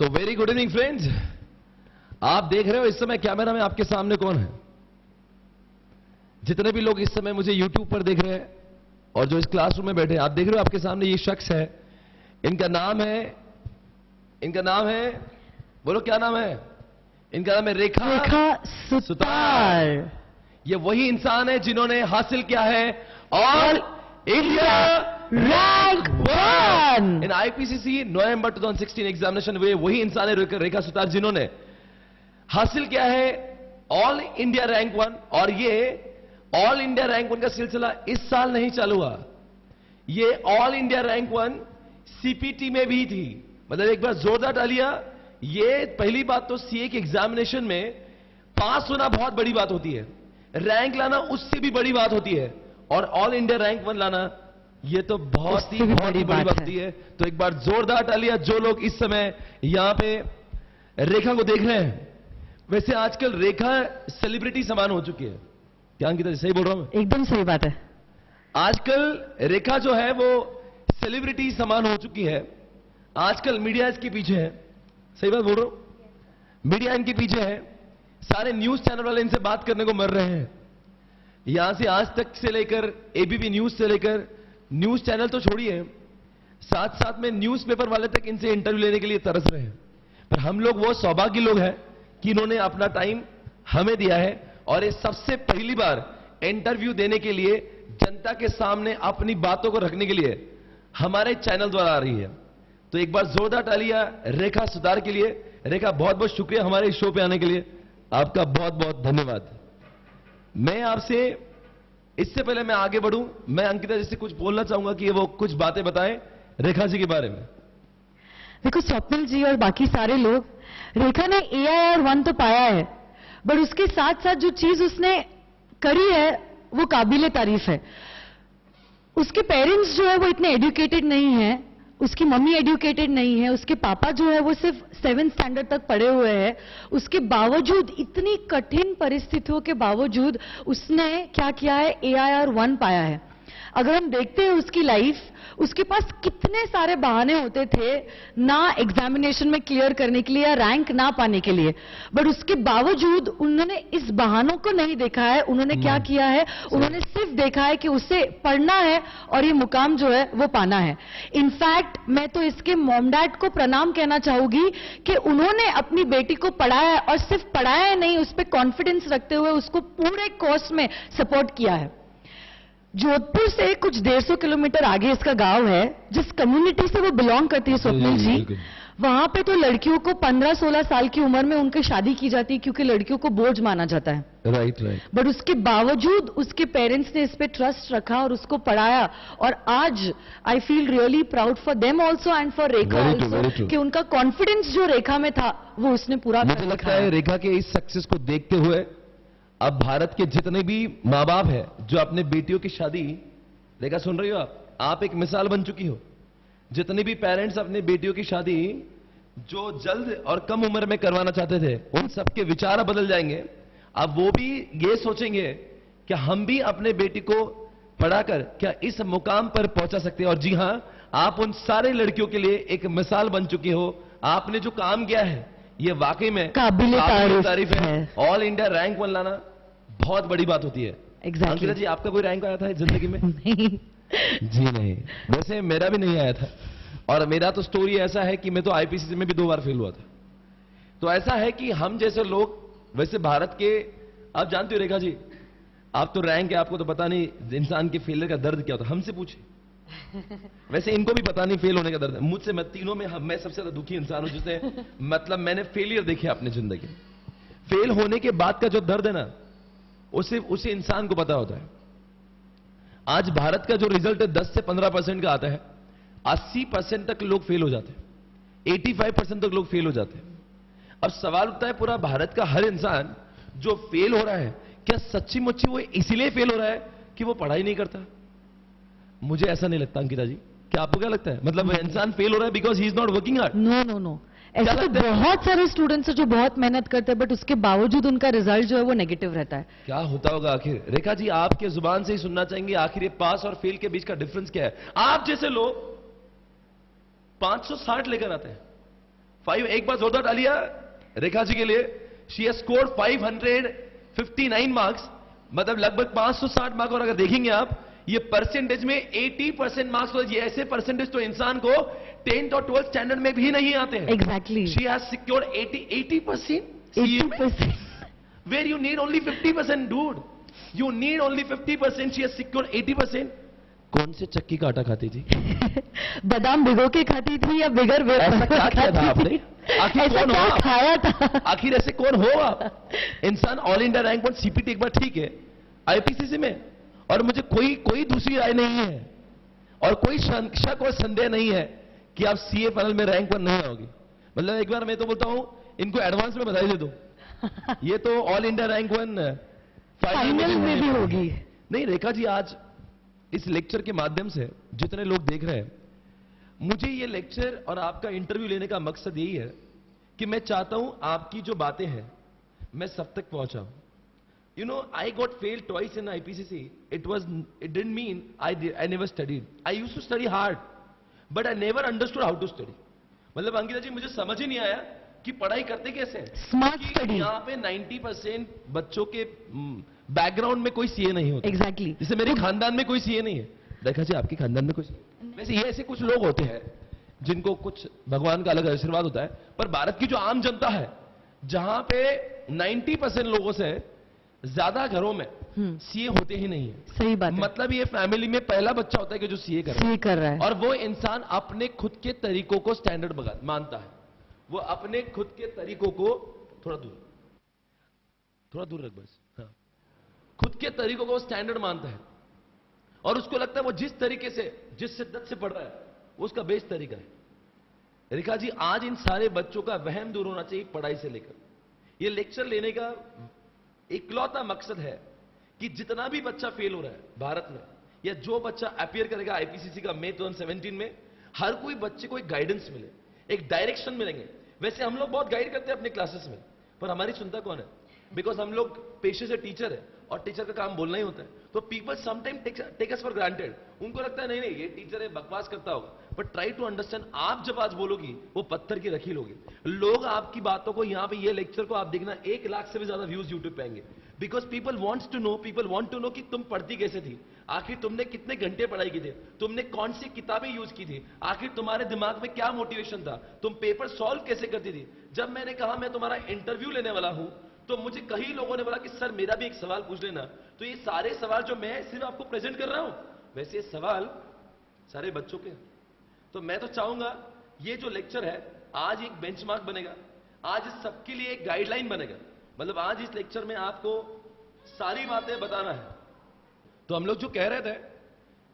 So very good evening friends. आप देख रहे हो इस समय कैमरा में आपके सामने कौन है? जितने भी लोग इस समय मुझे YouTube पर देख रहे हैं और जो इस क्लासरूम में बैठे हैं, आप देख रहे हो आपके सामने ये शख्स है। इनका नाम है, बोलो क्या नाम है? इनका नाम है रेखा सुतार। ये वही इंसान है जिन्होंने हासिल किया है all India rank 1 in IPCC November 2016 examination. वे वही इंसान है रेखा सुतार जिन्होंने हासिल किया है ऑल इंडिया रैंक 1। और ये ऑल इंडिया रैंक 1 का सिलसिला इस साल नहीं चालू हुआ, ये ऑल इंडिया रैंक 1 सीपीटी में भी थी। मतलब एक बार जोरदार तालियां। ये पहली बात तो सीए के एग्जामिनेशन में पास होना बहुत बड़ी बात होती है, रैंक लाना उससे भी बड़ी बात होती है, और ऑल इंडिया रैंक 1 लाना ये तो बहुत ही बड़ी बात होती है। तो एक बार जोरदार तालियां जो लोग इस समय यहां पे रेखा को देख रहे हैं। वैसे आजकल रेखा सेलिब्रिटी समान हो चुकी है, क्या अंकिता सही बोल रहा हूं? एकदम सही बात है। आजकल रेखा जो है वो सेलिब्रिटी समान हो चुकी है। आजकल मीडिया इसके पीछे है, सही बात बोल रहा हूं? मीडिया इनके पीछे है, सारे न्यूज चैनल वाले इनसे बात करने को मर रहे हैं। यहां से आज तक से लेकर एबीपी न्यूज से लेकर न्यूज चैनल तो छोड़िए, साथ साथ में न्यूज़पेपर वाले तक इनसे इंटरव्यू लेने के लिए तरस रहे हैं। पर हम लोग वो सौभाग्य लोग हैं कि इन्होंने अपना टाइम हमें दिया है, और ये सबसे पहली बार इंटरव्यू देने के लिए जनता के सामने अपनी बातों को रखने के लिए हमारे चैनल द्वारा आ रही है। तो एक बार जोरदार तालियां रेखा सुतार के लिए। रेखा बहुत बहुत शुक्रिया हमारे इस शो पे आने के लिए, आपका बहुत बहुत धन्यवाद। मैं आपसे इससे पहले मैं आगे बढ़ूं, मैं अंकिता जी से कुछ बोलना चाहूंगा कि वो कुछ बातें बताएं रेखा जी के बारे में। देखो स्वप्निल जी और बाकी सारे लोग, रेखा ने AIR 1 तो पाया है, बट उसके साथ साथ जो चीज उसने करी है वो काबिले तारीफ है। उसके पेरेंट्स जो है वो इतने एजुकेटेड नहीं है, उसकी मम्मी एजुकेटेड नहीं है, उसके पापा जो है वो सिर्फ 7th स्टैंडर्ड तक पढ़े हुए हैं। उसके बावजूद, इतनी कठिन परिस्थितियों के बावजूद उसने क्या किया है, AIR 1 पाया है। अगर हम देखते हैं उसकी लाइफ, उसके पास कितने सारे बहाने होते थे ना एग्जामिनेशन में क्लियर करने के लिए या रैंक ना पाने के लिए, बट उसके बावजूद उन्होंने इस बहानों को नहीं देखा है। उन्होंने क्या किया है, उन्होंने सिर्फ देखा है कि उसे पढ़ना है और ये मुकाम जो है वो पाना है। इनफैक्ट मैं तो इसके मॉम डैड को प्रणाम कहना चाहूंगी कि उन्होंने अपनी बेटी को पढ़ाया है, और सिर्फ पढ़ाया है नहीं, उस पर कॉन्फिडेंस रखते हुए उसको पूरे कोर्स में सपोर्ट किया है। जोधपुर से कुछ 150 किलोमीटर आगे इसका गांव है। जिस कम्युनिटी से वो बिलोंग करती है स्वप्निल जी, वहां पे तो लड़कियों को 15-16 साल की उम्र में उनकी शादी की जाती है, क्योंकि लड़कियों को बोझ माना जाता है। राइट। बट उसके बावजूद उसके पेरेंट्स ने इस पे ट्रस्ट रखा और उसको पढ़ाया, और आज I feel really proud for them also and for Rekha also कि उनका कॉन्फिडेंस जो रेखा में था वो उसने पूरा मुझे लगता है रेखा के इस सक्सेस को देखते हुए अब भारत के जितने भी मां बाप है जो अपने बेटियों की शादी, रेखा सुन रही हो आप एक मिसाल बन चुकी हो। जितने भी पेरेंट्स अपने बेटियों की शादी जो जल्द और कम उम्र में करवाना चाहते थे, उन सबके विचार बदल जाएंगे। अब वो भी ये सोचेंगे कि हम भी अपने बेटी को पढ़ाकर क्या इस मुकाम पर पहुंचा सकते हैं। और जी हां, आप उन सारे लड़कियों के लिए एक मिसाल बन चुकी हो। आपने जो काम किया है ये वाकई में काबिले तारीफ है। ऑल इंडिया रैंक 1 लाना बहुत बड़ी बात होती है। अंकिता जी, आपका कोई रैंक आया था जिंदगी में? नहीं जी नहीं, वैसे मेरा भी नहीं आया था। और मेरा तो स्टोरी ऐसा है कि मैं तो आईपीसीसी में भी 2 बार फेल हुआ था। तो ऐसा है कि हम जैसे लोग, वैसे भारत के, आप जानते हो रेखा जी, आप तो रैंक है, आपको तो पता नहीं इंसान के फेलियर का दर्द क्या होता है। हमसे पूछे। वैसे इनको भी पता नहीं फेल होने का दर्द है। मुझसे, मैं तीनों में मैं सबसे ज्यादा दुखी इंसान हूं, जिससे मतलब मैंने फेलियर देखे अपने जिंदगी में। फेल होने के बाद का जो दर्द है ना, उसे उसी इंसान को पता होता है। आज भारत का जो रिजल्ट है 10 से 15% का आता है, 80% तक लोग फेल हो जाते हैं, 85% तक लोग फेल हो जाते हैं। अब सवाल उठता है, पूरा भारत का हर इंसान जो फेल हो रहा है, क्या सच्ची मुच्ची वो इसीलिए फेल हो रहा है कि वो पढ़ाई नहीं करता? मुझे ऐसा नहीं लगता अंकिता जी, क्या आपको क्या लगता है? मतलब इंसान फेल हो रहा है because he is not working hard? No no no, ऐसे तो बहुत सारे स्टूडेंट्स हैं जो बहुत मेहनत करते हैं, बट उसके बावजूद उनका रिजल्ट जो है वो नेगेटिव रहता है। क्या होता होगा आखिर? रेखा जी, आपके जुबान से ही सुनना चाहेंगे, आखिर ये पास और फेल के बीच का डिफरेंस क्या है? आप जैसे लोग 560 लेकर आते हैं 5 एक बार जोरदार डालिए रेखा जी के लिए. शी हैज स्कोर्ड 559 मार्क्स, मतलब लगभग 560 मार्क्स. और अगर देखेंगे आप ये परसेंटेज में 80% मार्क्स, तो ये ऐसे परसेंटेज तो इंसान को 10th और 12th स्टैंडर्ड में भी नहीं आते हैं. Exactly. She has secured 80%. 80%. Where you need only 50%, dude. You need only 50%. She has secured 80%. कौन से चक्की का आटा खाती थी? बादाम भिगो के खाती थी या बिगर ऐसा क्या किया था आपने? आखिर ऐसा कौन हो क्या आप? खाया था? आखिर ऐसे कौन हो आप? इंसान ऑल इंडिया रैंक 1 सीपीटी एक बार ठीक है, आईपीसीसी में, और मुझे कोई दूसरी राय नहीं है और कोई शक और संदेह नहीं है कि आप सीए पैनल में रैंक 1 नहीं आओगी. मतलब एक बार मैं तो बोलता हूं इनको एडवांस में बधाई दे दो. ये तो ऑल इंडिया रैंक 1 फाइनल में भी होगी. नहीं रेखा जी, आज इस लेक्चर के माध्यम से जितने लोग देख रहे हैं, मुझे ये लेक्चर और आपका इंटरव्यू लेने का मकसद यही है कि मैं चाहता हूं आपकी जो बातें हैं मैं सब तक पहुंचाऊं. You know, I got failed twice in IPCC. It didn't mean I never studied. I used to study hard but I never understood how to study. मतलब अंकिता जी, मुझे समझ ही नहीं आया कि पढ़ाई करते कैसे हैं. Smart study. यहाँ पे 90% बच्चों के बैकग्राउंड में कोई सीए नहीं होता. एग्जैक्टली. जैसे मेरे खानदान में कोई सीए नहीं है. देखा जी, आपके खानदान में कुछ, वैसे ये ऐसे कुछ लोग होते हैं जिनको कुछ भगवान का अलग आशीर्वाद होता है, पर भारत की जो आम जनता है, जहां पे 90% लोगों से ज्यादा घरों में सीए होते ही नहीं है. सही बात है. मतलब ये फैमिली में पहला बच्चा होता है कि जो सीए कर रहा है. और वो इंसान अपने खुद के तरीकों को स्टैंडर्ड मानता है. वो अपने खुद के तरीकों को थोड़ा दूर रख बस. हाँ, खुद के तरीकों को स्टैंडर्ड मानता है और उसको लगता है वो जिस तरीके से, जिस शिद्दत से पढ़ रहा है, वो उसका बेस्ट तरीका है. रेखा जी, आज इन सारे बच्चों का वहम दूर होना चाहिए पढ़ाई से लेकर. ये लेक्चर लेने का इकलौता मकसद है कि जितना भी बच्चा फेल हो रहा है भारत में, या जो बच्चा अपीयर करेगा आईपीसीसी का मई 2017 में, हर कोई बच्चे को एक गाइडेंस मिले, एक डायरेक्शन मिलेंगे. वैसे हम लोग बहुत गाइड करते हैं अपने क्लासेस में, पर हमारी सुनता कौन है? बिकॉज हम लोग पेशे से टीचर है और टीचर का काम बोलना ही होता है. तो people sometime take us for granted. उनको लगता है नहीं ये टीचर है, बकवास करता होगा. But try to understand. आप जब आज बोलोगी वो पत्थर की रखी लोगे. लोग आपकी बातों को, यहां पे ये लेक्चर को आप देखना 1 लाख से भी ज्यादा व्यूज यूट्यूब पे आएंगे. Because people wants to know, people want to know कि तुम पढ़ती कैसे थी, आखिर तुमने कितने घंटे पढ़ाई की थी, तुमने कौन सी किताबें यूज की थी, आखिर तुम्हारे दिमाग में क्या मोटिवेशन था, तुम पेपर सॉल्व कैसे करती थी. जब मैंने कहा मैं तुम्हारा इंटरव्यू लेने वाला हूं, तो मुझे कई लोगों ने बोला कि सर मेरा भी एक सवाल पूछ लेना. तो ये सारे सवाल जो मैं सिर्फ आपको प्रेजेंट कर रहा हूं, वैसे ये सवाल सारे बच्चों के. तो मैं तो चाहूंगा ये जो लेक्चर है आज एक बेंचमार्क बनेगा, आज इस सबके लिए एक गाइडलाइन बनेगा. मतलब आज इस लेक्चर में आपको सारी बातें बताना है. तो हम लोग जो कह रहे थे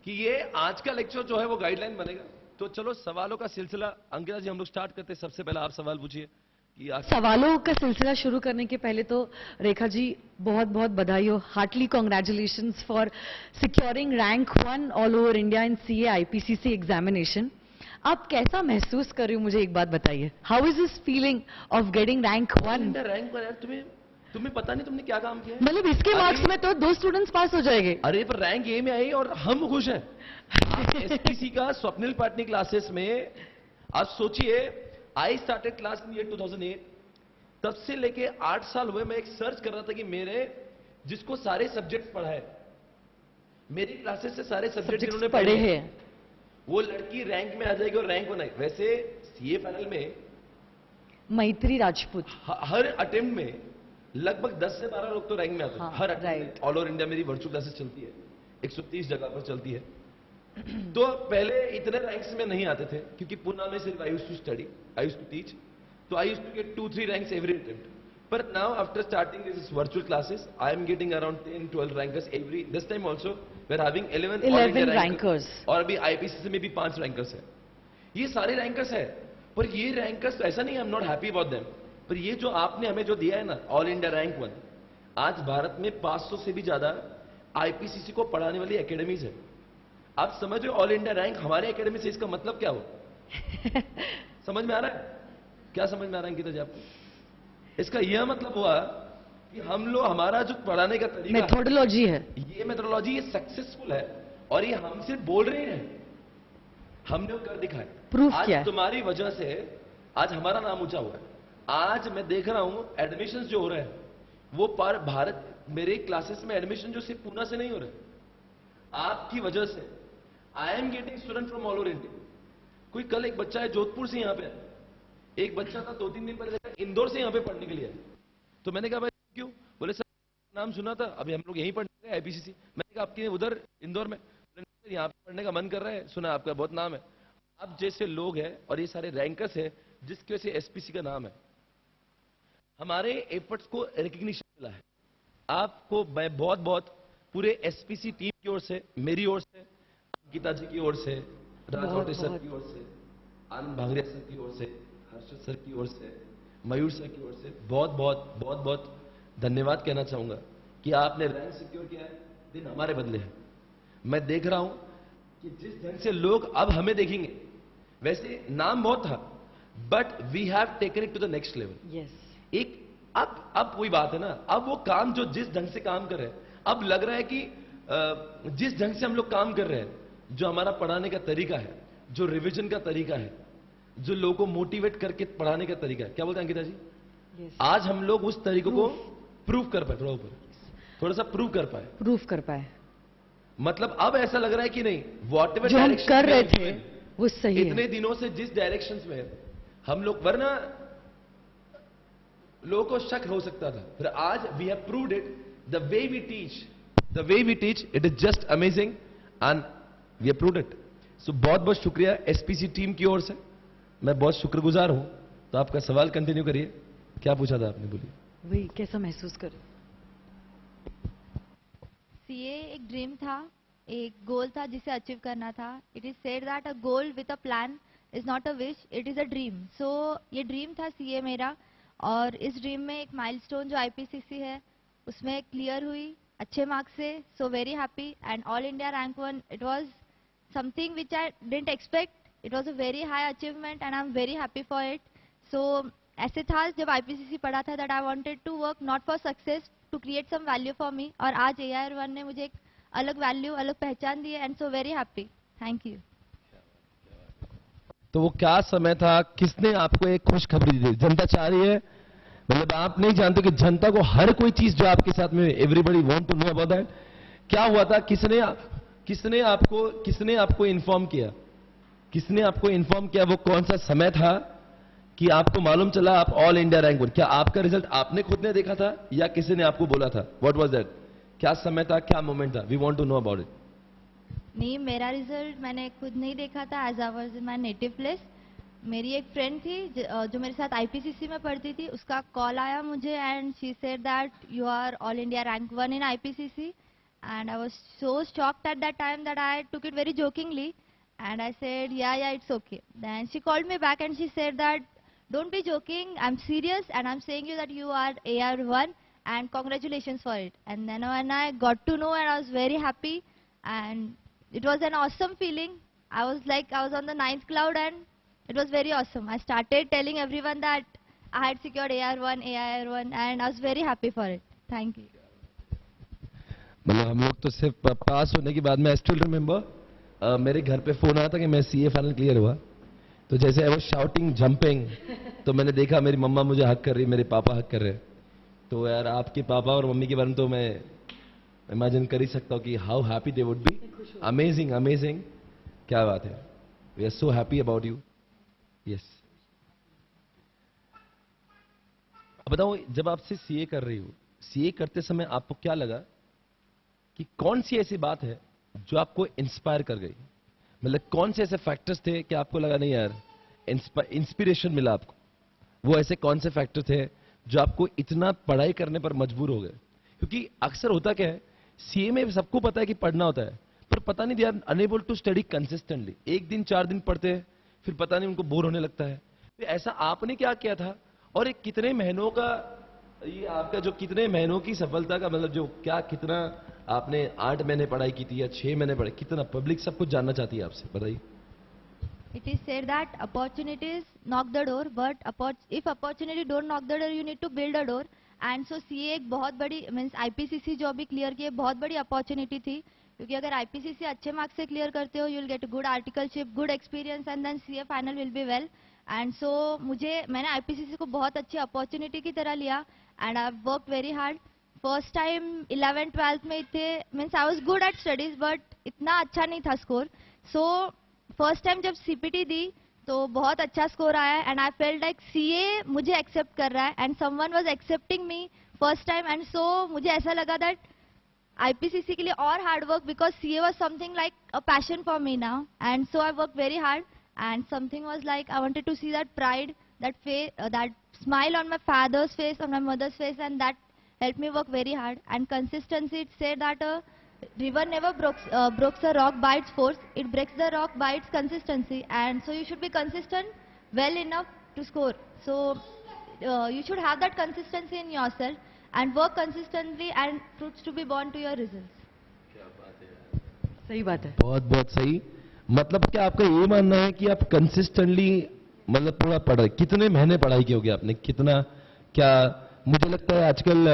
कि ये आज का लेक्चर जो है वो गाइडलाइन बनेगा. तो चलो सवालों का सिलसिला अंकिता जी हम लोग स्टार्ट करते हैं. सबसे पहले आप सवाल पूछिए. सवालों का सिलसिला शुरू करने के पहले तो रेखा जी बहुत बहुत बधाई हो. Heartly congratulations for securing rank 1 all over India in CA IPCC examination. आप कैसा महसूस कर रहे हो, मुझे एक बात बताइए. How is this feeling of getting rank 1? Rank 1 तुम्हें पता नहीं तुमने क्या काम किया. मतलब इसके मार्क्स में तो 2 स्टूडेंट्स पास हो जाएंगे. अरे पर रैंक ए में आई और हम खुश हैं. एसपीसी का स्वप्निल पाटनी क्लासेस में आज सोचिए, I started class in year 2008. तब से लेके 8 साल हुए मैं एक सर्च कर रहा था कि मेरे जिसको सारे सब्जेक्ट पढ़ा है, मेरी क्लासेस से सारे सब्जेक्ट जिन्होंने पढ़े हैं, वो लड़की रैंक में आ जाएगी और रैंक बनाई. वैसे सीए पैनल में मैत्री राजपूत हर अटेम्प्ट में लगभग 10 से 12 लोग तो रैंक में आते हैं. हर अटेम्प्ट. ऑल ओवर इंडिया मेरी वर्चुअल क्लासेस चलती है, 130 जगह पर चलती है. तो पहले इतने रैंक्स में नहीं आते थे क्योंकि पुणे में सिर्फ I used to study, I used to teach, तो I used to get 2-3 ranks every attempt. But now after starting these virtual classes, I am getting around 10-12 rankers every. This time also we are having 11 rankers. और अभी IPCC में भी 5 rankers है. ये सारे rankers है, पर ये rankers ऐसा नहीं, I am not happy about them. पर ये जो आपने हमें जो दिया है ना, ऑल इंडिया रैंक 1, आज भारत में 500 से भी ज्यादा IPCC को पढ़ाने वाली एकेडमीज है. आप समझ रहे हो ऑल इंडिया रैंक हमारे एकेडमी से, इसका मतलब क्या हो? समझ में आ रहा है? क्या समझ में आ रहा है अंकिता जी आपको? इसका यह मतलब हुआ कि हम लोग, हमारा जो पढ़ाने का तरीका, मेथोडोलॉजी है, ये मेथोडोलॉजी ये सक्सेसफुल है. और ये हम सिर्फ बोल रहे हैं, हमने कर दिखाया. प्रूफ आज किया. तुम्हारी वजह से आज हमारा नाम ऊंचा हुआ है। आज मैं देख रहा हूं एडमिशन जो हो रहे हैं वो पर भारत, मेरे क्लासेस में एडमिशन जो सिर्फ पूना से नहीं हो रहे, आपकी वजह से। I am getting student from all over India. कोई कल एक बच्चा है जोधपुर से यहां पे आया, एक बच्चा था 2-3 दिन पहले इंदौर से यहां पे पढ़ने के लिए आया। तो मैंने कहा भाई क्यों? बोले सर नाम सुना था, अभी हम लोग यहीं पढ़ने गए आईपीसीसी। मैंने कहा आपके उधर इंदौर में? यहाँ पे पढ़ने का मन कर रहा है, सुना आपका बहुत नाम है। आप जैसे लोग हैं और ये सारे रैंकर्स हैं जिसकी वजह से एसपीसी का नाम है, हमारे एफर्ट्स को रिकग्निशन मिला है। आपको मैं बहुत बहुत पूरे एसपीसी टीम की ओर से, मेरी ओर से, गीता जी की ओर से, राजवटे सर की ओर से, आनंद भांगरिया सर की ओर से, हर्षद सर की ओर से, मयूर सर की ओर से बहुत बहुत धन्यवाद कहना चाहूंगा कि आपने रैंक सिक्योर किया है। दिन हमारे बदले हैं। मैं देख रहा हूं कि जिस ढंग से लोग अब हमें देखेंगे, वैसे नाम बहुत था but we have taken it to the next level. एक अब वही बात है ना, अब वो काम जो जिस ढंग से काम कर रहे हैं, अब लग रहा है कि जिस ढंग से हम लोग काम कर रहे हैं, जो हमारा पढ़ाने का तरीका है, जो रिवीजन का तरीका है, जो लोगों को मोटिवेट करके पढ़ाने का तरीका है, क्या बोलते हैं अंकिता जी? आज हम लोग उस तरीकों को प्रूव कर पाए, थोड़ा सा प्रूव कर पाए। मतलब अब ऐसा लग रहा है कि नहीं, वॉट एवर जो हम कर रहे थे वो सही इतने दिनों से जिस डायरेक्शंस में हम लोग, वरना लोगों को शक हो सकता था, फिर आज we have proved it. The way we teach it is just amazing and we have proved it. So बहुत बहुत शुक्रिया एसपीसी टीम की ओर से, मैं बहुत शुक्रगुजार हूं। तो आपका सवाल कंटिन्यू करिए, क्या पूछा था आपने, बोलिए। वही कैसा महसूस कर? सीए एक ड्रीम था, एक गोल था जिसे अचीव करना था। It is said that a goal with a plan is not a wish, it is a dream. So ये ड्रीम था सीए मेरा, और इस ड्रीम में एक माइलस्टोन जो आईपीसीसी है उसमें क्लियर हुई अच्छे मार्क्स से। So very happy and all India rank 1, it was something which I didn't expect. It was a very high achievement and I am very happy for it. So ऐसे था जब IPCC पढ़ा था that I wanted to work not for success, to create some value for me, और आज AIR1 ने मुझे एक अलग वैल्यू, अलग पहचान दी है and so very happy. Thank you. तो वो क्या समय था, किसने आपको एक खुशखबरी दी? जनता चाह रही है, मतलब आप नहीं जानते कि जनता को हर कोई चीज जो आपके साथ में, everybody want to know about that. क्या हुआ था, किसने आपको इन्फॉर्म किया? किसने आपको इन्फॉर्म किया? वो कौन सा समय था कि आपको मालूम चला आप ऑल इंडिया रैंक 1? क्या आपका रिजल्ट आपने खुद ने देखा था या किसी ने आपको बोला था? What was that? क्या समय था, क्या मोमेंट था? We want to know about it. नहीं, मेरा रिजल्ट मैंने खुद नहीं देखा था as I was in my native place. मेरी एक फ्रेंड थी जो मेरे साथ आईपीसीसी में पढ़ती थी, उसका कॉल आया मुझे and she said that you are all India rank 1 in IPCC, and I was so shocked at that time that I took it very jokingly and I said yeah it's okay. Then she called me back and she said that don't be joking, I'm serious and I'm saying you that you are AIR1 and congratulations for it. And then when I got to know, and I was very happy and it was an awesome feeling. I was on the 9th cloud and it was very awesome. I started telling everyone that I had secured AIR1 and I was very happy for it. Thank you. मतलब हम लोग तो सिर्फ पास होने के बाद में, I still remember मेरे घर पे फोन आया था कि मैं सीए फाइनल क्लियर हुआ, तो जैसे आई वाज शाउटिंग जंपिंग, तो मैंने देखा मेरी मम्मा मुझे हक कर रही, मेरे पापा हक कर रहे। तो यार आपके पापा और मम्मी के बारे में तो मैं इमेजिन कर ही सकता हूँ कि how happy they would be. Amazing amazing, क्या बात है। We are so happy about you. Yes, अब बताओ, जब आपसे सीए कर रही हो, सीए करते समय आपको क्या लगा कि कौन सी ऐसी बात है जो आपको इंस्पायर कर गई? मतलब कौन से ऐसे फैक्टर्स थे कि आपको लगा नहीं यार, इंस्पिरेशन मिला आपको? वो ऐसे कौन से फैक्टर थे जो आपको इतना पढ़ाई करने पर मजबूर हो गए? क्योंकि अक्सर होता क्या है, सीए में सबको पता है कि पढ़ना होता है, पर पता नहीं, they are unable to study consistently. एक दिन 4 दिन पढ़ते हैं, फिर पता नहीं उनको बोर होने लगता है। तो ऐसा आपने क्या किया था, और एक कितने महीनों का ये आपका जो कितने महीनों की सफलता का मतलब जो क्या, कितना आपने 8 महीने पढ़ाई की थी या 6 महीने पढ़ाई, कितना? पब्लिक सब कुछ जानना चाहती है आपसे, बताइए। It is said that opportunities knock the door, but if opportunity don't knock the door, you need to build a door. And so CA एक बहुत बड़ी मीन्स आईपीसीसी जो अभी क्लियर की है, बहुत बड़ी अपॉर्चुनिटी थी, क्योंकि अगर आईपीसीसी अच्छे मार्क्स से क्लियर करते हो, you will get good articleship, good experience and then CA final will be well. And so मैंने आईपीसीसी को बहुत अच्छी अपॉर्चुनिटी की तरह लिया and I work very hard. First time 11th-12th में थे, means I was good at studies but इतना अच्छा नहीं था स्कोर. सो फर्स्ट टाइम जब सीपीटी दी तो बहुत अच्छा स्कोर आया and I felt like CA मुझे एक्सेप्ट कर रहा है and someone was accepting me first time. And so मुझे ऐसा लगा दैट आईपीसीसी के लिए और hard work, because CA was something like a passion for me now. And so I work very hard and something was like I wanted to see that pride, that smile on my father's face, on my mother's face, and that helped me work very hard. And consistency, it said that a river never breaks a rock by its force, it breaks the rock by its consistency. And so you should be consistent well enough to score. So you should have that consistency in yourself and work consistently and fruits to be born to your results. सही बात है. बहुत बहुत सही. मतलब क्या आपका ये मानना है कि आप कंसिस्टेंटली मतलब पूरा पढ़ रहे? कितने महीने पढ़ाई की होगी आपने? कितना क्या? मुझे लगता है आजकल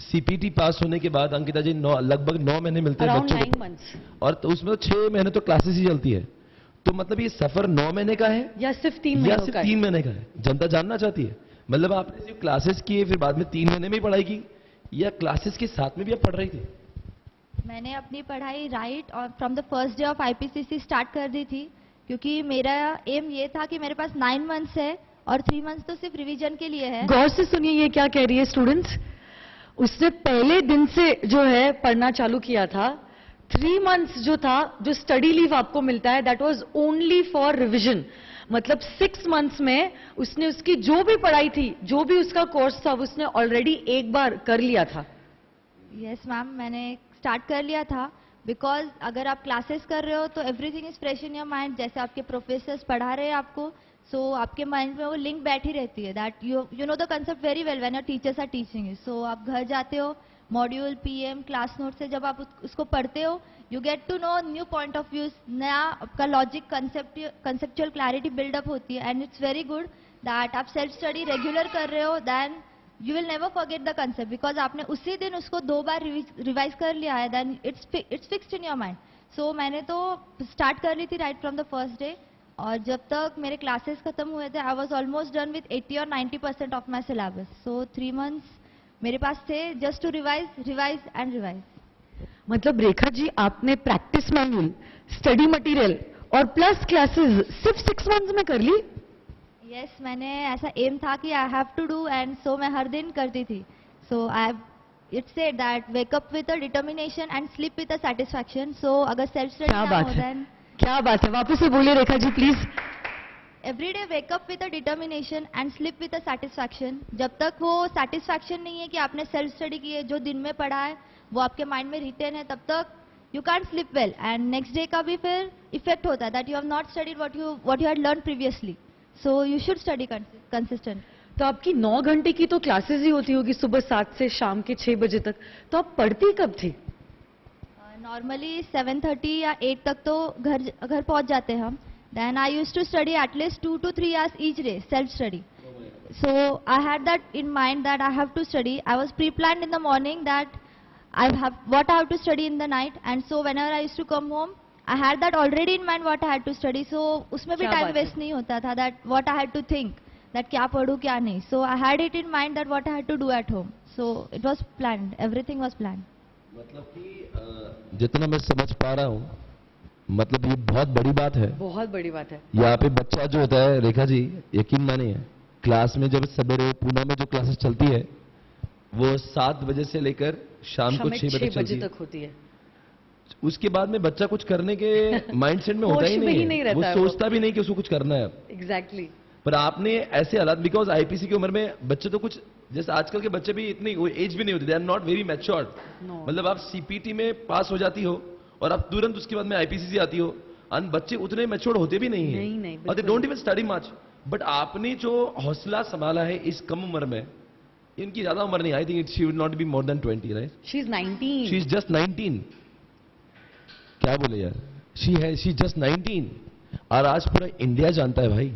सीपीटी पास होने के बाद अंकिता जी लगभग 9 महीने मिलते हैं बच्चों को, और तो उसमें 6 महीने तो क्लासेस ही चलती है. तो मतलब ये सफर 9 महीने का है या सिर्फ 3 महीने का है? जनता जानना चाहती है. मतलब आपने सिर्फ क्लासेस किए फिर बाद में 3 महीने में ही पढ़ाई की, या क्लासेस के साथ में भी आप पढ़ रही थी? मैंने अपनी पढ़ाई राइट और from the first day of IPCC start कर दी थी, क्योंकि मेरा एम ये था कि मेरे पास 9 मंथ्स है और 3 मंथ्स तो सिर्फ रिवीजन के लिए है. गौर से सुनिए ये क्या कह रही है स्टूडेंट्स. उसने पहले दिन से जो है पढ़ना चालू किया था. 3 मंथ्स जो था, जो स्टडी लीव आपको मिलता है, that was only for revision. मतलब 6 मंथ्स में उसने उसकी जो भी पढ़ाई थी, जो भी उसका कोर्स था, उसने ऑलरेडी एक बार कर लिया था. यस मैम, मैंने स्टार्ट कर लिया था. बिकॉज अगर आप क्लासेस कर रहे हो तो everything is fresh in your mind. जैसे आपके प्रोफेसर्स पढ़ा रहे हैं आपको, सो आपके माइंड में वो लिंक बैठी रहती है, that you know the concept very well when your teachers are teaching you. So आप घर जाते हो, मॉड्यूल, पीएम, क्लास नोट से जब आप उसको पढ़ते हो, you get to know new point of views, नया आपका लॉजिक, कंसेप्चुअल क्लैरिटी बिल्डअप होती है. And it's very good that आप सेल्फ स्टडी रेगुलर कर रहे हो, then you will never forget the concept, because आपने उसी दिन उसको 2 बार रिवाइज कर लिया है, then it's fixed in your mind. So मैंने तो स्टार्ट कर ली थी right from the first day, और जब तक मेरे क्लासेस खत्म हुए थे I was almost done with 80 और 90% of my syllabus. So 3 months मेरे पास थे just to revise and revise. मतलब रेखा जी, आपने प्रैक्टिस मैनुअल, स्टडी मटेरियल और प्लस क्लासेस सिर्फ 6 मंथ्स में कर ली? यस, मैंने ऐसा एम था कि I have to do, and so मैं हर दिन करती थी. So it said that wake up with a determination and sleep with a satisfaction. So अगर सेल्फ स्टडी क्या बात है, क्या बात है. वापस से बोलिए Rekha ji please. Every day wake up with a determination and sleep with a satisfaction. जब तक वो सेटिस्फैक्शन नहीं है कि आपने सेल्फ स्टडी की है, जो दिन में पढ़ा है वो आपके माइंड में रिटेन है, तब तक you can't sleep well. And next day का भी फिर इफेक्ट होता है that you have not studied what you had learn previously. So you should study consistent. तो आपकी 9 घंटे की तो क्लासेस ही होती होगी, सुबह 7 से शाम के 6 बजे तक. तो आप पढ़ती कब थी? नॉर्मली 7:30 या 8 तक तो घर पहुंच जाते हैं हम. Then I used to study at least 2 to 3 hours each day, self study. So I had that in mind that I have to study. I was pre-planned in the morning that I have to study in the night, and so whenever I used to come home, I had that already in mind what I had to study. So उसमें भी time waste नहीं होता था, that what I had to think, that क्या पढ़ूं क्या नहीं. So I had it in mind that what I had to do at home. So it was planned, everything was planned. मतलब कि जितना मैं समझ पा रहा हूँ, मतलब ये बहुत बड़ी बात है. बहुत बड़ी बात है. यहाँ पे बच्चा जो होता है, रेखा जी यकीन मानिए, क्लास में जब सवेरे पूना में जो क्लासेस चलती है वो 7 बजे से लेकर शाम को 6 बजे तक होती है. उसके बाद में बच्चा कुछ करने के माइंडसेट में होता ही नहीं है, वो सोचता भी नहीं कि उसको कुछ करना है. एग्जैक्टली. पर आपने ऐसे हालात, बिकॉज आईपीसी की उम्र में बच्चे तो कुछ, जैसे आजकल के बच्चे भी इतनी एज भी नहीं होती, they are not very matured. मतलब आप सीपीटी में पास हो जाती हो और आप तुरंत उसके बाद में आईपीसीसी आती हो, और बच्चे उतने मैच्योर्ड होते भी नहीं है, और they don't even study much. But आपने जो हौसला संभाला है इस कम उम्र में, इनकी ज्यादा उम्र नहीं, I think she would not be more than 20, right? She is 19. She is just 19. क्या बोले यार, शी जस्ट 19, और आज पूरा इंडिया जानता है भाई.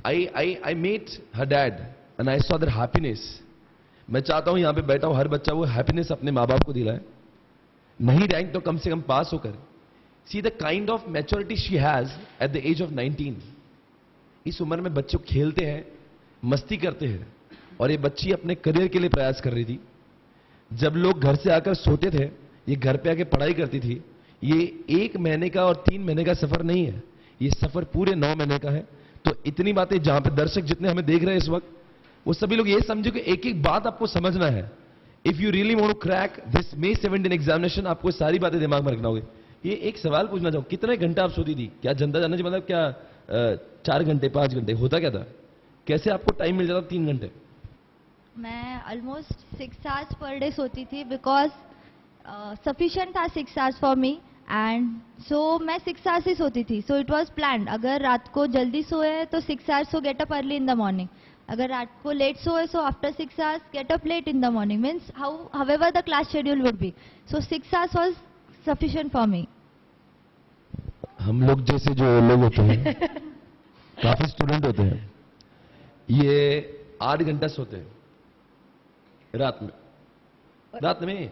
I met her dad and I saw their happiness. मैं चाहता हूं यहां पे बैठा हूं हर बच्चा वो हैप्पीनेस अपने माँ बाप को दिलाए, नहीं रैंक तो कम से कम पास होकर. See the kind of maturity she has at the age of 19. इस उम्र में बच्चे खेलते हैं, मस्ती करते हैं, और ये बच्ची अपने करियर के लिए प्रयास कर रही थी। जब लोग घर से आकर सोते थे, ये घर पे आके पढ़ाई करती थी। ये 1 महीने का और 3 महीने का सफर नहीं है, ये सफर पूरे 9 महीने का है। तो इतनी बातें जहां पे दर्शक जितने हमें देख रहे हैं इस वक्त, वो सभी लोग ये समझो कि एक एक बात आपको समझना है। If you really want to crack this May 17 examination, आपको सारी बातें दिमाग में रखना होगी। ये एक सवाल पूछना चाहूं, कितने घंटे आप सोती थी? क्या जनता जानना चाहिए, मतलब क्या 4 घंटे 5 घंटे होता क्या था? कैसे आपको टाइम मिल जाता 3 घंटे? मैं ऑलमोस्ट 6 आवर्स पर डे सोती थी, बिकॉज सफिशिएंट था 6 hours for me, and so मैं 6 आवर्स ही सोती थी। सो इट वाज प्लान्ड, अगर रात को जल्दी सोए तो 6 hours, so get up early in the morning. अगर रात को लेट सोए, so after 6 hours get up late in the morning, means however the class schedule would be. So 6 hours was sufficient for me. हम लोग जैसे जो लोग होते हैं काफी स्टूडेंट होते हैं, ये 8 घंटा सोते हैं रात में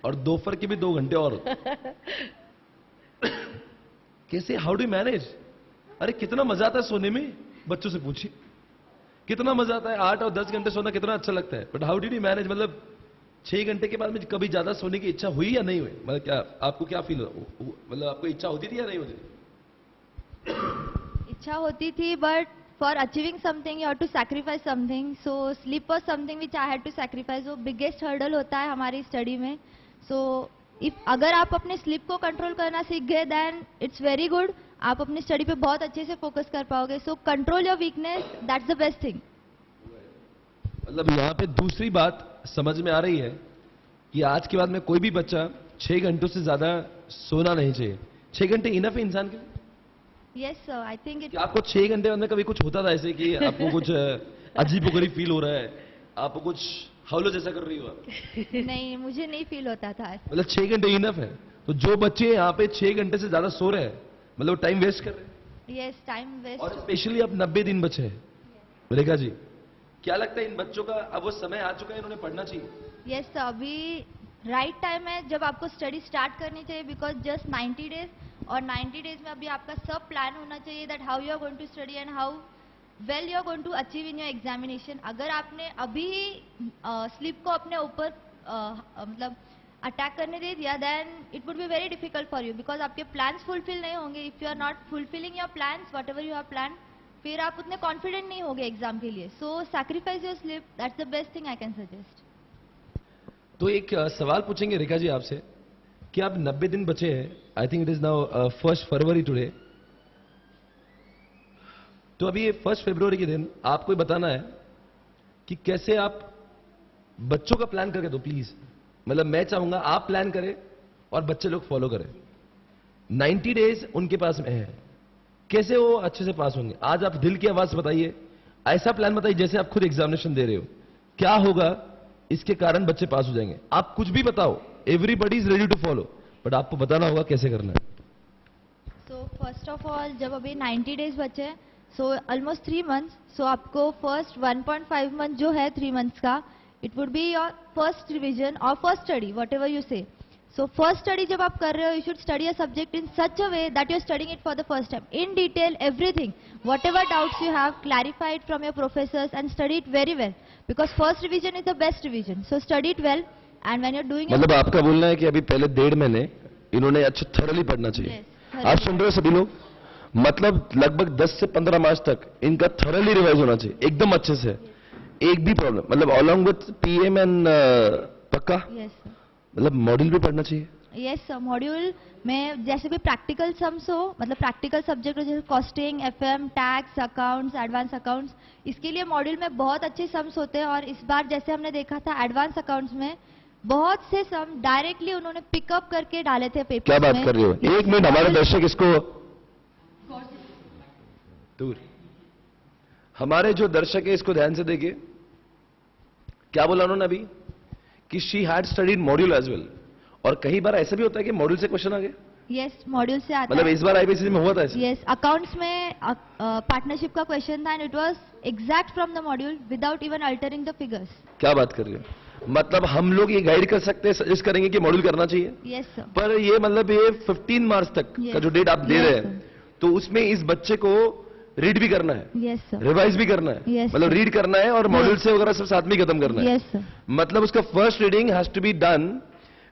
और दोपहर के भी 2 घंटे और होते हैं। कैसे, हाउ डू मैनेज? अरे कितना मजा आता है सोने में, बच्चों से पूछिए कितना मजा आता है। 8 और 10 घंटे सोना कितना अच्छा लगता है, but how did you manage? मतलब 6 घंटे के बाद में कभी ज्यादा सोने की इच्छा हुई या नहीं हुई? मतलब क्या आपको क्या फील, मतलब आपको इच्छा होती थी या नहीं होती थी? इच्छा होती थी, but for achieving something you have to sacrifice something. So sleep was something which I had to sacrifice. वो बिगेस्ट हर्डल होता है हमारी स्टडी में। सो अगर आप अपने स्लीप को कंट्रोल करना सीख गए, देन इट्स वेरी गुड, आप अपनी स्टडी पे बहुत अच्छे से फोकस कर पाओगे। So control your weakness, that's the best thing. मतलब यहाँ पे दूसरी बात समझ में आ रही है कि आज के बाद में कोई भी बच्चा 6 घंटों से ज्यादा सोना नहीं चाहिए। 6 घंटे इनफ है इंसान के लिए? Yes sir, I think it. आपको 6 घंटे अंदर कभी कुछ होता था ऐसे कि आपको कुछ अजीबोगरीब फील हो रहा है, आपको कुछ हौलो जैसा कर रही हो आप? नहीं, मुझे नहीं फील होता था। मतलब 6 घंटे इनफ है? तो जो बच्चे यहाँ पे 6 घंटे से ज्यादा सो रहे हैं, मतलब टाइम वेस्ट कर रहे हैं। Yes, time waste. और स्पेशली अब 90 दिन बचे हैं। रेखा जी, क्या लगता है इन बच्चों का अब वो समय आ चुका है, इन्होंने पढ़ना चाहिए? यस सर, अभी राइट टाइम है जब आपको स्टडी स्टार्ट करनी चाहिए, बिकॉज जस्ट 90 डेज, और 90 डेज में अभी आपका सब प्लान होना चाहिए that how you are going to study and how well you are going to achieve in your examination. अगर आपने अभी स्लीप को अपने ऊपर मतलब अटैक करने दे दिया, then it would be very difficult for you, because आपके प्लान्स फुलफिल नहीं होंगे। If you are not fulfilling your plans, whatever you have plan, फिर आप उतने कॉन्फिडेंट नहीं होंगे एग्जाम के लिए। So sacrifice your sleep, that's the best thing I can suggest. तो एक सवाल पूछेंगे रेखा जी आपसे कि अब 90 दिन बचे हैं। आई think it is now 1 February today. तो अभी ये 1 फरवरी के दिन आपको ये बताना है कि कैसे आप बच्चों का प्लान करके दो प्लीज। मतलब मैं चाहूंगा आप प्लान करें और बच्चे लोग फॉलो करें। 90 डेज उनके पास में है, कैसे वो अच्छे से पास होंगे? आज आप दिल की आवाज से बताइए, ऐसा प्लान बताइए जैसे आप खुद एग्जामिनेशन दे रहे हो। क्या होगा इसके कारण बच्चे पास हो जाएंगे? आप कुछ भी बताओ, everybody is ready to follow, but आपको बताना होगा कैसे करना है। सो फर्स्ट ऑफ ऑल, जब अभी 90 डेज बचे, सो ऑलमोस्ट 3 मंथ्स, सो आपको फर्स्ट 1.5 मंथ जो है 3 मंथ्स का, it would be your first revision और first study, whatever you say. So first study जब आप कर रहे हो, you should study a subject in such a way that you are studying it for the first time, in detail everything, whatever doubts you have, clarified from your professors and study it very well, because first revision is the best revision. So study it well, and when you are doing, मतलब आपका बोलना है कि अभी पहले 1.5 महीने इन्होंने अच्छा थरली पढ़ना चाहिए। Yes, आप सुन रहे हो सभी लोग? मतलब लगभग 10 से 15 मार्च तक इनका थरली रिवाइज होना चाहिए, एकदम अच्छे से। एक भी प्रॉब्लम, मतलब अलॉन्ग विथ पीएम एंड पक्का, यस मतलब मॉड्यूल भी पढ़ना चाहिए। यस सर, मॉड्यूल में जैसे भी प्रैक्टिकल सम्स हो, मतलब प्रैक्टिकल सब्जेक्ट हो, जैसे costing, FM, tax, accounts, advance accounts, इसके लिए मॉड्यूल में बहुत अच्छे सम्स होते हैं। और इस बार जैसे हमने देखा था एडवांस अकाउंट्स में बहुत से सम डायरेक्टली उन्होंने पिकअप करके डाले थे पेपर में। क्या बात कर रहे हो? एक मिनट, हमारे दर्शक इसको दूर, हमारे जो दर्शक है इसको ध्यान से देखिए। क्या बोला उन्होंने अभी कि she had studied module as well, और कई बार ऐसा भी होता है कि मॉड्यूल से क्वेश्चन आ गए। यस, मॉड्यूल से आता मतलब है। इस बार आईपीसीसी में हुआ था ऐसे? यस, अकाउंट्स में पार्टनरशिप का क्वेश्चन था, and it was exact from the module without even altering the figures. क्या बात कर रहे हो? मतलब हम लोग ये गाइड कर सकते हैं, सजेस्ट करेंगे कि मॉड्यूल करना चाहिए। Yes sir. पर ये मतलब ये 15 मार्च तक Yes. का जो डेट आप दे Yes, रहे sir. हैं, तो उसमें इस बच्चे को रीड भी करना है, यस सर, रिवाइज भी करना है, Yes, मतलब sir. रीड करना है और मॉड्यूल से वगैरह सब साथ में ही खत्म करना है। यस सर, मतलब उसका first reading has to be done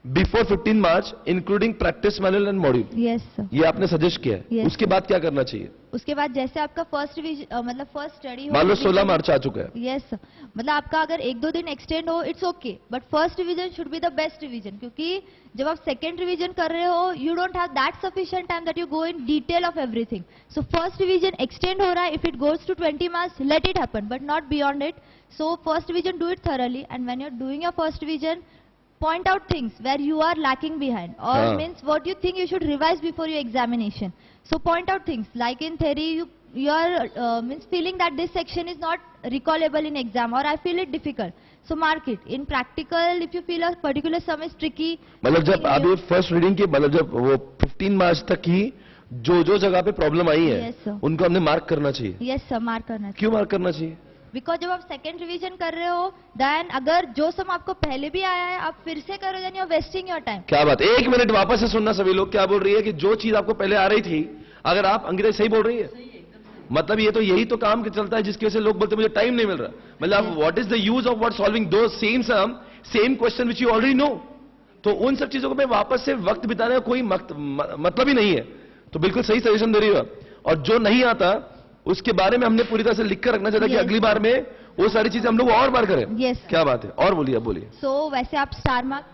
before 15 March including practice manual and module. Yes sir. ये आपने सजेस्ट किया है। Yes, उसके बाद क्या करना चाहिए? उसके बाद जैसे आपका फर्स्ट मतलब फर्स्ट स्टडी हो, मान लो 16 मार्च आ चुका है, यस सर, मतलब आपका अगर 1-2 दिन एक्सटेंड हो it's okay, but first revision should be the best revision, क्योंकि जब आप सेकंड रिवीजन कर रहे हो you don't have that sufficient time that you go in detail of everything. So first revision extend हो रहा है, if it goes to 20 marks let it happen, but not beyond it. So first revision do it thoroughly, and when you're doing your first revision, point out things where you are lacking behind, or हाँ. means what you think you should revise before your examination. So point out things like in theory you are means feeling that this section is not recallable in exam, or I feel it difficult, so mark it. In practical, if you feel a particular sum is tricky, मतलब जब आप ये first reading की, मतलब जब वो 15 मार्च तक की जो जो जगह पे प्रॉब्लम आई है Yes, sir. उनको हमने मार्क करना चाहिए। yes sir, mark करना चाहिए, क्यों मार्क करना चाहिए? बिकॉज जब आप सेकंड रिवीजन कर रहे हो देन अगर जो सम आपको पहले भी आया है आप फिर से करो, then you are wasting your time. क्या बात, एक मिनट वापस से सुनना सभी लोग, क्या बोल रही है कि जो चीज आपको पहले आ रही थी, अगर आप अंग्रेज सही बोल रही है, मतलब ये तो यही तो काम चलता है जिसकी वजह से लोग बोलते हैं मुझे टाइम नहीं मिल रहा। मतलब what is the use of what solving दो same sum same question which you already know. तो उन सब चीजों को मैं वापस से वक्त बिताने का कोई मतलब ही नहीं है। तो बिल्कुल सही सजेशन दे रही हो। और जो नहीं आता उसके बारे में हमने पूरी तरह से लिख कर रखना चाहिए कि Yes. अगली बार में वो सारी चीजें हम लोग और बार करें। Yes. क्या बात है, और बोलिए बोलिए। सो वैसे आप स्टार मार्क,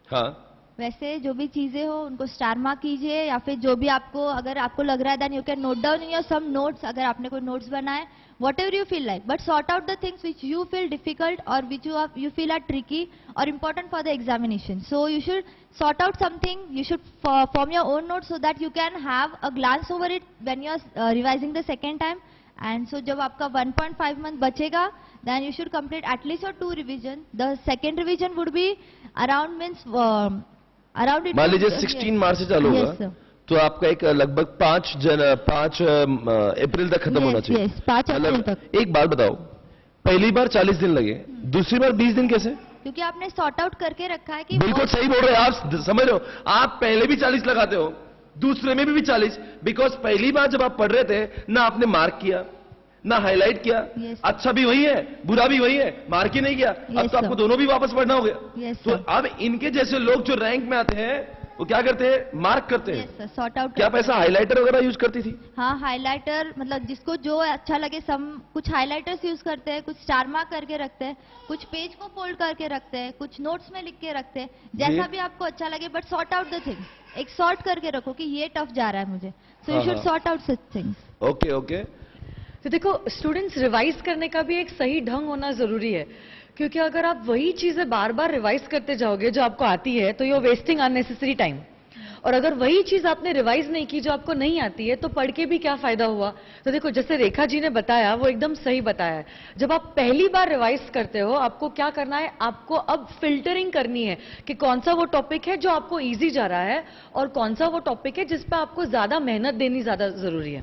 हाँ, वैसे जो भी चीजें हो उनको स्टार मार्क कीजिए, या फिर जो भी आपको अगर आपको लग रहा है then you can note down in your some notes, अगर आपने कोई नोट्स बनाए, whatever you feel like, but sort out the things which you feel difficult और which you feel are tricky or important for the examination. So you should sort out something, you should form your own notes so that you can have a glance over it when you are revising the second time. And so जब आपका 1.5 month बचेगा then you should complete at least your 2 revision. The second revision would be around means around it. मान लीजिए 16 मार्च से चालू Yes, होगा, sir. तो आपका एक लगभग 5 अप्रैल तक खत्म Yes, होना चाहिए। yes, 5 अप्रैल मतलब तक। एक बात बताओ, पहली बार 40 दिन लगे, दूसरी बार 20 दिन कैसे? क्योंकि आपने सॉर्ट आउट करके रखा है कि बिल्कुल सही बोल रहे हैं आप, समझ रहे हो, आप पहले भी 40 लगाते हो, दूसरे में भी 40, बिकॉज पहली बार जब आप पढ़ रहे थे ना आपने मार्क किया ना हाईलाइट किया। Yes. अच्छा भी वही है, बुरा भी वही है, मार्क ही नहीं किया। अब Yes, तो आपको sir. दोनों भी वापस पढ़ना हो गया। Yes, तो sir. अब इनके जैसे लोग जो रैंक में आते हैं वो क्या करते हैं, मार्क करते हैं। Yes, sir, sort out क्या करके पैसा हाईलाइटर वगैरह यूज करती थी? हाँ, हाइलाइटर मतलब जिसको जो अच्छा लगे, सम कुछ हाइलाइटर्स यूज करते हैं, कुछ स्टार मार्क करके रखते हैं, कुछ पेज को फोल्ड करके रखते हैं, कुछ नोट्स में लिख के रखते हैं, जैसा जी। भी आपको अच्छा लगे, but sort out the things, एक सॉर्ट करके रखो कि ये टफ जा रहा है मुझे, सो यू हाँ, शुड हाँ। Sort out such things. Okay okay, तो देखो स्टूडेंट्स, रिवाइज करने का भी एक सही ढंग होना जरूरी है, क्योंकि अगर आप वही चीजें बार बार रिवाइज करते जाओगे जो आपको आती है तो you are wasting unnecessary time. और अगर वही चीज आपने रिवाइज नहीं की जो आपको नहीं आती है तो पढ़ के भी क्या फायदा हुआ। तो देखो जैसे रेखा जी ने बताया वो एकदम सही बताया है। जब आप पहली बार रिवाइज करते हो आपको क्या करना है, आपको अब फिल्टरिंग करनी है कि कौन सा वो टॉपिक है जो आपको इजी जा रहा है और कौन सा वो टॉपिक है जिस पे आपको ज्यादा मेहनत देनी ज्यादा जरूरी है।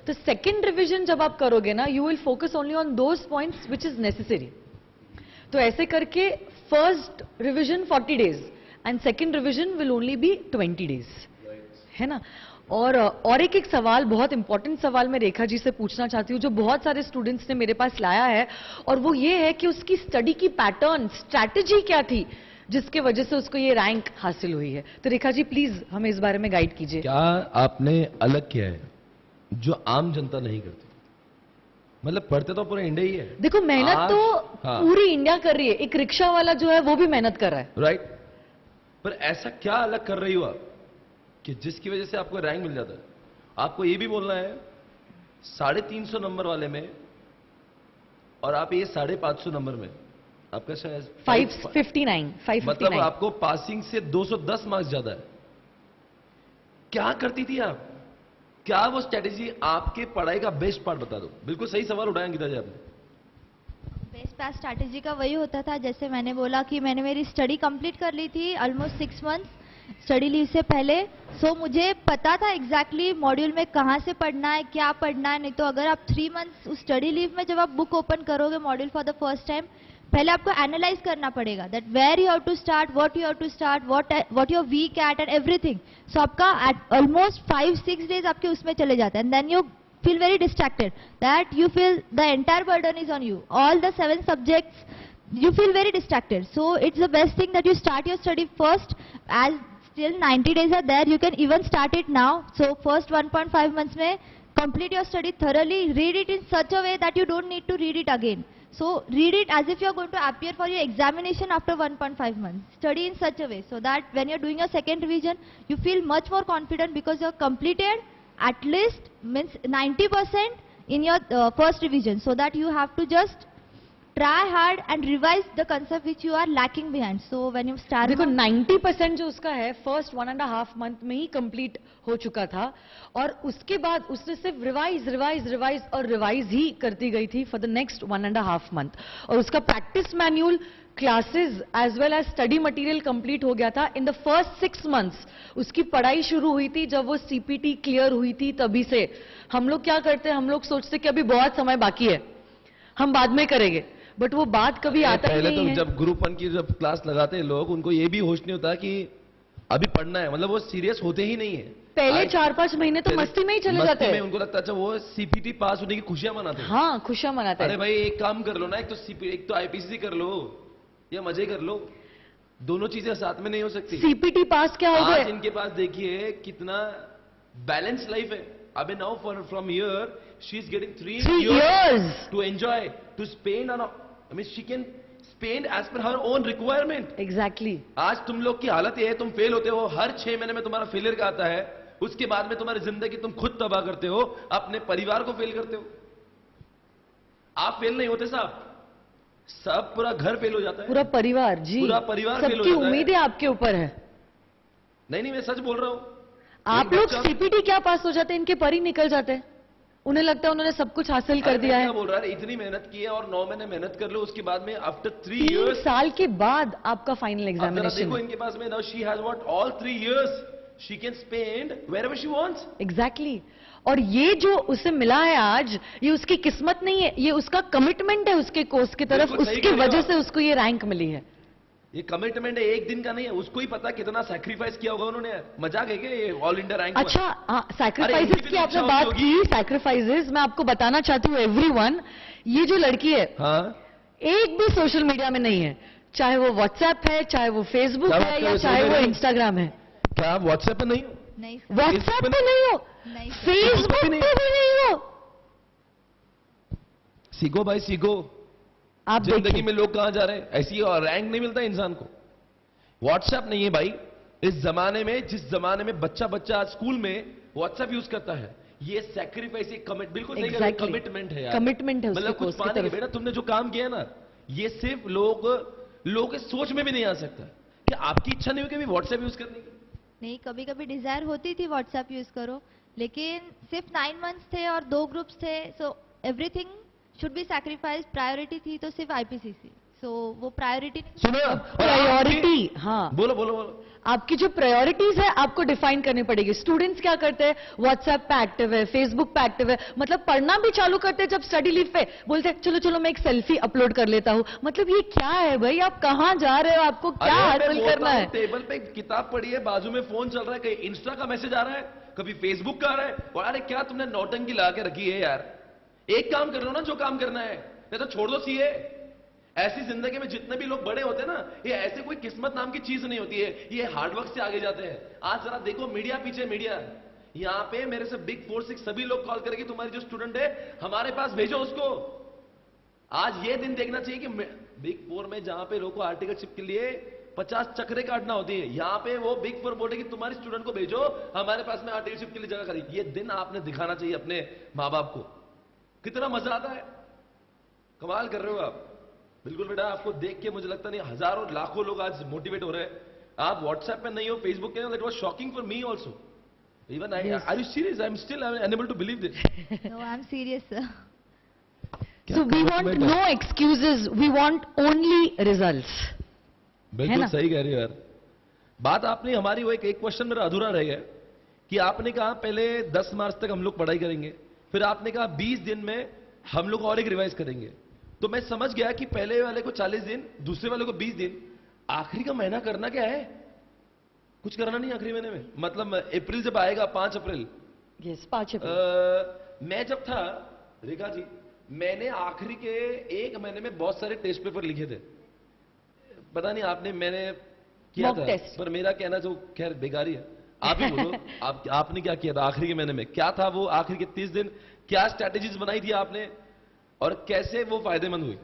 तो सेकेंड रिविजन जब आप करोगे ना, you will focus only on those points which is necessary. तो ऐसे करके first revision 40 days and second revision will only be 20 days, है ना। और एक सवाल, बहुत इंपॉर्टेंट सवाल मैं रेखा जी से पूछना चाहती हूँ जो बहुत सारे स्टूडेंट्स ने मेरे पास लाया है, और वो ये है कि उसकी स्टडी की पैटर्न स्ट्रैटेजी क्या थी जिसके वजह से उसको ये रैंक हासिल हुई है। तो रेखा जी प्लीज हमें इस बारे में गाइड कीजिए। क्या आपने अलग किया है जो आम जनता नहीं करती? मतलब पढ़ते तो पूरा इंडिया ही है। देखो मेहनत आज- तो हाँ। पूरी इंडिया कर रही है, एक रिक्शा वाला जो है वो भी मेहनत कर रहा है। राइट, पर ऐसा क्या अलग कर रही हो आप कि जिसकी वजह से आपको रैंक मिल जाता है? आपको ये भी बोलना है 350 नंबर वाले में और आप ये 550 नंबर में आपका शायद 559 मतलब आपको पासिंग से 210 मार्क्स ज्यादा है। क्या करती थी आप? क्या वो स्ट्रेटेजी? आपके पढ़ाई का बेस्ट पार्ट बता दो। बिल्कुल सही सवाल उठाया गीता जी आपने। बेस्ट पास स्ट्रैटेजी का वही होता था, जैसे मैंने बोला कि मैंने मेरी स्टडी कंप्लीट कर ली थी ऑलमोस्ट 6 मंथ्स स्टडी लीव से पहले। सो मुझे पता था एग्जैक्टली मॉड्यूल में कहाँ से पढ़ना है, क्या पढ़ना है। नहीं तो अगर आप 3 मंथ्स उस स्टडी लीव में जब आप बुक ओपन करोगे module for the first time, पहले आपको एनालाइज करना पड़ेगा that where you have to start, what you have to start, what you are weak at and everything. So आपका ऑलमोस्ट 5-6 डेज आपके उसमें चले जाते हैं, and then you feel very distracted, that you feel the entire burden is on you. All the 7 subjects, you feel very distracted. So it's the best thing that you start your study first, as still 90 days are there. You can even start it now. So first 1.5 months mein complete your study thoroughly. Read it in such a way that you don't need to read it again. So read it as if you are going to appear for your examination after 1.5 months. Study in such a way so that when you are doing your second revision, you feel much more confident because you have completed at least means 90% in your first revision. So that you have to just try hard and revise the concept which you are lacking behind. So when you start, देखो 90% जो उसका है first 1.5 month में ही complete हो चुका था, और उसके बाद उसने सिर्फ रिवाइज ही करती गई थी फॉर द नेक्स्ट 1.5 मंथ, और उसका practice manual, classes as well as study material complete हो गया था इन द फर्स्ट 6 मंथ्स. उसकी पढ़ाई शुरू हुई थी जब वो सीपीटी क्लियर हुई थी, तभी से. हम लोग क्या करते हैं, हम लोग सोचते कि अभी बहुत समय बाकी है, हम बाद में करेंगे, बट वो बात कभी आता ही नहीं है. जब ग्रुप 1 की जब क्लास लगाते हैं लोग, उनको ये भी होश नहीं होता कि अभी पढ़ना है, मतलब वो सीरियस होते ही नहीं है. पहले 4-5 महीने तो मस्ती में ही चले जाते हैं. उनको लगता है अच्छा वो सीपीटी पास होने की खुशियां मनाते हैं. हाँ, खुशियां मनाते हैं. अरे भाई एक काम कर लो ना, एक तो आईपीसीसी कर लो या मजे कर लो, दोनों चीजें साथ में नहीं हो सकती. सीपीटी पास क्या हो गया? इनके पास देखिए कितना बैलेंस लाइफ है. अबे now from here she is getting 3 years to enjoy, to spend on she can spend as per her own requirement. Exactly. आज तुम लोग की हालत ये है, तुम फेल होते हो, हर 6 महीने में तुम्हारा फेलियर का आता है, उसके बाद में तुम्हारी जिंदगी तुम खुद तबाह करते हो, अपने परिवार को फेल करते हो. आप फेल नहीं होते साहब, सब पूरा घर फेल हो जाता है. पूरा परिवार जी, पूरा परिवार फेल हो जाता है. सबकी उम्मीदें आपके ऊपर है. नहीं मैं सच बोल रहा हूं. आप लोग सीपीटी क्या पास हो जाते हैं, इनके पर ही निकल जाते हैं. उन्हें लगता है उन्होंने सब कुछ हासिल कर दिया है. बोल रहा है इतनी मेहनत की है और 9 महीने मेहनत कर लो, उसके बाद में आफ्टर 3 years, 3 साल के बाद आपका फाइनल एग्जामिनेशन. देखो इनके पास में, now she has what all 3 years she can spend wherever she wants. Exactly. और ये जो उसे मिला है आज, ये उसकी किस्मत नहीं है, ये उसका कमिटमेंट है उसके कोर्स की तरफ. उसकी वजह से उसको ये रैंक मिली है. ये कमिटमेंट है, एक दिन का नहीं है. उसको ही पता कितना सैक्रिफाइस किया होगा उन्होंने. मजाक है क्या ये ऑल इंडिया रैंक? अच्छा, सैक्रिफाइसेस की आपने बात की. सैक्रिफाइसेस मैं आपको बताना चाहती हूँ एवरीवन, ये जो लड़की है, हाँ, एक भी सोशल मीडिया में नहीं है. चाहे वो व्हाट्सएप है, चाहे वो फेसबुक है, या चाहे वो इंस्टाग्राम है. क्या आप व्हाट्सएप पे नहीं हो? नहीं व्हाट्सएप पे नहीं हो, फेसबुक पे भी नहीं हो. सीखो भाई सीखो. आप जिंदगी में लोग कहां जा रहे हैं, ऐसी रैंक नहीं मिलता इंसान को. व्हाट्सएप नहीं है भाई. इस जमाने में, जिस जमाने में बच्चा आज स्कूल में व्हाट्सएप यूज करता है, ये सैक्रिफाइस, ये बिल्कुल सही कह, कमिटमेंट है यार. कमिटमेंट है, मतलब कुछ पाने के. बेटा तुमने जो काम किया ना, ये सिर्फ लोग के सोच में भी नहीं आ सकता. कि आपकी इच्छा नहीं हुई कभी व्हाट्सएप यूज करने की? नहीं, कभी कभी डिजायर होती थी व्हाट्सएप यूज करो, लेकिन सिर्फ 9 months थे और 2 ग्रुप्स थे. So everything should be sacrifice. Priority थी तो सिर्फ आईपीसीसी. सो वो प्रायोरिटी. सुनो, प्रायोरिटी. हाँ, बोलो. आपकी जो प्रायोरिटीज है आपको डिफाइन करनी पड़ेगी. स्टूडेंट्स क्या करते हैं, व्हाट्सएप पे एक्टिव है, फेसबुक पे एक्टिव है, मतलब पढ़ना भी चालू करते हैं जब स्टडी लीव पे, बोलते हैं चलो मैं एक सेल्फी अपलोड कर लेता हूं. मतलब ये क्या है भाई, आप कहां जा रहे हो, आपको क्या हासिल करना है? टेबल पे किताब पढ़ी है, बाजू में फोन चल रहा है, कहीं इंस्टा का मैसेज आ रहा है, कभी फेसबुक का आ रहा है. और अरे क्या तुमने नौटंकी ला के रखी है यार. एक काम कर लो ना जो काम करना है, नहीं तो छोड़ दो सीए. ऐसी जिंदगी में जितने भी लोग बड़े होते हैं ना, ये ऐसे कोई किस्मत नाम की चीज नहीं होती है, ये हार्डवर्क से आगे जाते हैं. आज जरा देखो मीडिया पीछे, मीडिया यहां पे मेरे से बिग 4 6 सभी लोग कॉल करेंगे, तुम्हारी जो स्टूडेंट है हमारे पास भेजो उसको. आज ये दिन देखना चाहिए कि बिग 4 में जहां पे लोगों को आर्टिकलशिप के लिए 50 चक्रे काटना होती है, यहां पे वो बिग 4 बोले कि तुम्हारी स्टूडेंट को भेजो हमारे पास में आर्टिकलशिप के लिए जगह खरीद. ये दिन आपने दिखाना चाहिए अपने मां बाप को. कितना मजा आता है, कमाल कर रहे हो आप. बिल्कुल बेटा, आपको देख के मुझे लगता नहीं हजारों लाखों लोग आज मोटिवेट हो रहे हैं. आप व्हाट्सएप पे नहीं हो, फेसबुक पे नहीं हो. That was shocking for me also. Even I, are you serious? I am still unable to believe this. No, I am serious sir. So we want no excuses, we want only results. बिल्कुल सही कह रही हो यार. बात आपने हमारी वो एक क्वेश्चन मेरा अधूरा रह गया कि आपने कहा पहले 10 मार्च तक हम लोग पढ़ाई करेंगे, फिर आपने कहा 20 दिन में हम लोग और एक रिवाइज करेंगे. तो मैं समझ गया कि पहले वाले को 40 दिन, दूसरे वाले को 20 दिन, आखिरी का महीना करना क्या है? कुछ करना नहीं आखिरी महीने में. मतलब अप्रैल जब आएगा, 5 अप्रैल, यस 5 अप्रैल, मैं जब था, रेखा जी, मैंने आखिरी के 1 महीने में बहुत सारे टेस्ट पेपर लिखे थे। पता नहीं मैंने किया Mock था, test। पर मेरा कहना जो खैर बेकारी है। आप ही बोलो, आपने क्या किया था आखिरी के महीने में? क्या था वो आखिरी के 30 दिन? क्या स्ट्रैटेजीज बनाई थी आपने और कैसे वो फायदेमंद हुई?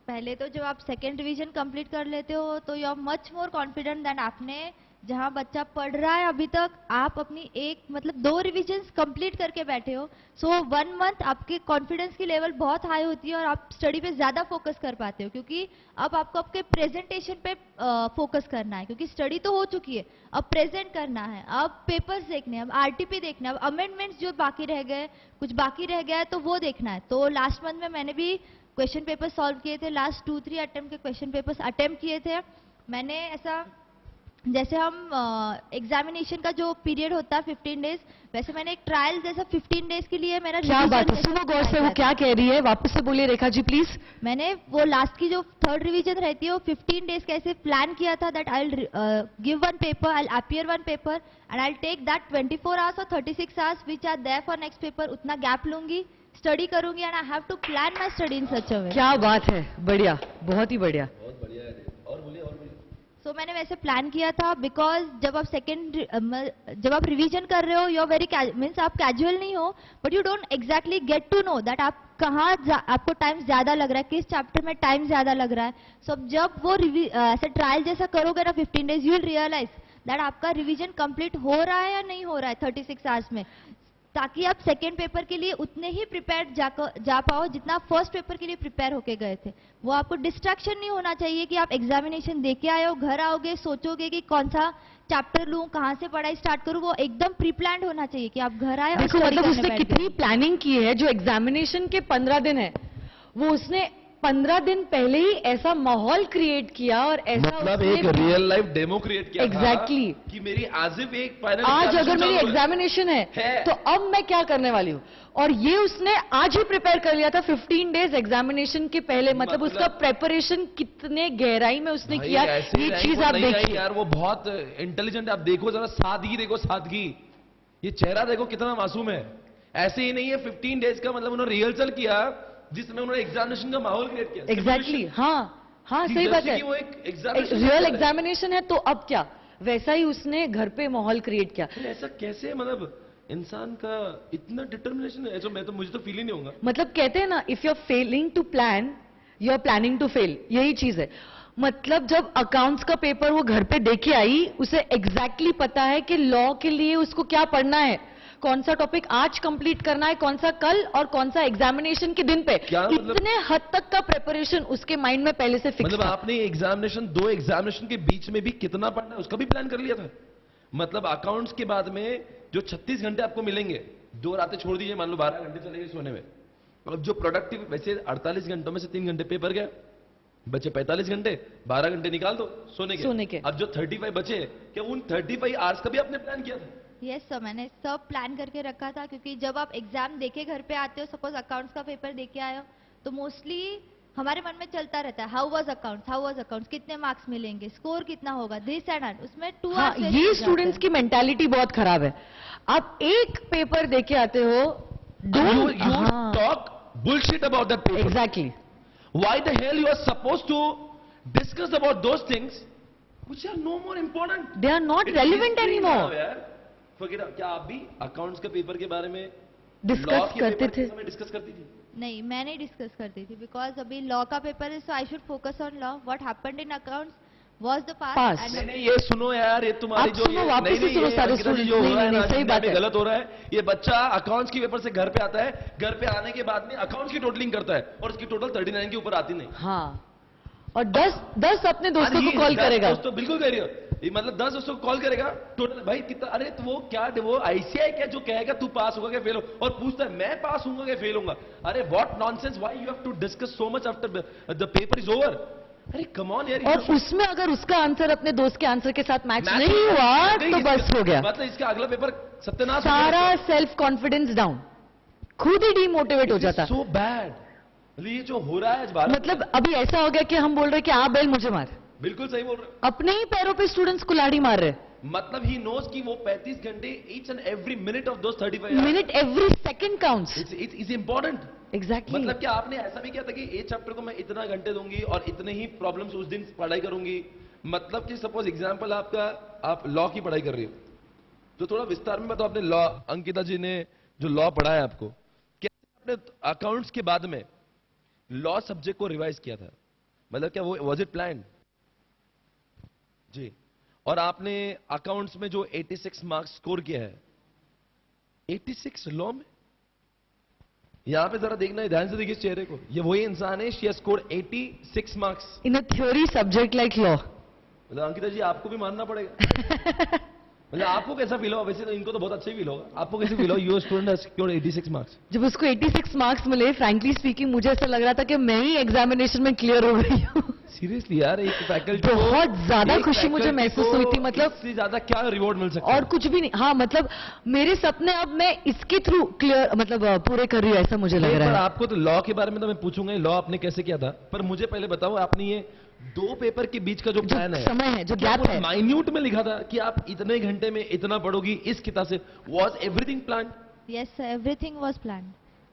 पहले तो जब आप सेकेंड रिवीजन कंप्लीट कर लेते हो तो you are much more confident than आपने जहां बच्चा पढ़ रहा है अभी तक आप अपनी एक मतलब 2 रिविजन्स कंप्लीट करके बैठे हो। सो 1 मंथ आपके कॉन्फिडेंस की लेवल बहुत हाई होती है और आप स्टडी पे ज्यादा फोकस कर पाते हो, क्योंकि अब आपको आपके प्रेजेंटेशन पे फोकस करना है, क्योंकि स्टडी तो हो चुकी है, अब प्रेजेंट करना है, अब पेपर्स देखने हैं, अब आरटीपी देखना है, अब अमेंडमेंट्स जो बाकी रह गए, कुछ बाकी रह गया है तो वो देखना है। तो लास्ट मंथ में मैंने भी क्वेश्चन पेपर सॉल्व किए थे, लास्ट 2-3 अटेम्प्ट के क्वेश्चन पेपर्स अटेम्प्ट किए थे मैंने। ऐसा जैसे हम एग्जामिनेशन का जो पीरियड होता है 15 डेज, वैसे मैंने एक ट्रायल जैसा 15 डेज के लिए मेरा क्या बात है, सुनो गौर से वो क्या कह रही है, वापस से बोलिए रेखा जी प्लीज। मैंने वो लास्ट की जो 3rd रिवीजन रहती है वो 15 डेज कैसे प्लान किया था that I will give 1 paper, I will appear 1 paper and I will take that 24 hours और 36 hours which are there for next paper. उतना गैप लूंगी, स्टडी करूंगी and I have to plan my study in such a way. क्या बात है, बढ़िया, बहुत ही बढ़िया। बहुत बढ़िया है। और बोलिए, और बोलिए। सो मैंने वैसे प्लान किया था, बिकॉज जब आप रिवीजन कर रहे हो यू आर वेरी मीन्स आप कैजुअल नहीं हो, but you don't exactly get to know that आप कहाँ आपको टाइम ज्यादा लग रहा है, किस चैप्टर में टाइम ज्यादा लग रहा है। सो जब वो ऐसे ट्रायल जैसा करोगे ना 15 days, you will realise that आपका रिवीजन कंप्लीट हो रहा है या नहीं हो रहा है 36 आवर्स में, ताकि आप सेकेंड पेपर के लिए उतने ही प्रिपेयर्ड जा पाओ जितना फर्स्ट पेपर के लिए प्रिपेयर होके गए थे। वो आपको डिस्ट्रैक्शन नहीं होना चाहिए कि आप एग्जामिनेशन दे के आए हो, घर आओगे सोचोगे कि कौन सा चैप्टर लूं, कहां से पढ़ाई स्टार्ट करूं। वो एकदम प्री प्लान्ड होना चाहिए कि आप घर आए और देखो study मतलब करने उसने बैठ कितनी गए। प्लानिंग की है। जो एग्जामिनेशन के 15 दिन है वो उसने 15 दिन पहले ही ऐसा माहौल क्रिएट किया और ऐसा मतलब उसने एक रियल लाइफ डेमो क्रिएट किया Exactly। था कि मेरी आज एक फाइनल आज अगर मेरी एग्जामिनेशन है तो अब मैं क्या करने वाली हूँ, और ये उसने आज ही प्रिपेयर कर लिया था 15 डेज एग्जामिनेशन के पहले। मतलब उसका प्रेपरेशन कितने गहराई में उसने किया, ये चीज आप देखिए यार। वो बहुत इंटेलिजेंट है। आप देखो जरा, सादगी देखो, सादगी। ये चेहरा देखो कितना मासूम है। ऐसे ही नहीं है 15 डेज का मतलब उन्होंने रिहर्सल किया जिसमें उन्होंने एग्जामिनेशन का माहौल क्रिएट किया। एग्जैक्टली हाँ हाँ सही बात है। वो एक एग्जामिनेशन रियल एग्जामिनेशन है तो अब क्या, वैसा ही उसने घर पे माहौल क्रिएट किया। ऐसा कैसे, मतलब इंसान का इतना डिटर्मिनेशन है, ऐसा मुझे तो फील ही नहीं होगा। मतलब कहते हैं ना, if you are failing to plan you are planning to fail, यही चीज है। मतलब जब अकाउंट्स का पेपर वो घर पे देके आई, उसे एग्जैक्टली पता है कि लॉ के लिए उसको क्या पढ़ना है, कौन सा टॉपिक आज कंप्लीट करना है, कौन सा कल, और कौन सा एग्जामिनेशन के दिन पे। इतने हद तक का प्रिपरेशन उसके माइंड में पहले से फिक्स मतलब था। आपने एग्जामिनेशन, 2 एग्जामिनेशन के बीच में भी कितना पढ़ना है उसका भी प्लान कर लिया था। मतलब अकाउंट्स के बाद में जो 36 घंटे आपको मिलेंगे, 2 रातें छोड़ दीजिए, मान लो 12 घंटे चले गए सोने में, अब जो प्रोडक्टिव, वैसे 48 घंटों में से 3 घंटे पेपर गया, बचे 45 घंटे, 12 घंटे निकाल दो सोने के। अब जो 35 बचे, क्या उन 35 आवर्स का भी आपने प्लान किया था? यस सर, मैंने सब प्लान करके रखा था, क्योंकि जब आप एग्जाम देके घर पे आते हो, सपोज अकाउंट्स का पेपर देके आए हो, तो मोस्टली हमारे मन में चलता रहता है हाउ वाज अकाउंट्स, कितने मार्क्स मिलेंगे, स्कोर कितना होगा, दिस एंड दैट। उसमें 2 हाँ, ये स्टूडेंट्स की मेंटालिटी बहुत खराब है। आप एक पेपर देके आते हो, you talk bullshit about that paper. Exactly. Why the hell you are supposed to discuss about those things which are no more important? They are not relevant anymore. Forget it. क्या आप भी accounts के paper के बारे में discuss करते थे? Discuss करती थी? नहीं, मैं नहीं डिस्कस करती थी, बिकॉज अभी लॉ का पेपर है, so I should focus on law. What happened in accounts was the past. नहीं, ये सुनो यार, ये तुम्हारी जो सुनो, वापस से सुनो सारे स्टूडेंट्स। जो हो रहा है ना, सही बात है, गलत हो रहा है। ये बच्चा अकाउंट्स के पेपर से घर पे आता है, घर पे आने के बाद में अकाउंट्स की टोटलिंग करता है और उसकी टोटल 39 के ऊपर आती नहीं। हाँ, और 10 अपने दोस्तों को कॉल करेगा। दोस्तों, बिल्कुल कह रही हो, ये मतलब 10 दोस्तों को कॉल करेगा टोटल। भाई कितना, अरे तो वो क्या, वो आईसीआई क्या जो कहेगा तू पास होगा क्या फेल हो, और पूछता है मैं पास होऊंगा क्या फेल होऊंगा। अरे what nonsense, why you have to discuss so much after the paper is over. अरे कम ऑन यार। और उसमें अगर उसका आंसर अपने दोस्त के आंसर के साथ मैच नहीं हुआ तो बस हो गया, मतलब इसका अगला पेपर सत्यानाश। सारा सेल्फ कॉन्फिडेंस डाउन, खुद ही डिमोटिवेट हो जाता। So bad. ये जो हो रहा है आज भारत, मतलब अभी ऐसा हो गया कि हम बोल रहे कि आप बेल मुझे मार। बिल्कुल सही बोल रहे हो। अपने ही पैरों पे स्टूडेंट्स कुल्हाड़ी मार रहे। मतलब ही नोज कि वो 35 घंटे each and every minute of those 35 minute every second counts. It's important. Exactly. मतलब क्या आपने ऐसा भी किया था कि ए चैप्टर को मैं इतना घंटे दूंगी और इतने ही प्रॉब्लम्स उस दिन पढ़ाई करूंगी? मतलब कि सपोज एग्जांपल आपका, आप लॉ की पढ़ाई कर रही हो तो थोड़ा विस्तार में बताओ. आपने लॉ, अंकिता जी ने जो लॉ पढ़ाया आपको, कैसे आपने अकाउंट्स के बाद में लॉ सब्जेक्ट को रिवाइज किया था? मतलब क्या वो वाज इट प्लान? जी. और आपने अकाउंट्स में जो 86 मार्क्स स्कोर किया है, 86 लॉ में, यहां पे जरा देखना है, ध्यान से देखिए इस चेहरे को. ये वही इंसान है, she has scored 86 marks in a theory subject like law. मतलब अंकिता जी आपको भी मानना पड़ेगा. मतलब आपको कैसा फील होगा? वैसे तो इनको तो बहुत अच्छा ही फील होगा. आपको कैसे फील होगा? Your student has scored 86 marks. जब उसको 86 मार्क्स मिले, फ्रैंकली स्पीकिंग मुझे ऐसा लग रहा था कि मैं ही एग्जामिनेशन में क्लियर हो गई हूँ. सीरियसली यार, एक फैकल्टी बहुत ज्यादा खुशी मुझे महसूस हुई थी. मतलब इससे ज्यादा क्या रिवॉर्ड मिल सकता है? और कुछ भी नहीं. हाँ, मतलब मेरे सपने अब मैं इसके थ्रू क्लियर, मतलब पूरे कर रही हूँ, ऐसा मुझे लग पर रहा है. आपको तो लॉ के बारे में तो मैं पूछूंगा, लॉ आपने कैसे किया था, पर मुझे पहले बताओ, आपने ये 2 पेपर के बीच का जो प्लान है, समय है, जो गैप है, माइन्यूट में लिखा था कि आप इतने घंटे में इतना पढ़ोगी इस किताब से? Was everything plan? Yes, everything was plan.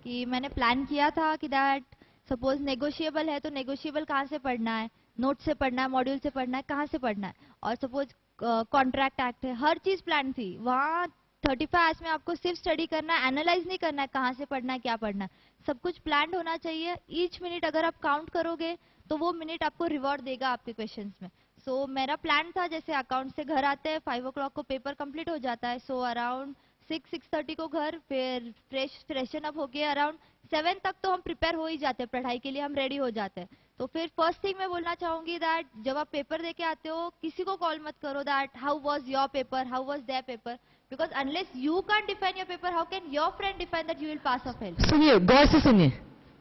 कि मैंने प्लान किया था कि दैट सपोज नेगोशिएबल है तो नेगोशिएबल कहाँ से पढ़ना है, नोट से पढ़ना है, मॉड्यूल से पढ़ना है, कहाँ से पढ़ना है. और सपोज कॉन्ट्रैक्ट एक्ट है, हर चीज प्लान थी. वहाँ 35 आवर्स में आपको सिर्फ स्टडी करना है, एनालाइज नहीं करना है कहाँ से पढ़ना है, क्या पढ़ना है. सब कुछ प्लान होना चाहिए. ईच मिनट अगर आप काउंट करोगे तो वो मिनट आपको रिवॉर्ड देगा आपके क्वेश्चंस में. सो मेरा प्लान था, जैसे अकाउंट से घर आते हैं 5 o'clock को पेपर कंप्लीट हो जाता है. सो अराउंड 6-6:30 को घर, फिर फ्रेशन अप होके अराउंड 7 तक तो हम प्रिपेयर हो ही जाते हैं, पढ़ाई के लिए हम रेडी हो जाते हैं. तो फिर फर्स्ट थिंग मैं बोलना चाहूंगी दैट जब आप पेपर देके आते हो, किसी को कॉल मत करो that how was your paper, how was their paper, because unless you can define your paper, how can your friend define that you will pass और फेल. सुनिए, गौर से सुनिए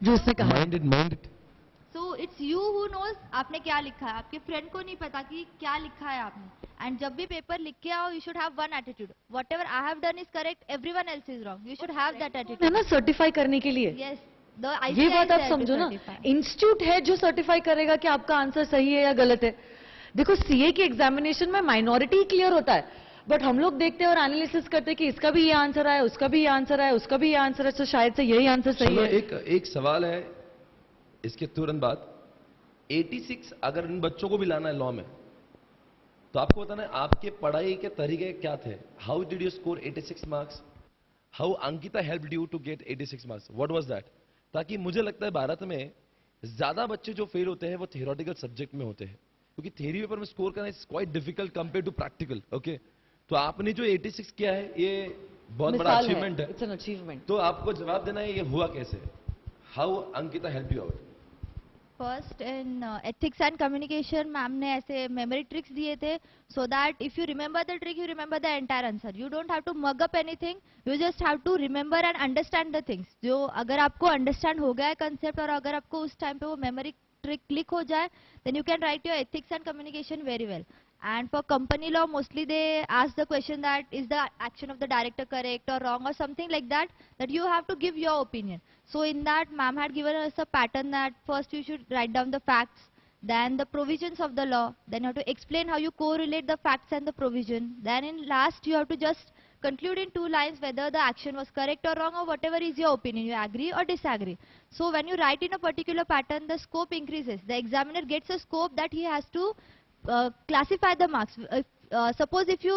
जो उसने कहा. Minded. So it's you who knows आपने क्या लिखा है. आपके फ्रेंड को नहीं पता कि क्या लिखा है आपने. एंड जब भी पेपर लिख के आओ, you should have one attitude, what ever I have done is correct, everyone else is wrong. You should have that है एटीट्यूड. ना, सर्टिफाई करने के लिए. यस, ये बात आप समझो ना. इंस्टीट्यूट है जो सर्टिफाई करेगा कि आपका आंसर सही है या गलत है. देखो, सीए की एग्जामिनेशन में माइनॉरिटी क्लियर होता है, बट हम लोग देखते हैं और एनालिसिस करते हैं कि इसका भी ये आंसर आया, उसका भी ये आंसर आया, उसका भी ये आंसर है, तो शायद से यही आंसर सही है. एक सवाल है इसके तुरंत बाद. 86 अगर इन बच्चों को भी लाना है लॉ में, तो आपको बताना है आपके पढ़ाई के तरीके क्या थे. How did you score 86 marks? How Ankita helped you to get 86 marks? What was that? ताकि मुझे लगता है भारत में ज्यादा बच्चे जो फेल होते हैं वो थियोरेटिकल सब्जेक्ट में होते हैं, क्योंकि थ्योरी पेपर में स्कोर करना is quite difficult compare to practical. Okay, तो आपने जो 86 किया है ये बहुत बड़ा अचीवमेंट है. It's an achievement. तो आपको जवाब देना है ये हुआ कैसे. How Ankita help you out? First in ethics and communication ma'am ने ऐसे मेमोरी ट्रिक्स दिए थे, so that if you remember the trick you remember the entire answer. You don't have to mug up anything, you just have to remember and understand the things. जो अगर आपको understand हो गया है concept और अगर आपको उस टाइम पे वो मेमोरी ट्रिक क्लिक हो जाए, then you can write your ethics and communication very well. And for company law, mostly they ask the question that is the action of the director correct or wrong or something like that, that you have to give your opinion. So in that, ma'am had given us a pattern that first you should write down the facts, then the provisions of the law, then you have to explain how you correlate the facts and the provision. Then in last, you have to just conclude in 2 lines whether the action was correct or wrong or whatever is your opinion, you agree or disagree. So when you write in a particular pattern, the scope increases. The examiner gets a scope that he has to classify the marks. Suppose if you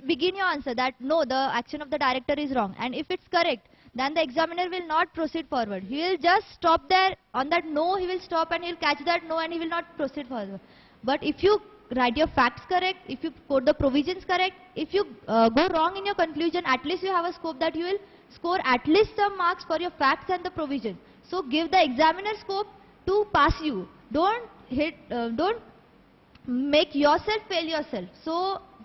begin your answer that no, the action of the director is wrong, and if it's correct, then the examiner will not proceed forward. He will just stop there on that no, he will stop and he will catch that no and he will not proceed forward. But if you write your facts correct, if you quote the provisions correct, if you go wrong in your conclusion, at least you have a scope that you will score at least some marks for your facts and the provision. So give the examiner scope to pass you. Don't make yourself fail yourself. So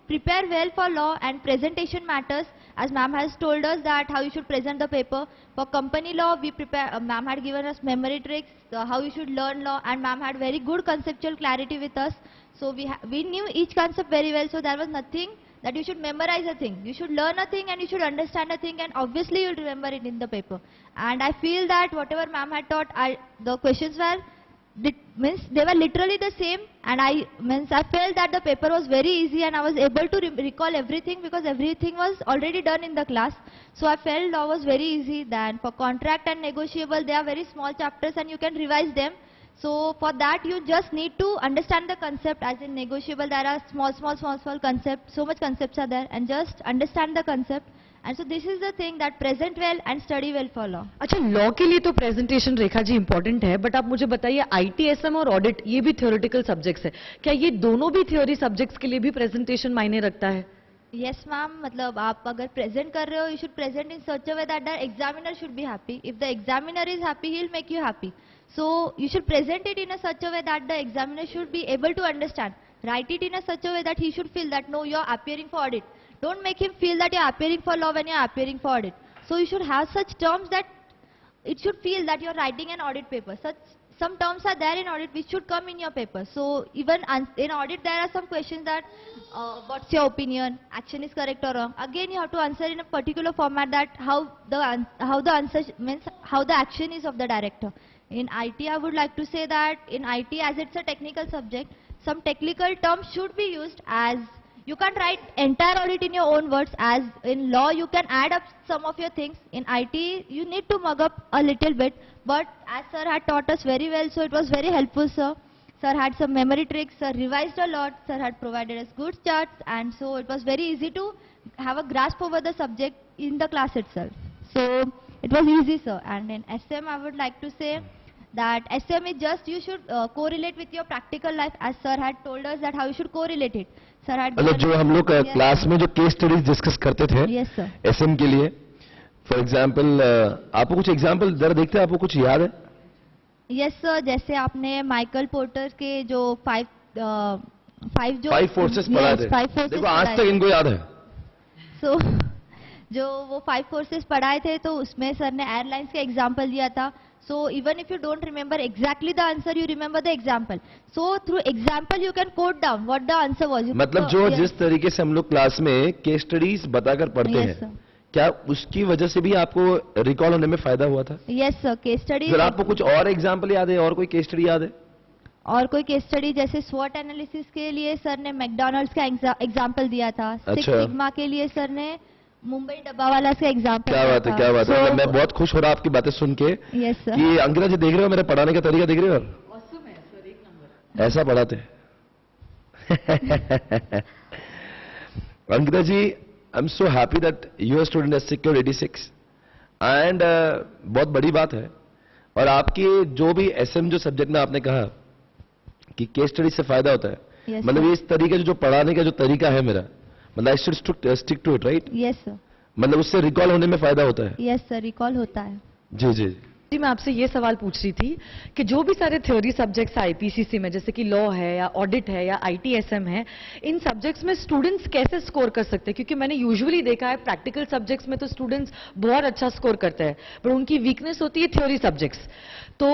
prepare well for law, and presentation matters, as ma'am has told us that how you should present the paper. For company law, we prepare, ma'am had given us memory tricks, how you should learn law, and ma'am had very good conceptual clarity with us. So we knew each concept very well, so there was nothing that you should memorize a thing. You should learn a thing and you should understand a thing, and obviously you will remember it in the paper. And I feel that whatever ma'am had taught, the questions were means they were literally the same, and I felt that the paper was very easy and I was able to recall everything because everything was already done in the class. So I felt law was very easy. Then for contract and negotiable, they are very small chapters and you can revise them. So for that you just need to understand the concept. As in negotiable there are small concepts, so much concepts are there, and just understand the concept. And so this is the thing that present well and study well for law. अच्छा, law के लिए तो presentation Rekha ji important है, but आप मुझे बताइए ITSM और audit ये भी थ्योरेटिकल सब्जेक्ट्स है, क्या ये दोनों भी थ्योरी सब्जेक्ट्स के लिए भी प्रेजेंटेशन मायने रखता है? Yes ma'am, मतलब आप अगर present कर रहे हो, you should present in such a way that the examiner should be happy. If the examiner is happy, he'll make you happy. So you should present it in a such a way that the examiner should be able to understand. Write it in a such a way that he should feel that no, you are appearing for audit. Don't make him feel that you are appearing for law when you are appearing for audit. So you should have such terms that it should feel that you are writing an audit paper. Some terms are there in audit which should come in your paper. So even in audit there are some questions that what's your opinion, action is correct or wrong. Again you have to answer in a particular format that how the answer means how the action is of the director. In IT I would like to say that in IT, as it's a technical subject, some technical terms should be used, as you can't write entire audit in your own words. As in law you can add up some of your things. In IT you need to mug up a little bit, but as sir had taught us very well, so it was very helpful sir. Sir had some memory tricks, sir revised a lot, sir had provided us good charts, and so it was very easy to have a grasp over the subject in the class itself. So it was easy sir. And in SM I would like to say that SM is just you should correlate with your practical life, as sir had told us that how you should correlate it. Sir had मतलब जो हम लोग class में जो case studies discuss करते थे Yes sir. SM के लिए, फॉर एग्जांपल आपको कुछ एग्जांपल जरा देखते हैं, आपको कुछ याद है? यस सर, जैसे आपने माइकल पोर्टर के जो फाइव फोर्सेस पढ़ा थे, देखो आज तक इनको याद है. सो जो वो 5 फोर्सेस पढ़ाए थे, तो उसमें सर ने एयरलाइंस का एग्जांपल दिया था. So even if you don't remember exactly the answer, you remember the example. So through example you can quote down what the answer was. मतलब जो जिस तरीके से हम लोग क्लास में केस स्टडीज बताकर पढ़ते हैं, क्या उसकी वजह से भी आपको रिकॉल होने में फायदा हुआ था? Yes sir, case study. Sir आपको कुछ और एग्जांपल याद है, और कोई केस स्टडी याद है? और कोई केस स्टडी जैसे स्वॉट एनालिसिस के लिए सर ने मैकडॉनल्ड्स का एग्जांपल दिया था. सिक्स सिग्मा के लिए सर ने मुंबई डब्बा वाला से एग्जांपल. क्या बात है, क्या बात है. मैं बहुत खुश हो रहा आपकी बातें सुन के. Yes sir. कि अंकिता जी देख रहे हो, मेरे पढ़ाने का तरीका देख रहे हो? ऑसम है सर, एक नंबर. ऐसा पढ़ाते. Ankita ji, I am so happy that your student has secured 86 and बहुत बड़ी बात है. और आपकी जो भी एसएम जो सब्जेक्ट में आपने कहा कि केस स्टडी से फायदा होता है, मतलब इस तरीके जो पढ़ाने का जो तरीका है मेरा, मतलब I should stick to it, right? Yes sir. मतलब उससे रिकॉल होने में फायदा होता है? यस सर, रिकॉल होता है. जी जी जी. मैं आपसे ये सवाल पूछ रही थी कि जो भी सारे थ्योरी सब्जेक्ट्स आईपीसीसी में, जैसे कि लॉ है या ऑडिट है या आईटीएसएम है, इन सब्जेक्ट्स में स्टूडेंट्स कैसे स्कोर कर सकते हैं? क्योंकि मैंने यूजुअली देखा है प्रैक्टिकल सब्जेक्ट्स में तो स्टूडेंट्स बहुत अच्छा स्कोर करते हैं, पर उनकी वीकनेस होती है थ्योरी सब्जेक्ट्स. तो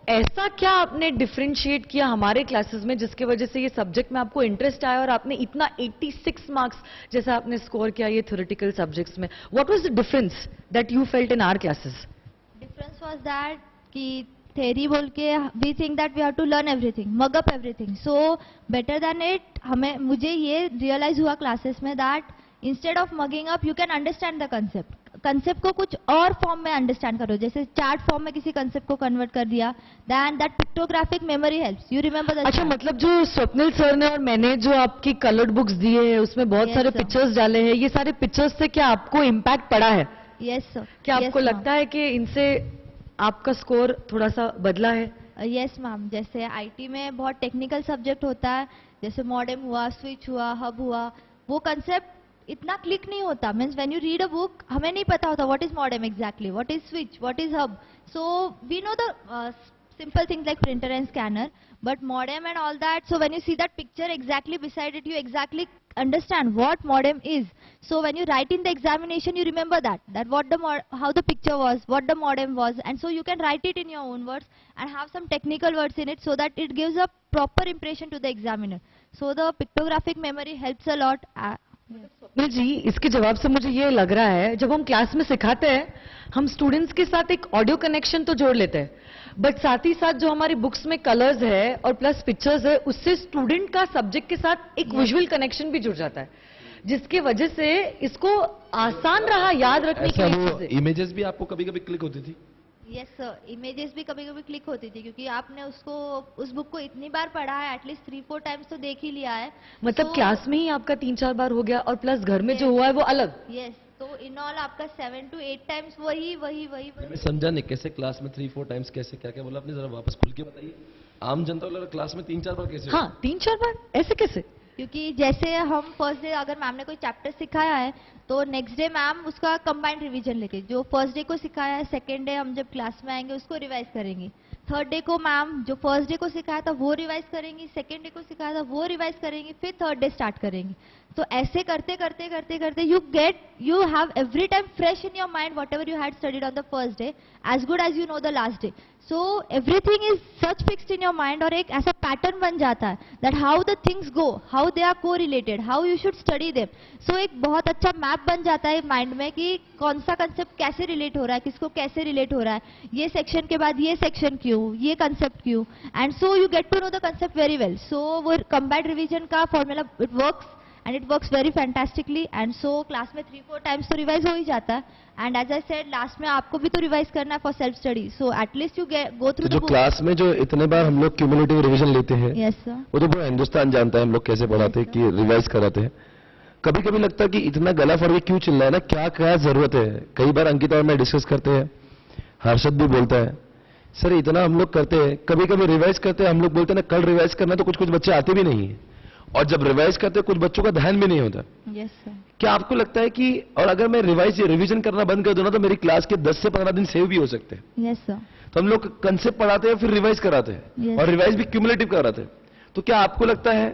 ऐसा क्या आपने डिफरेंशिएट किया हमारे क्लासेस में जिसकी वजह से ये सब्जेक्ट में आपको इंटरेस्ट आया और आपने इतना 86 मार्क्स जैसा आपने स्कोर किया ये थ्योरेटिकल सब्जेक्ट्स में? What was the difference that you felt in our classes? Difference was that कि थ्योरी बोल के we think that we have to learn everything, mug up everything. So better than it मुझे ये realise हुआ classes में that instead of mugging up you can understand the concept को कुछ और फॉर्म में अंडरस्टैंड करो. जैसे चार्ट फॉर्म में किसी कंसेप्ट को कन्वर्ट कर दिया, then that pictographic memory helps you remember the. अच्छा, मतलब जो स्वप्निल सर ने और मैंने जो आपकी कलर्ड बुक्स दिए हैं उसमें बहुत सारे पिक्चर्स डाले हैं, ये सारे पिक्चर्स से क्या आपको इम्पैक्ट पड़ा है? Yes sir. क्या आपको लगता है कि इनसे आपका स्कोर थोड़ा सा बदला है? Yes ma'am. जैसे आईटी में बहुत टेक्निकल सब्जेक्ट होता है, जैसे मॉडेम हुआ, स्विच हुआ, हब हुआ, वो कंसेप्ट इतना क्लिक नहीं होता. Means when you read a book हमें नहीं पता होता what is modem exactly, what is switch, what is hub. So we know the simple things like printer and scanner, but modem and all that, so when you see that picture exactly beside it, you exactly understand what modem is. So when you write in the examination, you remember that what how the picture was, what the modem was, and so you can write it in your own words and have some technical words in it so that it gives a proper impression to the examiner. So the pictographic memory helps a lot. Swapnil ji, इसके जवाब से मुझे ये लग रहा है जब हम क्लास में सिखाते हैं हम स्टूडेंट्स के साथ एक ऑडियो कनेक्शन तो जोड़ लेते हैं, बट साथ ही साथ जो हमारी बुक्स में कलर्स है और प्लस पिक्चर्स है, उससे स्टूडेंट का सब्जेक्ट के साथ एक विजुअल कनेक्शन भी जुड़ जाता है, जिसकी वजह से इसको आसान रहा याद रखने ऐसा के वो लिए। इमेजेस भी आपको कभी कभी क्लिक होती थी? यस सर, इमेजेस भी कभी कभी क्लिक होती थी क्योंकि आपने उस बुक को इतनी बार पढ़ा है, एटलीस्ट 3-4 टाइम्स तो देख ही लिया है। मतलब क्लास में ही आपका 3-4 बार हो गया और प्लस घर में जो Yes. हुआ है वो अलग। यस, तो इन ऑल आपका 7 to 8 टाइम्स वही वही वही मैं वही। समझा नहीं कैसे क्लास में 3-4 टाइम्स कैसे, क्या क्या बोला आपने, जरा वापस खुल के बताइए। आम जनता वाला क्लास में 3-4 बार कैसे? हाँ, 3-4 बार ऐसे कैसे? क्योंकि जैसे हम फर्स्ट डे अगर मैम ने कोई चैप्टर सिखाया है तो नेक्स्ट डे मैम उसका कंबाइंड रिवीजन लेके, जो फर्स्ट डे को सिखाया है सेकेंड डे हम जब क्लास में आएंगे उसको रिवाइज करेंगे। थर्ड डे को मैम जो फर्स्ट डे को सिखाया था वो रिवाइज करेंगी, सेकेंड डे को सिखाया था वो रिवाइज करेंगी, फिर थर्ड डे स्टार्ट करेंगी। तो ऐसे करते करते करते करते you have every time fresh in your mind whatever you had studied on the first day, as good as you know the last day. So everything is such fixed in your mind, और एक ऐसा pattern बन जाता है that how the things go, how they are correlated, how you should study them. So एक बहुत अच्छा map बन जाता है माइंड में कि कौन सा कंसेप्ट कैसे रिलेट हो रहा है, किसको कैसे रिलेट हो रहा है, ये सेक्शन के बाद ये सेक्शन क्यों, ये कंसेप्ट क्यों, and so you get to know the concept very well. So वो कंबाइंड रिवीजन का formula it works and it works very fantastically, and so class में 3-4 टाइम्स तो रिवाइज हो ही जाता है, and as I said last में आपको भी तो रिवाइज करना है for self study, so at least you go through तो जो क्लास में जो इतने बार हम लोग क्यूमुलेटिव रिवीजन लेते हैं, यस सर, वो तो पूरा हिंदुस्तान जानता है हम लोग कैसे पढ़ाते हैं कि रिवाइज कराते हैं। कभी कभी लगता है कि इतना गला फड़ के क्यों चिल्ला है ना, क्या क्या जरूरत है। कई बार अंकिता और मैं डिस्कस करते हैं, हर्षद भी बोलता है सर इतना हम लोग करते हैं, कभी कभी रिवाइज करते हैं, हम लोग बोलते हैं ना कल रिवाइज करना, तो कुछ कुछ बच्चे आते भी नहीं है, और जब रिवाइज करते हैं कुछ बच्चों का ध्यान भी नहीं होता। यस सर, क्या आपको लगता है कि और अगर मैं रिवीजन करना बंद कर दूं ना तो मेरी क्लास के 10 से 15 दिन सेव भी हो सकते हैं? यस सर, तो हम लोग कंसेप्ट पढ़ाते हैं फिर रिवाइज कराते हैं, Yes. और रिवाइज भी क्यूमुलेटिव कराते हैं। तो क्या आपको लगता है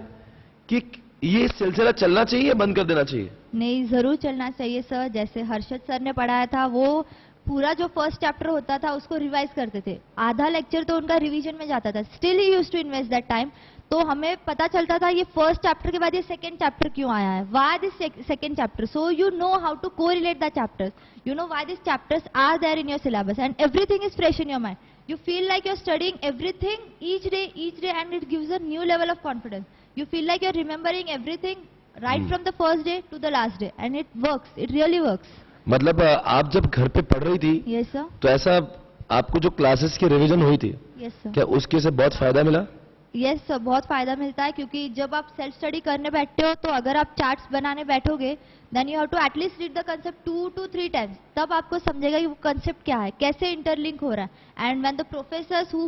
कि ये सिलसिला चलना चाहिए या बंद कर देना चाहिए? नहीं जरूर चलना चाहिए सर। जैसे हर्षद सर ने पढ़ाया था, वो पूरा जो फर्स्ट चैप्टर होता था उसको रिवाइज करते थे, आधा लेक्चर तो उनका रिवीजन में जाता था, स्टिल ही used to invest that time. तो हमें पता चलता था ये फर्स्ट चैप्टर के बाद ये सेकंड चैप्टर क्यों आया है, why this second chapter, so you know how to correlate the chapters, you know why this chapters are there in your syllabus, and everything is fresh in your mind, you feel like you're studying everything each day, and it gives a new level of confidence. You feel like you're remembering everything right from the first day to the last day, and it works, it really works. मतलब आप जब घर पे पढ़ रही थी Yes sir, तो ऐसा आपको जो क्लासेस की रिवीजन हुई थी, yes sir, क्या उसके से बहुत फायदा मिला? यस सर, बहुत फायदा मिलता है, क्योंकि जब आप सेल्फ स्टडी करने बैठते हो तो अगर आप चार्ट्स बनाने बैठोगे then you have to at least read the concept 2 to 3 times, तब आपको समझेगा कि वो कंसेप्ट क्या है, कैसे इंटरलिंक हो रहा है। And when the professors who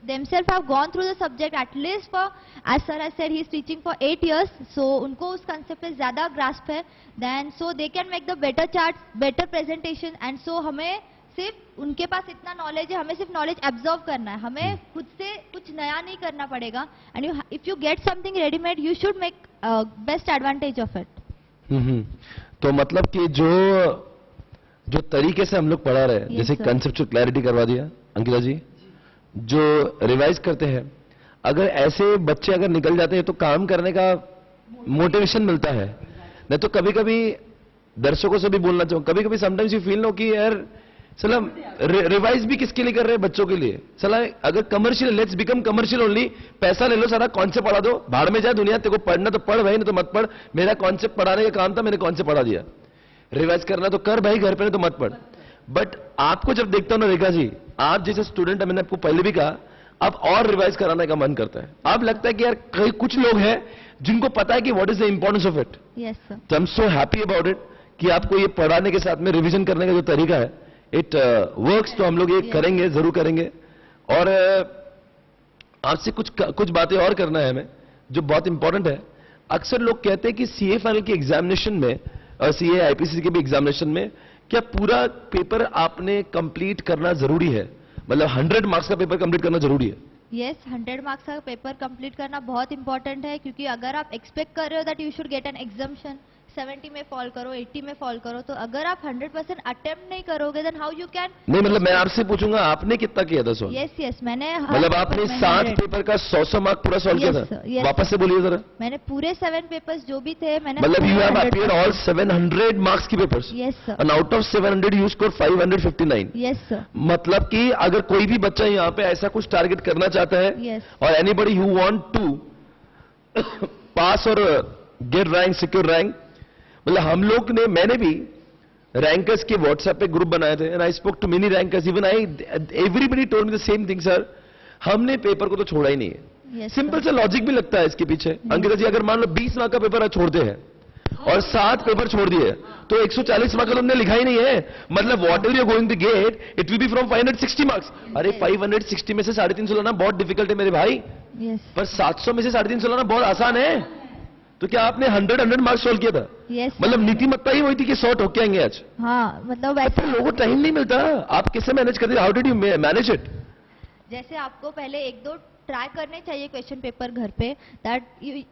themself have gone through the subject at least for, as sir has said he is teaching for 8 years, so उनको उस कंसेप्ट पे ज्यादा ग्रास्प है, then so they can make the better charts, better presentation, and so हमें सिर्फ उनके पास इतना knowledge है, हमें सिर्फ नॉलेज एब्जॉर्व करना है, हमें खुद से कुछ नया नहीं करना पड़ेगा, and if you get something readymade you should make best advantage of it. तो मतलब कि जो तरीके से हम लोग पढ़ा रहे हैं, Yes, जैसे sir. कंसेप्चुअल क्लैरिटी करवा दिया अंकिता जी, जो रिवाइज करते हैं, अगर ऐसे बच्चे अगर निकल जाते हैं तो काम करने का मोटिवेशन मिलता है। नहीं तो कभी कभी दर्शकों से भी बोलना चाहूँ, कभी कभी समटाइम्स यू फील नो कि यार सला रिवाइज भी किसके लिए कर रहे हैं, बच्चों के लिए। सला अगर commercial, let's become commercial only, पैसा ले लो, सारा कॉन्सेप्ट पढ़ा दो, भाड़ में जाए दुनिया, तेरे को पढ़ना तो पढ़ भाई, नहीं तो मत पढ़, मेरा कॉन्सेप्ट पढ़ाने का काम था, मैंने कॉन्सेप्ट पढ़ा दिया, रिवाइज करना तो कर भाई घर पे, नहीं तो मत पढ़। बट आपको जब देखता हूं ना रेखा जी, आप जैसे स्टूडेंट, मैंने आपको पहले भी कहा, अब और रिवाइज कराने का मन करता है। अब लगता है कि यार कई कुछ लोग हैं जिनको पता है कि what is the importance of it. Yes sir, तो I am so happy about it कि आपको ये पढ़ाने के साथ में रिवीजन करने का जो तरीका है इट वर्क्स। तो हम लोग ये करेंगे, जरूर करेंगे। और आपसे कुछ बातें और करना है हमें जो बहुत इंपॉर्टेंट है। अक्सर लोग कहते हैं कि सीए फाइनल के एग्जामिनेशन में और सीए आईपीसीसी के भी एग्जामिनेशन में क्या पूरा पेपर आपने कंप्लीट करना जरूरी है, मतलब 100 मार्क्स का पेपर कंप्लीट करना जरूरी है? यस, 100 मार्क्स का पेपर कंप्लीट करना बहुत इंपॉर्टेंट है, क्योंकि अगर आप एक्सपेक्ट कर रहे हो that you should get an exemption 70 में फॉल करो, 80 में फॉल करो, तो अगर आप 100% अटेम्प्ट नहीं करोगे देन हाउ यू कैन। नहीं मतलब मैं आपसे पूछूंगा आपने कितना किया था सॉल्व? यस मैंने मतलब आपने 7 पेपर का 100 मार्क पूरा सॉल्व किया था? yes. वापस से बोलिए जरा। मैंने पूरे 7 पेपर्स जो भी थे मैंने, मतलब you have appeared all 700 marks की papers? Yes sir. And out of 700 you score 559? Yes sir. मतलब कि अगर कोई भी बच्चा यहाँ पे ऐसा कुछ टारगेट करना चाहता है, Yes. और एनीबडी हु वांट टू पास और गेट रैंक, सिक्योर रैंक, मतलब हम लोग ने, मैंने भी रैंकर्स के व्हाट्सएप पे ग्रुप बनाए थे and I spoke to many rankers, even I, everybody told me the same thing sir, हमने पेपर को तो छोड़ा ही नहीं है। Yes, simple sir. सा लॉजिक भी लगता है इसके पीछे। अंकिता जी अगर मान लो 20 मार्क का पेपर आज छोड़ते हैं और 7 पेपर छोड़ दिए तो 140 मार्क का तुमने लिखा ही नहीं है। मतलब whatever you going to get it will be from 560 marks. अरे 560 में से 350 लाना बहुत डिफिकल्ट है मेरे भाई, यस पर 700 में से 350 लाना बहुत आसान है। तो क्या आपने 100 मार्क्स सोल्व किया था? यस। मतलब नीतिमत्ता ही वही थी कि 100 ठोक के आएंगे आज। हाँ मतलब पर वैसे लोगों को टाइम नहीं मिलता, आप कैसे मैनेज करते? How did you manage it? जैसे आपको पहले 1-2 ट्राई करने चाहिए क्वेश्चन पेपर घर पे, that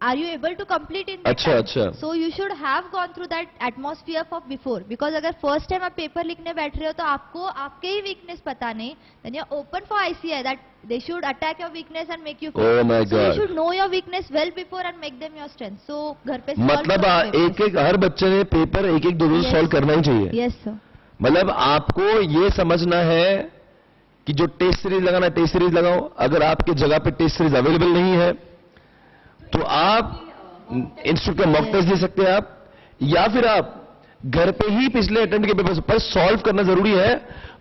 are you able to complete in अच्छा। So you should have gone through that atmosphere of before, because अगर फर्स्ट टाइम आप पेपर लिखने बैठ रहे हो तो आपको आपके ही वीकनेस पता नहीं, then you open for ICI that they should attack your weakness and make you Oh my so you God. Should know your weakness well before and make them your strength. So घर पे मतलब एक हर बच्चे ने paper एक दो Yes. Solve करना ही चाहिए। Yes sir. मतलब आपको ये समझना है कि जो टेस्ट सीरीज लगाना है टेस्ट सीरीज लगाओ, अगर आपके जगह पे टेस्ट सीरीज अवेलेबल नहीं है तो आप इंस्टीट्यूट का मॉक टेस्ट दे सकते हैं आप, या फिर आप घर पे ही पिछले अटेम्प्ट के पेपर पर सॉल्व करना जरूरी है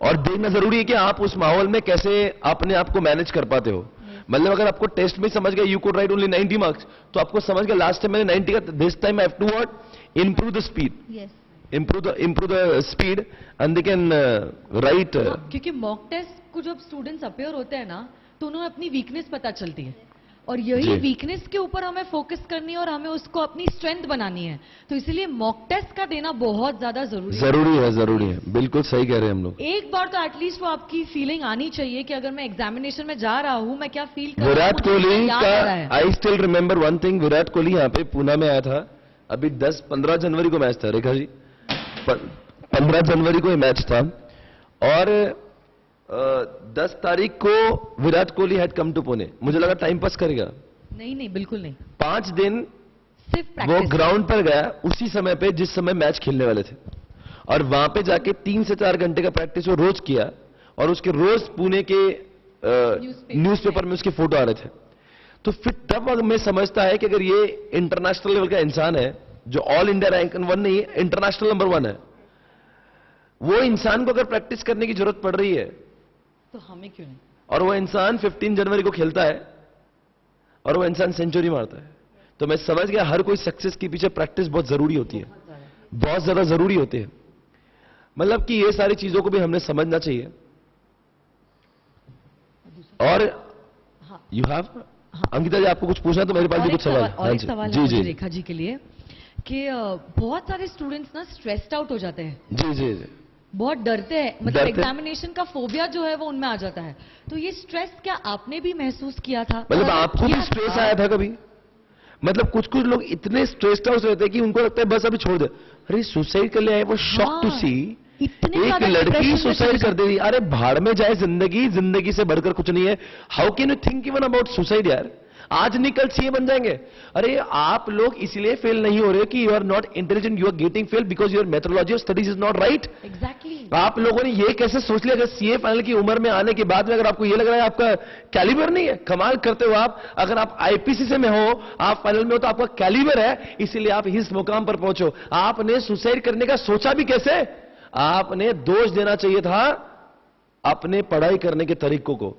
और देखना जरूरी है कि आप उस माहौल में कैसे अपने आप को मैनेज कर पाते हो। मतलब अगर आपको टेस्ट में समझ गया you could write only 90 marks, तो आपको समझ गया लास्ट टाइम मैंने 90 का, this time I have to what improve the speed, yes improve the speed and they can write क्योंकि मॉक टेस्ट को जब स्टूडेंट्स अपेयर होते हैं ना तो उन्हें अपनी वीकनेस पता चलती है और यही जी। वीकनेस के ऊपर हमें फोकस करनी है और हमें उसको अपनी स्ट्रेंथ बनानी है, तो इसीलिए मॉक टेस्ट का देना बहुत ज्यादा जरूरी है। बिल्कुल सही कह रहे हैं हम लोग। एक बार तो एटलीस्ट वो आपकी फीलिंग आनी चाहिए कि अगर मैं एग्जामिनेशन में जा रहा हूं मैं क्या फील कर रहा हूं, विराट मुझे कोहली क्या का कर रहा है। I still remember one thing, Virat Kohli यहाँ पे पूना में आया था, अभी 10-15 जनवरी को मैच था, रेखा जी 15 जनवरी को ये मैच था और 10 तारीख को Virat Kohli had come to Pune. मुझे लगा टाइम पास करेगा, नहीं बिल्कुल नहीं, 5 दिन सिर्फ वो प्रैक्टिस। ग्राउंड पर गया उसी समय पे जिस समय मैच खेलने वाले थे और वहां पे जाके 3 से 4 घंटे का प्रैक्टिस वो रोज किया और उसके रोज पुणे के न्यूज़पेपर में उसके फोटो आ रहे थे। तो फिर तब मैं समझता है कि अगर ये इंटरनेशनल लेवल का इंसान है जो ऑल इंडिया रैंक 1 नहीं, इंटरनेशनल नंबर 1 है, वो इंसान को अगर प्रैक्टिस करने की जरूरत पड़ रही है तो हमें क्यों नहीं। और वो इंसान 15 जनवरी को खेलता है और वो इंसान सेंचुरी मारता है, तो मैं समझ गया हर कोई सक्सेस के पीछे प्रैक्टिस बहुत जरूरी होती है, बहुत ज्यादा जरूरी होती है। मतलब कि ये सारी चीजों को भी हमने समझना चाहिए। और यू हैव अंकिता जी आपको कुछ पूछना तो मेरे पास भी कुछ सवाल है। और एक सवाल जी है जी मुझे रेखा जी के लिए कि बहुत सारे स्टूडेंट्स ना स्ट्रेस्ड आउट हो जाते हैं, जी जी जी बहुत डरते हैं, मतलब डरते- एग्जामिनेशन का फोबिया जो है वो उनमें आ जाता है। तो ये स्ट्रेस क्या आपने भी महसूस किया था? मतलब और आपको भी किया स्ट्रेस था? आया था कभी? मतलब कुछ कुछ लोग इतने स्ट्रेस्ड आउट रहते हैं कि उनको लगता है बस अभी छोड़ दे। अरे सुसाइड कर लिया है, वो शॉक टू हाँ, सी इतने एक ज्यादा लड़की depression में सुसाइड चली कर दे रही। अरे भाड़ में जाए जिंदगी, जिंदगी से बढ़कर कुछ नहीं है। How can you think even about suicide यार? आज नहीं कल सीए बन जाएंगे। अरे आप लोग इसलिए फेल नहीं हो रहे कि you are not intelligent, you are getting fail because your methodology of studies is not right. Exactly. आप लोगों ने ये कैसे सोच लिया अगर सीए फाइनल की उम्र में आने के बाद में अगर आपको ये लग रहा है आपका कैलिबर नहीं है? कमाल करते हो आप। अगर आप आईपीसीसी में हो, आप फाइनल में हो, तो आपका कैलिबर है, इसीलिए आप इस मुकाम पर पहुंचो। आपने सुसाइड करने का सोचा भी कैसे? आपने दोष देना चाहिए था अपने पढ़ाई करने के तरीकों को।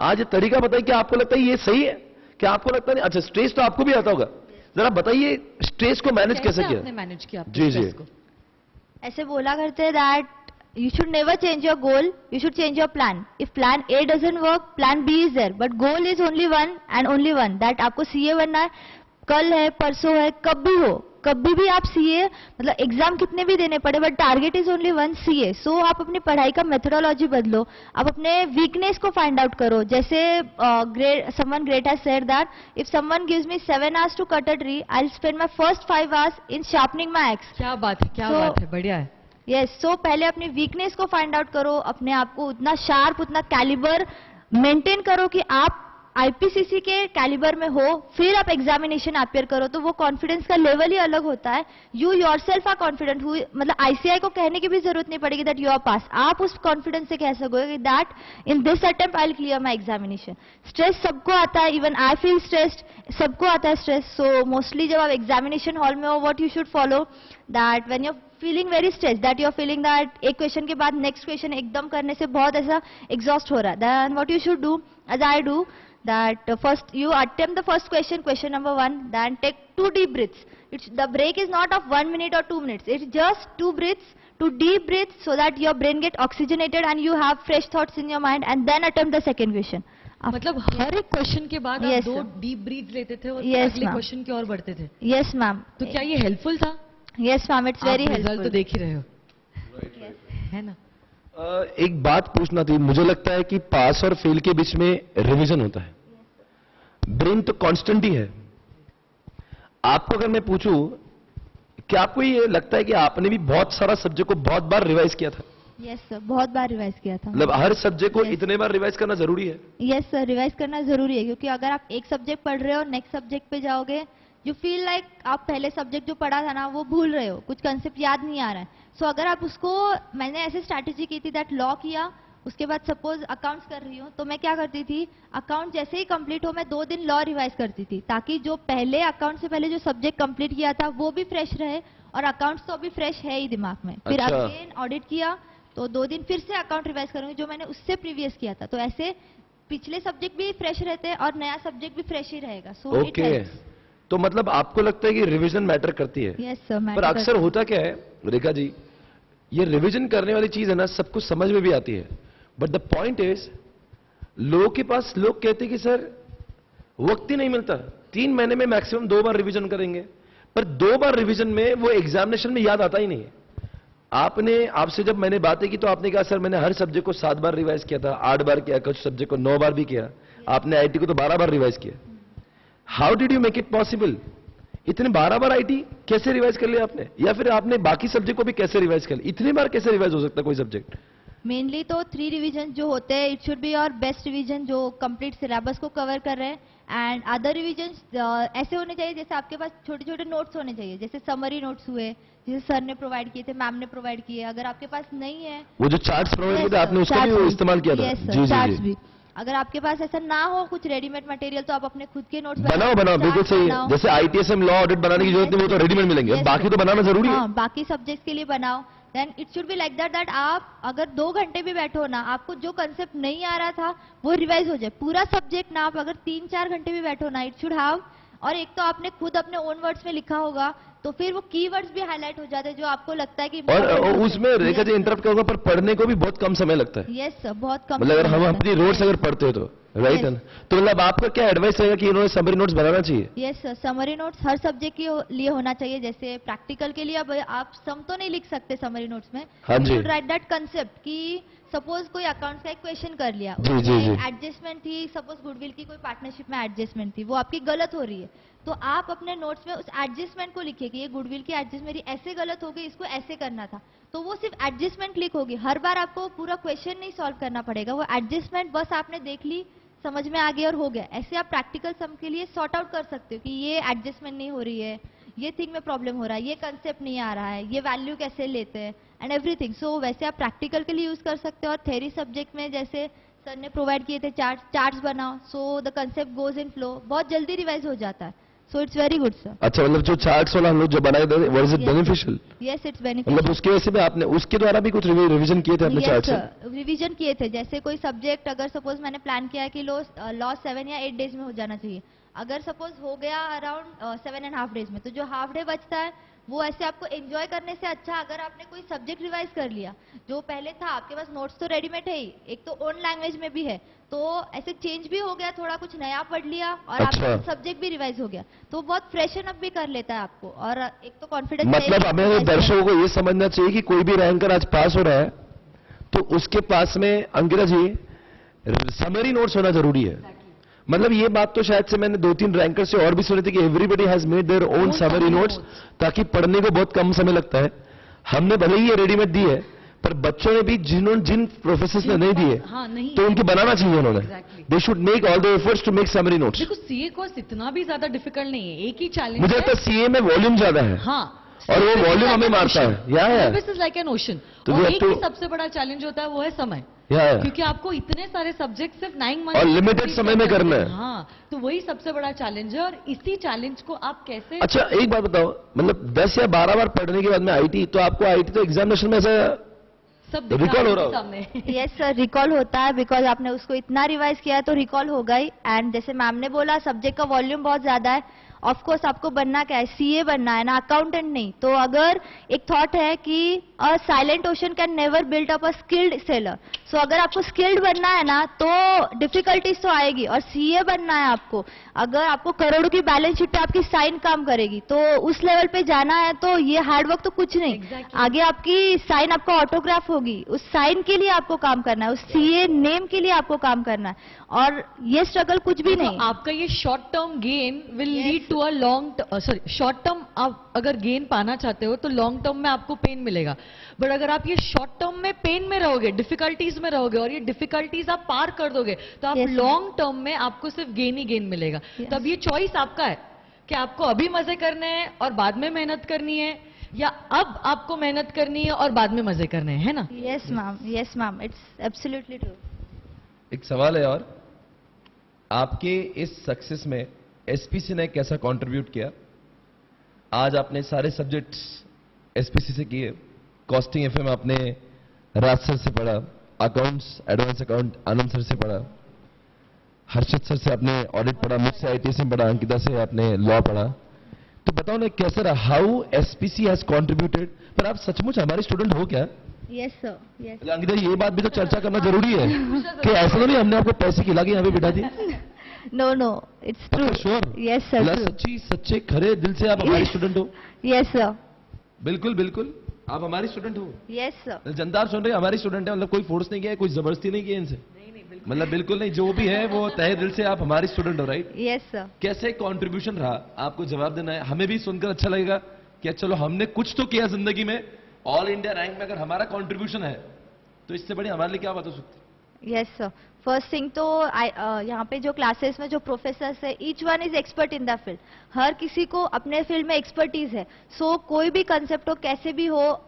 आज ये तरीका बताइए, क्या आपको लगता है ये सही है? क्या आपको लगता नहीं? अच्छा स्ट्रेस तो आपको भी आता होगा, जरा बताइए स्ट्रेस को मैनेज कैसे आपने किया? मैनेज किया अपने जी, जी। stress को? ऐसे बोला करते हैं that you should never change your goal, you should change your plan. If plan A doesn't work, plan B is there, but goal is only one and only one, that आपको CA बनना है, कल है, परसों है, कब भी हो, कभी भी आप सीए मतलब एग्जाम कितने भी देने पड़े but target is only one CA. So आप अपनी पढ़ाई का मेथोडोलॉजी बदलो, आप अपने वीकनेस को फाइंड आउट करो. जैसे someone great has said that if someone gives me 7 hours to cut a tree, I will spend my first 5 hours in sharpening my axe. क्या बात है, क्या बात है, बढ़िया है. यस, सो पहले अपनी वीकनेस को फाइंड आउट करो, अपने आप को उतना शार्प, उतना कैलिबर मेंटेन करो कि आप आईपीसीसी के कैलिबर में हो, फिर आप एग्जामिनेशन अपियर करो. तो वो कॉन्फिडेंस का लेवल ही अलग होता है. यू योरसेल्फ आर कॉन्फिडेंट, मतलब आईसीआई को कहने की भी जरूरत नहीं पड़ेगी दैट यू आर पास. आप उस कॉन्फिडेंस से कह सकोगे that in this attempt I will clear my examination. Stress सबको आता है, इवन आई फील स्ट्रेस्ड, सबको आता है स्ट्रेस. सो मोस्टली जब आप एग्जामिनेशन हॉल में हो, what you should follow that when you feeling very stress, that you are feeling that एक क्वेश्चन के बाद नेक्स्ट क्वेश्चन एकदम करने से बहुत ऐसा एग्जॉस्ट हो रहा है, then what you should do as I do that first you attempt the first question number 1, then take 2 deep breaths. The break is not of 1 minute or 2 minutes, it's just 2 breaths, 2 deep breaths, so that your brain get oxygenated and you have fresh thoughts in your mind, and then attempt the second question. मतलब हर एक question के बाद आप 2 deep breath लेते थे और अगले question की ओर बढ़ते थे. Yes ma'am. तो क्या ये हेल्पफुल था? Yes ma'am, it's very helpful. Result तो देख ही रहे हो, है ना. एक बात पूछना थी. मुझे लगता है कि पास और फेल के बीच में रिवीजन होता है. ब्रेन तो कांस्टेंट ही है. आपको अगर मैं पूछूं, क्या आपको ये लगता है कि आपने भी बहुत सारा सब्जेक्ट को बहुत बार रिवाइज किया था? यस सर, बहुत बार रिवाइज किया था. मतलब हर सब्जेक्ट को इतने बार रिवाइज करना जरूरी है? यस सर, रिवाइज करना जरूरी है, क्योंकि अगर आप एक सब्जेक्ट पढ़ रहे हो, नेक्स्ट सब्जेक्ट पे जाओगे, यू फील लाइक आप पहले सब्जेक्ट जो पढ़ा था ना वो भूल रहे हो, कुछ कंसेप्ट याद नहीं आ रहा है. सो अगर आप उसको, मैंने ऐसे स्ट्रैटेजी की थी दैट लॉ किया, उसके बाद सपोज अकाउंट्स कर रही हूँ तो मैं क्या करती थी, अकाउंट जैसे ही कंप्लीट हो मैं 2 दिन लॉ रिवाइज करती थी, ताकि जो पहले अकाउंट से पहले जो सब्जेक्ट कंप्लीट किया था वो भी फ्रेश रहे, और अकाउंट्स तो अभी फ्रेश है ही दिमाग में. फिर अगेन ऑडिट किया तो 2 दिन फिर से अकाउंट रिवाइज करूंगी जो मैंने उससे प्रीवियस किया था. तो ऐसे पिछले सब्जेक्ट भी फ्रेश रहते हैं और नया सब्जेक्ट भी फ्रेश ही रहेगा. So it helps. तो मतलब आपको लगता है कि रिवीजन मैटर करती है? Yes sir. पर अक्सर होता क्या है रेखा जी, ये रिवीजन करने वाली चीज है ना, सबको समझ में भी आती है, बट द पॉइंट इज लोगों के पास, लोग कहते हैं कि सर वक्त ही नहीं मिलता, 3 महीने में मैक्सिमम 2 बार रिवीजन करेंगे, पर 2 बार रिवीजन में वो एग्जामिनेशन में याद आता ही नहीं है. आपसे जब मैंने बातें की तो आपने कहा सर मैंने हर सब्जेक्ट को 7 बार रिवाइज किया था, 8 बार किया, कुछ सब्जेक्ट को 9 बार भी किया. आपने आईटी को तो 12 बार रिवाइज किया. How did you make it possible? इतने 12 बार आईटी कैसे रिवाइज कर लिया आपने? या फिर आपने बाकी सब्जेक्ट को भी कैसे रिवाइज कर लिया? इतनी बार कैसे रिवाइज हो सकता है कोई सब्जेक्ट? मेनली तो 3 रिवीजन जो होते हैं, it should be your best revision जो कंप्लीट सिलेबस को कवर कर रहे हैं, एंड अदर रिवीजन ऐसे होने चाहिए जैसे आपके पास छोटे छोटे नोट्स होने चाहिए, जैसे समरी नोट्स हुए जैसे सर ने प्रोवाइड किए थे, मैम ने प्रोवाइड किए. अगर आपके पास नहीं है, वो जो चार्ट्स प्रोवाइड किए थे आपने उसका भी इस्तेमाल किया था? जी चार्ट्स भी. अगर आपके पास ऐसा ना हो कुछ रेडीमेड मटेरियल तो आप अपने खुद के नोट्स बनाओ. बिल्कुल सही है. जैसे आईटीएसएम लॉ ऑडिट बनाने की जरूरत नहीं, वो तो रेडीमेड मिलेंगे. बाकी तो बनाना जरूरी है. बाकी सब्जेक्ट्स के लिए बनाओ. Then it should be like that आप अगर 2 घंटे भी बैठो ना, आपको जो कंसेप्ट नहीं आ रहा था वो रिवाइज हो जाए. पूरा सब्जेक्ट ना आप अगर 3-4 घंटे भी बैठो ना, इट शुड हैव. और एक तो आपने खुद अपने ओन वर्ड्स में लिखा होगा तो फिर वो कीवर्ड्स भी हाईलाइट हो जाते हैं जो आपको लगता है कि. और उसमें रेखा जी इंटरप्ट करूंगा, पर पढ़ने को भी बहुत कम समय लगता है. यस सर, बहुत कम. मतलब अगर हम अपनी नोट्स अगर पढ़ते हो तो राइट है ना. तो मतलब आपका क्या एडवाइस रहेगा कि इन्होंने समरी नोट्स बनाना चाहिए? यस सर, समरी नोट्स हर सब्जेक्ट के लिए होना चाहिए. जैसे प्रैक्टिकल के लिए अब आप सम तो नहीं लिख सकते समरी नोट्स में. हाँ जी. राइट दैट कंसेप्ट कि सपोज कोई अकाउंट्स का एक क्वेश्चन कर लिया, एडजस्टमेंट थी, सपोज गुडविल की कोई पार्टनरशिप में एडजस्टमेंट थी, वो आपकी गलत हो रही है, तो आप अपने नोट्स में उस एडजस्टमेंट को लिखिए कि ये गुडविल की एडजस्ट मेरी ऐसे गलत हो गई, इसको ऐसे करना था. तो वो सिर्फ एडजस्टमेंट क्लिक होगी. हर बार आपको पूरा क्वेश्चन नहीं सॉल्व करना पड़ेगा, वो एडजस्टमेंट बस आपने देख ली, समझ में आ गया और हो गया. ऐसे आप प्रैक्टिकल सम के लिए सॉर्ट आउट कर सकते हो कि ये एडजस्टमेंट नहीं हो रही है, ये थिंग में प्रॉब्लम हो रहा है, ये कंसेप्ट नहीं आ रहा है, ये वैल्यू कैसे लेते हैं एंड एवरीथिंग. सो वैसे आप प्रैक्टिकल के लिए यूज कर सकते हो. और थ्योरी सब्जेक्ट में जैसे सर ने प्रोवाइड किए थे चार्ट्स बनाओ, so the concept goes in flow, बहुत जल्दी रिवाइज हो जाता है. So it's very good sir. अच्छा, मतलब जो चार्ट्स वाला हम लोग जो बनाए थे, was it beneficial? Yes, it's beneficial. मतलब उसके वजह से भी आपने उसके द्वारा भी कुछ रिवीजन किए थे अपने चार्ट से? रिवीजन किए थे. जैसे कोई सब्जेक्ट अगर सपोज मैंने प्लान किया है कि लॉ 7 या 8 डेज में हो जाना चाहिए, अगर सपोज हो गया अराउंड 7.5 डेज में, तो जो हाफ डे बचता है वो ऐसे आपको एंजॉय करने से अच्छा, अगर आपने कोई सब्जेक्ट रिवाइज कर लिया जो पहले था, आपके पास नोट्स तो रेडीमेड है ही, एक तो ओन लैंग्वेज में भी है, तो ऐसे चेंज भी हो गया, थोड़ा कुछ नया पढ़ लिया और आपका सब्जेक्ट भी रिवाइज हो गया, तो बहुत फ्रेशन अप भी कर लेता है आपको, और एक तो कॉन्फिडेंस। मतलब हमें दर्शकों को ये समझना चाहिए कि कोई भी रैंकर आज पास हो रहा है तो उसके पास में, अंकिता जी, समरी नोट्स होना जरूरी है। मतलब ये बात तो शायद से मैंने 2-3 रैंकर से और भी सुनी थी कि everybody has made their own summary notes, ताकि पढ़ने को बहुत कम समय लगता है। हमने भले ही ये रेडीमेड दी है, पर बच्चों ने भी जिन प्रोफेसर्स ने नहीं दिए, तो उनकी बनाना चाहिए उन्होंने। They should make all the efforts to make summary notes. देखो सीए कोर्स इतना भी ज्यादा डिफिकल्ट नहीं है, एक ही चैलेंज मुझे लगता है सीए में वॉल्यूम ज्यादा है। हाँ, और वो वॉल्यूम हमें मारता है। This is like an ocean. तो और एक ही सबसे बड़ा चैलेंज होता है, वो है समय। क्योंकि आपको इतने सारे सब्जेक्ट सिर्फ 9 मंथ और लिमिटेड समय में करना है। हाँ, तो वही सबसे बड़ा चैलेंज है, और इसी चैलेंज को आप कैसे। अच्छा एक बात बताओ, मतलब 10 या 12 बार पढ़ने के बाद में आईटी, तो आपको आईटी तो एग्जामिनेशन में ऐसा सब रिकॉल हो रहा हो? सामने यस सर, रिकॉल होता है, बिकॉज आपने उसको इतना रिवाइज किया है तो रिकॉल होगा ही। एंड जैसे मैम ने बोला, सब्जेक्ट का वॉल्यूम बहुत ज्यादा है। ऑफ कोर्स आपको बनना क्या है, सीए बनना है ना, अकाउंटेंट नहीं। तो अगर एक थॉट है कि a silent ocean can never build up a skilled sailor, so अगर आपको स्किल्ड बनना है ना तो डिफिकल्टीज तो आएगी, और सीए बनना है आपको, अगर आपको करोड़ों की बैलेंस शीट पे आपकी साइन काम करेगी, तो उस लेवल पे जाना है तो ये हार्डवर्क तो कुछ नहीं। आगे आपकी साइन, आपका ऑटोग्राफ होगी, उस साइन के लिए आपको काम करना है, उस सीए नेम के लिए आपको काम करना है, और ये स्ट्रगल कुछ भी नहीं। आपका ये short term gain will lead to a long, sorry, short term आप अगर गेन पाना चाहते हो तो लॉन्ग टर्म में आपको पेन मिलेगा। बट अगर आप ये शॉर्ट टर्म में पेन में रहोगे, डिफिकल्टीज में रहोगे, और ये डिफिकल्टीज आप पार कर दोगे, तो आप लॉन्ग टर्म में आपको सिर्फ गेन ही गेन मिलेगा। तब ये चॉइस आपका है कि आपको अभी मजे करने हैं और बाद में मेहनत करनी है, या अब आपको मेहनत करनी है और बाद में मजे करने हैं, है ना? Yes ma'am, yes ma'am, it's absolutely true. एक सवाल है, और आपके इस सक्सेस में एसपीसी ने कैसा कंट्रीब्यूट किया? आज आपने सारे सब्जेक्ट्स एसपीसी से किए। कॉस्टिंग एफएम आपने राज सर से पढ़ा, अकाउंट्स एडवांस अकाउंट आनंद सर से पढ़ा, हर्षित सर से आपने ऑडिट पढ़ा, मुझसे आईटीसी में पढ़ा, अंकिता से आपने लॉ पढ़ा। तो बताओ ना कैसा रहा, हाउ एसपीसी हैज कंट्रीब्यूटेड? पर आप सचमुच हमारे स्टूडेंट हो क्या? Yes sir, yes. Ankita ji, ये बात भी तो चर्चा करना जरूरी है कि ऐसा तो नहीं हमने आपको पैसे खिला के यहाँ पे बिठा दिया। No no, it's true. Sure? Yes sir, सच्ची सच्चे खरे दिल से आप हमारे स्टूडेंट हो? यस सर, बिल्कुल बिल्कुल, आप हमारी स्टूडेंट हो। Yes sir. जनता सुन रहे, हमारी स्टूडेंट है, मतलब कोई फोर्स नहीं किया है, कोई जबरदस्ती नहीं की है इनसे। मतलब बिल्कुल नहीं, जो भी है वो तहे दिल से आप हमारी स्टूडेंट हो, राइट? Yes sir. कैसे कंट्रीब्यूशन रहा, आपको जवाब देना है। हमें भी सुनकर अच्छा लगेगा कि चलो हमने कुछ तो किया जिंदगी में। ऑल इंडिया रैंक में अगर हमारा कंट्रीब्यूशन है तो इससे बड़ी हमारे लिए क्या बात हो सकती है? Yes sir. फर्स्ट थिंग तो यहाँ पे जो क्लासेस में जो प्रोफेसर्स है, each one is expert in the field. हर किसी को अपने फील्ड में एक्सपर्टीज है। सो कोई भी कंसेप्ट हो, कैसे भी हो,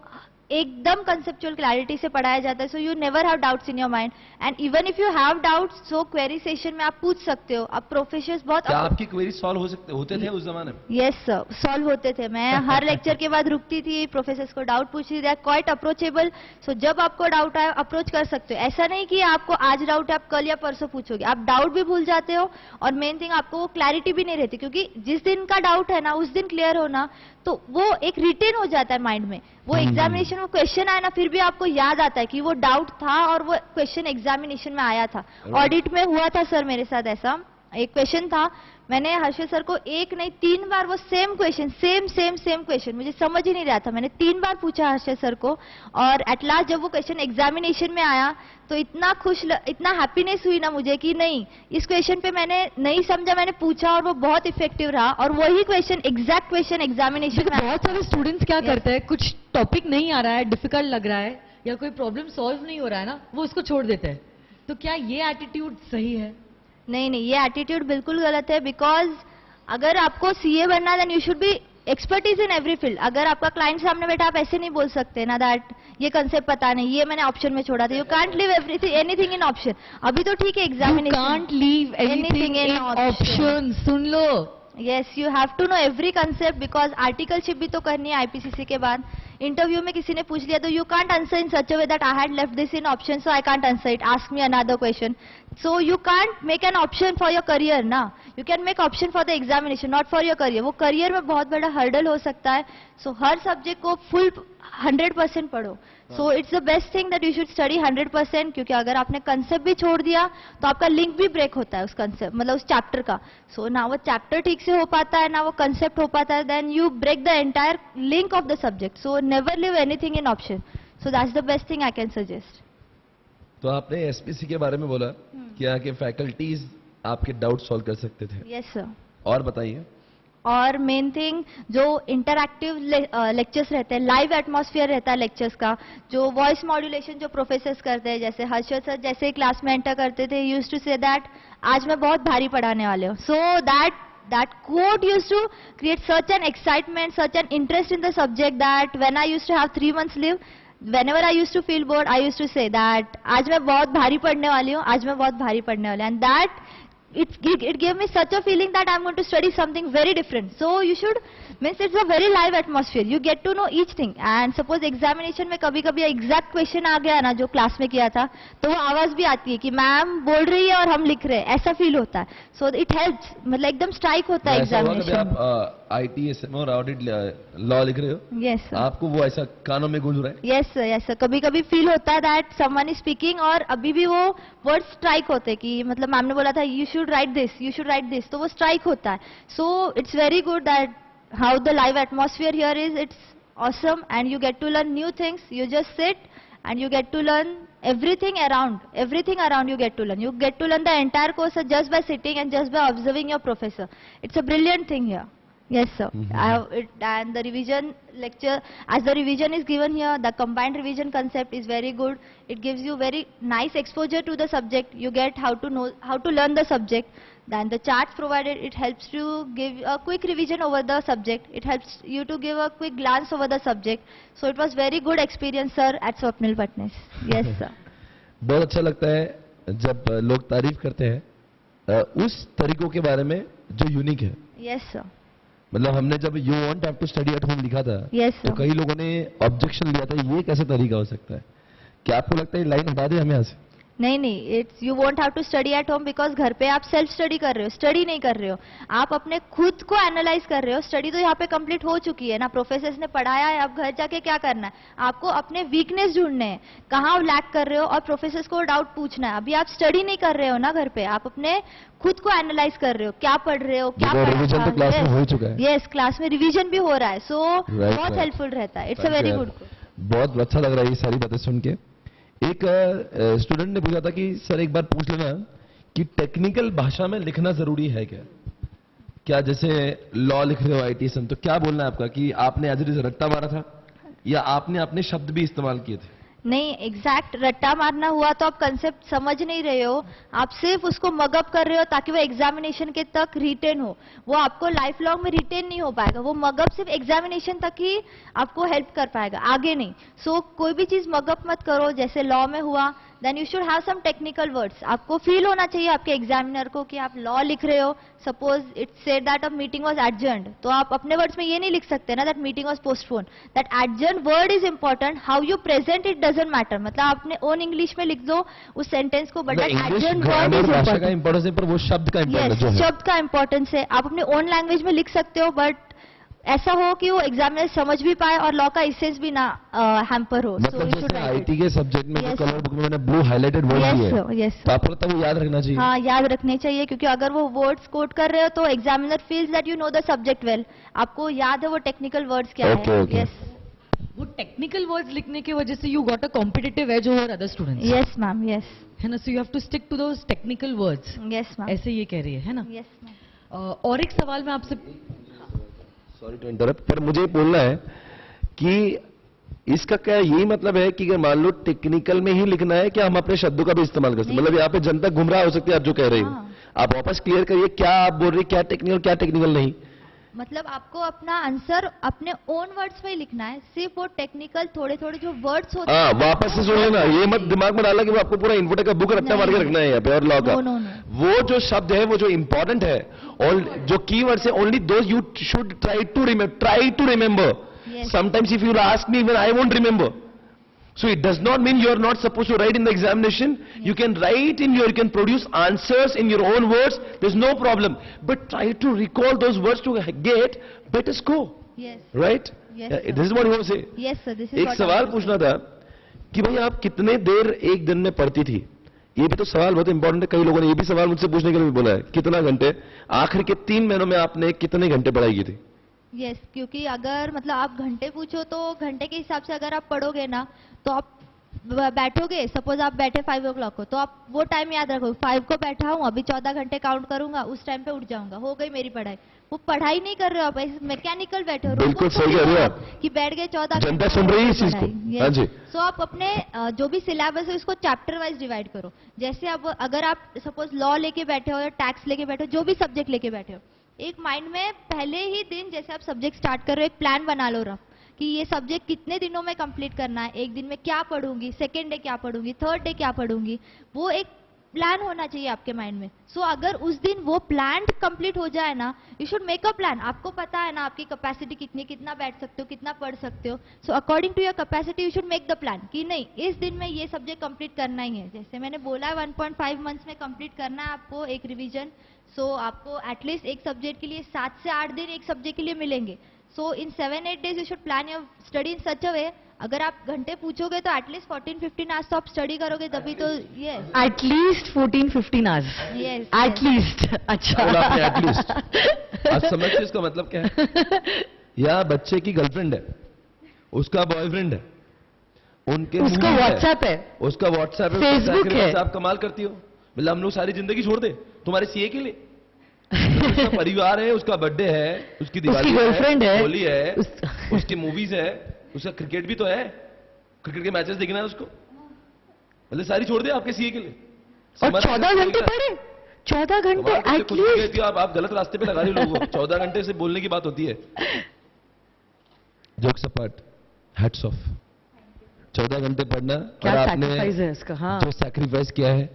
एकदम कंसेप्चुअल क्लैरिटी से पढ़ाया जाता है। So you never have doubts in your mind, and even if you have doubts, so query session में आप पूछ सकते हो। अब प्रोफेसर्स बहुत, क्या आपकी क्वेरी सॉल्व होते थे उस जमाने में? यस सर, सॉल्व होते थे। मैं हर लेक्चर के बाद रुकती थी, प्रोफेसर्स को डाउट पूछती थी। They are quite approachable. So जब आपको डाउट आए, अप्रोच कर सकते हो। ऐसा नहीं कि आपको आज डाउट है, आप कल या परसों पूछोगे। आप डाउट भी भूल जाते हो, और मेन थिंग आपको वो क्लैरिटी भी नहीं रहती, क्योंकि जिस दिन का डाउट है ना, उस दिन क्लियर होना, तो वो एक रिटेन हो जाता है माइंड में। वो एग्जामिनेशन में क्वेश्चन आया ना, फिर भी आपको याद आता है कि वो डाउट था और वो क्वेश्चन एग्जामिनेशन में आया था। ऑडिट में हुआ था सर मेरे साथ ऐसा, एक क्वेश्चन था, मैंने हर्षित सर को एक नहीं 3 बार वो सेम क्वेश्चन, सेम क्वेश्चन, मुझे समझ ही नहीं रहा था, मैंने 3 बार पूछा हर्षित सर को, और एट लास्ट जब वो क्वेश्चन एग्जामिनेशन में आया तो इतना इतना हैप्पीनेस हुई ना मुझे कि नहीं, इस क्वेश्चन पे मैंने नहीं समझा, मैंने पूछा और वो बहुत इफेक्टिव रहा, और वही क्वेश्चन, एग्जैक्ट क्वेश्चन एग्जामिनेशन में। बहुत सारे स्टूडेंट्स क्या करते हैं, कुछ टॉपिक नहीं आ रहा है, डिफिकल्ट लग रहा है, या कोई प्रॉब्लम सॉल्व नहीं हो रहा है ना, वो उसको छोड़ देते हैं। तो क्या ये एटीट्यूड सही है? नहीं नहीं, ये एटीट्यूड बिल्कुल गलत है। बिकॉज अगर आपको सीए बनना है, then you should be expertise in every field. अगर आपका क्लाइंट सामने बैठा, आप ऐसे नहीं बोल सकते ना दैट ये कंसेप्ट पता नहीं, ये मैंने ऑप्शन में छोड़ा था। You can't leave anything in option. अभी तो ठीक है examination, you can't leave anything in option. सुन लो, yes, you have to know every concept, because articleship भी तो करनी है आईपीसीसी के बाद। इंटरव्यू में किसी ने पूछ लिया तो you can't answer in such a way that I had left this in option, so I can't answer it, ask me another question. So you can't make an option for your career ना, you can make option for the examination, not for your career. वो career में बहुत बड़ा hurdle हो सकता है. सो हर subject को full 100% पढ़ो. So it's the best thing that you should study 100%, क्योंकि अगर आपने कंसेप्ट भी छोड़ दिया तो आपका लिंक भी ब्रेक होता है उस कंसेप्ट, मतलब उस चैप्टर का. सो ना वो चैप्टर ठीक से हो पाता है, ना वो कंसेप्ट हो पाता है, then you break the entire link of the subject. So never leave anything in option. So that's the best thing I can suggest. तो आपने एसपीसी के बारे में बोला कि यहाँ के फैकल्टीज आपके डाउट सॉल्व कर सकते थे. Yes sir. और बताइए. और मेन थिंग जो इंटरैक्टिव लेक्चर्स रहते हैं, लाइव एटमॉस्फेयर रहता है लेक्चर्स का, जो वॉइस मॉड्यूलेशन जो प्रोफेसर्स करते हैं, जैसे हर्षद सर जैसे क्लास में एंटर करते थे, यूज्ड टू से दैट आज मैं बहुत भारी पढ़ाने वाले हूँ. सो that quote used to create such an excitement, such an interest in the subject that when I used to have 3 months leave, whenever I used to feel bored, I used to say that आज मैं बहुत भारी पढ़ने वाली हूँ, आज मैं बहुत भारी पढ़ने वाली हूँ. And that it gave me such a feeling that I'm going to study something very different. So you should, means it's a very live atmosphere. You get to know each thing. And suppose examination में कभी-कभी exact question आ गया ना जो class में किया था, तो वो आवाज भी आती है कि मैम बोल रही है और हम लिख रहे हैं, ऐसा फील होता है. So it helps, मतलब एकदम स्ट्राइक होता है एग्जामिनेशन. आप ITSM और ऑडिट लॉ लिख रहे हो. Yes sir. आपको वो ऐसा कानों में गूंज रहा है. Yes sir, yes sir. कभी-कभी फील होता है दैट समवन इज स्पीकिंग और अभी भी वो वर्ड स्ट्राइक होते हैं कि मतलब मैम ने बोला था you should write this, you should write this, तो वो स्ट्राइक होता है. So it's very good that how the live atmosphere here is. It's awesome and you get to learn new things. You just sit and you get to learn everything around you get to learn. You get to learn the entire course just by sitting and just by observing your professor. It's a brilliant thing here. Yes sir. And the revision lecture, as the revision is given here, the combined revision concept is very good. It gives you very nice exposure to the subject. You get how to learn the subject. Then the charts provided, it helps to give a quick revision over the subject. It helps you to give a quick glance over the subject. So it was very good experience sir at Swapnil Patnis. Yes sir. बहुत अच्छा लगता है जब लोग तारीफ करते हैं उस तरीकों के बारे में जो यूनिक है. Yes sir. मतलब हमने जब you want have to study at home लिखा था, yes, तो कई लोगों ने ऑब्जेक्शन लिया था, ये कैसे तरीका हो सकता है. क्या आपको लगता है लाइन हटा दें हमें यहाँ से? नहीं, it's you won't have to study at home because घर पे आप सेल्फ स्टडी कर रहे हो, स्टडी नहीं कर रहे हो, आप अपने खुद को एनालाइज कर रहे हो. स्टडी तो यहाँ पे कंप्लीट हो चुकी है ना, प्रोफेसर्स ने पढ़ाया है, अब घर जाके क्या करना है, आपको अपने वीकनेस ढूंढने हैं, कहाँ लैक कर रहे हो और प्रोफेसर्स को डाउट पूछना है. अभी आप स्टडी नहीं कर रहे हो ना घर पे, आप अपने खुद को एनालाइज कर रहे हो, क्या पढ़ रहे हो, क्या रिवीजन तो क्लास में हो चुका है. यस, क्लास में रिवीजन भी हो रहा है. सो बहुत हेल्पफुल रहता है. It's a very good. बहुत अच्छा लग रहा है ये सारी बातें सुन के. एक स्टूडेंट ने पूछा था कि सर एक बार पूछ लेना कि टेक्निकल भाषा में लिखना जरूरी है क्या? क्या जैसे लॉ लिख रहे हो ITSM, तो क्या बोलना है आपका कि आपने एज इट इज रट्टा मारा था या आपने अपने शब्द भी इस्तेमाल किए थे? नहीं, एग्जैक्ट रट्टा मारना हुआ तो आप कंसेप्ट समझ नहीं रहे हो, आप सिर्फ उसको मगअप कर रहे हो ताकि वो एग्जामिनेशन के तक रिटेन हो. वो आपको लाइफ लॉन्ग में रिटेन नहीं हो पाएगा. वो मगअप सिर्फ एग्जामिनेशन तक ही आपको हेल्प कर पाएगा, आगे नहीं. सो कोई भी चीज मगअप मत करो. जैसे लॉ में हुआ, then you should have some technical words. आपको फील होना चाहिए आपके एग्जामिनर को कि आप लॉ लिख रहे हो. Suppose it said that a meeting was adjourned, तो आप अपने वर्ड्स में ये नहीं लिख सकते ना that meeting was postpone. That adjourned word is important, how you present it doesn't matter. मतलब आपने ओन इंग्लिश में लिख दो उस सेंटेंस को, but adjourned word is important, पर वो शब्द का इंपॉर्टेंस है. शब्द का इंपॉर्टेंस है. आप अपने ओन लैंग्वेज में लिख सकते हो, बट ऐसा हो कि वो एग्जामिनर समझ भी पाए और लॉ का इसेंस भी ना हैम्पर हो. मतलब जैसे आईटी के सब्जेक्ट में जो कलर बुक में मैंने ब्लू हाइलाइटेड वर्ड दिए हैं, यस, तो आपको लगता है वो याद रखना चाहिए? हाँ, याद रखने चाहिए, क्योंकि अगर वो वर्ड्स कोट कर रहे हो तो examiner feels that you know the subject well. आपको याद है वो टेक्निकल वर्ड्स क्या है. यस, वो टेक्निकल वर्ड्स लिखने की वजह से you got a competitive edge over other students. Yes ma'am, yes, है ना. So you have to stick to those technical words. Yes ma'am, ऐसे ये कह रही है ना. Yes ma'am. और एक सवाल मैं आपसे, सॉरी टू इंटरप्ट, पर मुझे बोलना है कि इसका क्या यही मतलब है कि अगर मान लो टेक्निकल में ही लिखना है, क्या हम अपने शब्दों का भी इस्तेमाल कर सकते? मतलब यहाँ पे जनता गुमराह हो सकती है आप जो कह रही हो. आप वापस क्लियर करिए, क्या आप बोल रही, क्या टेक्निकल नहीं? मतलब आपको अपना आंसर अपने ओन वर्ड्स में ही लिखना है, सिर्फ वो टेक्निकल थोड़े थोड़े जो वर्ड्स होते हैं वापस से सुन लेना. ये मत दिमाग में डाला कि वो आपको पूरा इन्फोटेक का बुक रट्टा मार के रखना है यहाँ पे और लॉ का. वो जो शब्द है, वो जो इंपॉर्टेंट है और जो कीवर्ड्स है, only those you should try to remember. Sometimes if you ask me, even I won't remember. So it does not mean you are not supposed to write in the examination. You can write in your, you can produce answers in your own words. There's no problem. But try to recall those words to get better score. Yes. Right? Yes, Yeah, sir. this is what you want to say. Yes, sir. This is एक what I सवाल want to पूछना say. था कि भाई आप कितने देर एक दिन में पढ़ती थी? ये भी तो सवाल बहुत इंपॉर्टेंट है. कई लोगों ने ये भी सवाल मुझसे पूछने के लिए भी बोला है. कितना घंटे? आखिर के 3 महीनों में आपने कितने घंटे पढ़ाई की थी? यस, क्योंकि अगर मतलब आप घंटे पूछो तो घंटे के हिसाब से अगर आप पढ़ोगे ना तो आप बैठोगे, सपोज आप बैठे 5 o'clock को, तो आप वो टाइम याद रखो, 5 को बैठा हूँ, अभी 14 घंटे काउंट करूंगा, उस टाइम पे उठ जाऊंगा, हो गई मेरी पढ़ाई. वो पढ़ाई नहीं कर रहे हो आप, मैकेनिकल बैठे हो. बिल्कुल सही कह रहे हो आप. कि बैठ गए 14 जनता सुन रही है इस चीज को. हाँ जी. सो आप अपने जो भी सिलेबस है उसको चैप्टर वाइज डिवाइड करो. जैसे अब अगर आप सपोज लॉ लेके बैठे हो या टैक्स लेके बैठे हो, जो भी सब्जेक्ट लेके बैठे हो, एक माइंड में पहले ही दिन जैसे आप सब्जेक्ट स्टार्ट कर रहे हो एक प्लान बना लो रफ कि ये सब्जेक्ट कितने दिनों में कंप्लीट करना है, एक दिन में क्या पढ़ूंगी, सेकेंड डे क्या पढ़ूंगी, थर्ड डे क्या पढ़ूंगी, वो एक प्लान होना चाहिए आपके माइंड में. सो अगर उस दिन वो प्लान कंप्लीट हो जाए ना, you should make a plan. आपको पता है ना आपकी कैपेसिटी कितनी, कितना बैठ सकते हो, कितना पढ़ सकते हो. So according to your capacity you should make the plan कि नहीं इस दिन में ये सब्जेक्ट कंप्लीट करना ही है. जैसे मैंने बोला है 1.5 मंथ्स में कंप्लीट करना है आपको एक रिवीजन. सो आपको एटलीस्ट एक सब्जेक्ट के लिए 7 से 8 दिन एक सब्जेक्ट के लिए मिलेंगे. So in 7-8 days you should plan your study in such a way. अगर आप घंटे पूछोगे तो एटलीस्ट 14-15 आवर्स तो आप स्टडी करोगे तभी तो. ये एटलीस्ट 14-15 आवर्स. Yes, at least. अच्छा. एटलीस्ट. आज समझते इसका मतलब क्या है? या बच्चे की गर्लफ्रेंड है, उसका बॉयफ्रेंड है, उनके उसका movies है, व्हाट्सएप है, उसका व्हाट्सएप है, Facebook है. आप कमाल करती हो. मतलब हम लोग सारी जिंदगी छोड़ दे तुम्हारे सीए के लिए. उसका परिवार है, उसका बर्थडे है, उसकी दिवाली उसकी गर्लफ्रेंड है, होली है, उसकी मूवीज है, उसका क्रिकेट भी तो है, क्रिकेट के मैचेस देखना है उसको. मतलब सारी छोड़ दे आपके सीए के लिए. और 14 घंटे पढ़े. 14 घंटे एटलीस्ट. आप गलत रास्ते पे लगा रही हो लोगों को. 14 घंटे से बोलने की बात होती है. Jokes apart, hats off. 14 घंटे पढ़ना क्या और आपने सैक्रिफाइस है इसका. हाँ, जो सैक्रिफाइस किया है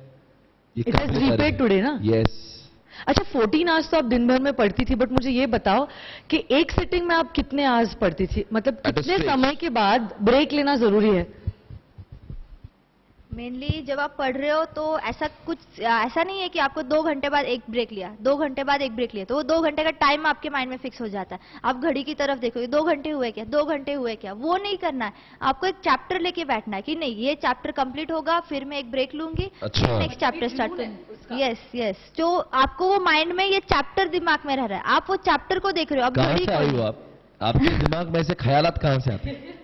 इट हैज रीपेड टुडे ना. यस. अच्छा, 14 आवर्स तो आप दिन भर में पढ़ती थी, बट मुझे ये बताओ कि एक सिटिंग में आप कितने आवर्स पढ़ती थी, मतलब At a कितने stretch. समय के बाद ब्रेक लेना जरूरी है? मेनली जब आप पढ़ रहे हो तो ऐसा नहीं है कि आपको 2 घंटे बाद एक ब्रेक लिया, 2 घंटे बाद एक ब्रेक लिया, तो वो 2 घंटे का टाइम आपके माइंड में फिक्स हो जाता है. आप घड़ी की तरफ देखोगे 2 घंटे हुए क्या, 2 घंटे हुए क्या, वो नहीं करना है. आपको एक चैप्टर लेके बैठना है कि नहीं ये चैप्टर कंप्लीट होगा फिर मैं एक ब्रेक लूंगी, अच्छा. नेक्स्ट चैप्टर स्टार्ट करूंगी. Yes yes. जो आपको वो माइंड में ये चैप्टर दिमाग में रह रहा है, आप वो चैप्टर को देख रहे हो. अब कहां घड़ी से आई हो आप? आपके दिमाग में ऐसे ख्यालात कहां से आते हैं?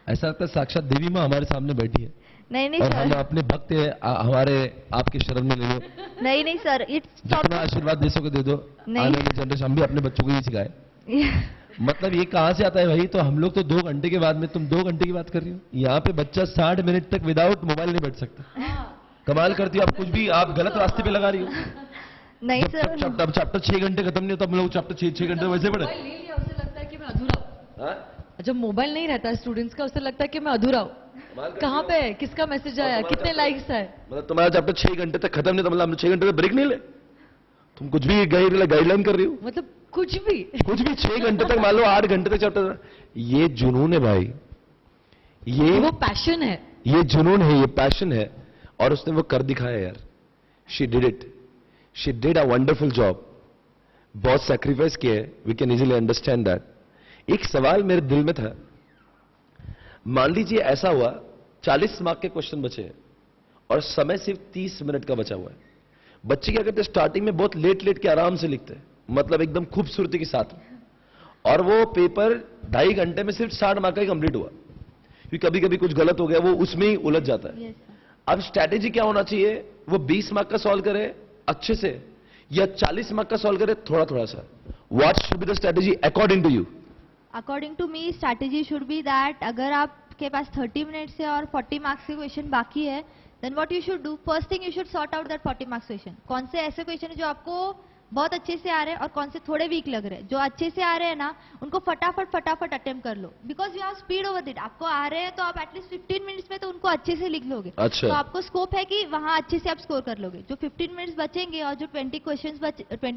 ऐसा लगता है साक्षात देवी माँ हमारे सामने बैठी है नहीं और हम सर, अपने भक्त हमारे आपके शरण में ले लो. नहीं सर, इट्स जितना आशीर्वाद दे सको दे दो. नहीं. आने वाली जनरेशन हम भी अपने बच्चों को ये सिखाए. मतलब ये कहां से आता है भाई? तो हम लोग तो 2 घंटे के बाद में, तुम 2 घंटे की बात कर रही हो. यहाँ पे बच्चा 60 मिनट तक विदाउट मोबाइल नहीं बैठ सकता. कमाल करती हो आप. कुछ भी आप गलत रास्ते पे लगा रही हो. नहीं सर. जब चैप्टर 6 घंटे खत्म नहीं होता हम लोग चैप्टर 6 घंटे वैसे पढ़े. मोबाइल ले लिया, उसे लगता है कि मैं अधूरा हूं. हाँ? जब मोबाइल नहीं रहता है स्टूडेंट्स का, उसे लगता है कि मैं अधूरा हूं. कहाँ पे है, किसका मैसेज आया, कितने लाइक्स है. मतलब तुम्हारा चैप्टर 6 घंटे तक खत्म नहीं था, मतलब हमने 6 घंटे तक ब्रेक नहीं ले. तुम कुछ भी गाइडलाइन कर रही हो. मतलब कुछ भी. कुछ भी 6 घंटे तक, मान लो 8 घंटे तक चैप्टर. ये जुनून है भाई. वो पैशन है. ये जुनून है, ये पैशन है. और उसने वो कर दिखाया यार. She did it. She did a wonderful job. बहुत सैक्रिफाइस किया है. We can easily understand that. एक सवाल मेरे दिल में था. मान लीजिए ऐसा हुआ 40 मार्क के क्वेश्चन बचे हैं और समय सिर्फ 30 मिनट का बचा हुआ है. बच्चे क्या करते हैं, स्टार्टिंग में बहुत लेट के आराम से लिखते हैं, मतलब एकदम खूबसूरती के साथ, और वो पेपर 2.5 घंटे में सिर्फ 60 मार्क का ही कंप्लीट हुआ. क्योंकि कभी कभी कुछ गलत हो गया, वो उसमें ही उलझ जाता है. Yes, sir. अब स्ट्रैटेजी क्या होना चाहिए? वो 20 मार्क का सॉल्व करे अच्छे से, या 40 मार्क का सॉल्व करे थोड़ा सा. What should be the strategy according to you? According to me strategy should be that अगर आपके पास 30 मिनट्स है और 40 मार्क्स के क्वेश्चन बाकी है, then what you should do, first thing you should sort out that 40 marks question. कौन से ऐसे क्वेश्चन है जो आपको बहुत अच्छे से आ रहे हैं और कौन से थोड़े वीक लग रहे हैं। जो अच्छे से आ रहे हैं ना उनको फटाफट अटेम्प्ट कर लो, because you have speed over it. आपको आ रहे हैं तो आप एटलीस्ट 15 मिनट्स में तो उनको अच्छे से लिख लोगे। अच्छा। तो आपको स्कोप है कि वहां अच्छे से आप स्कोर कर लोगे। जो 15 मिनट्स बचेंगे और जो 20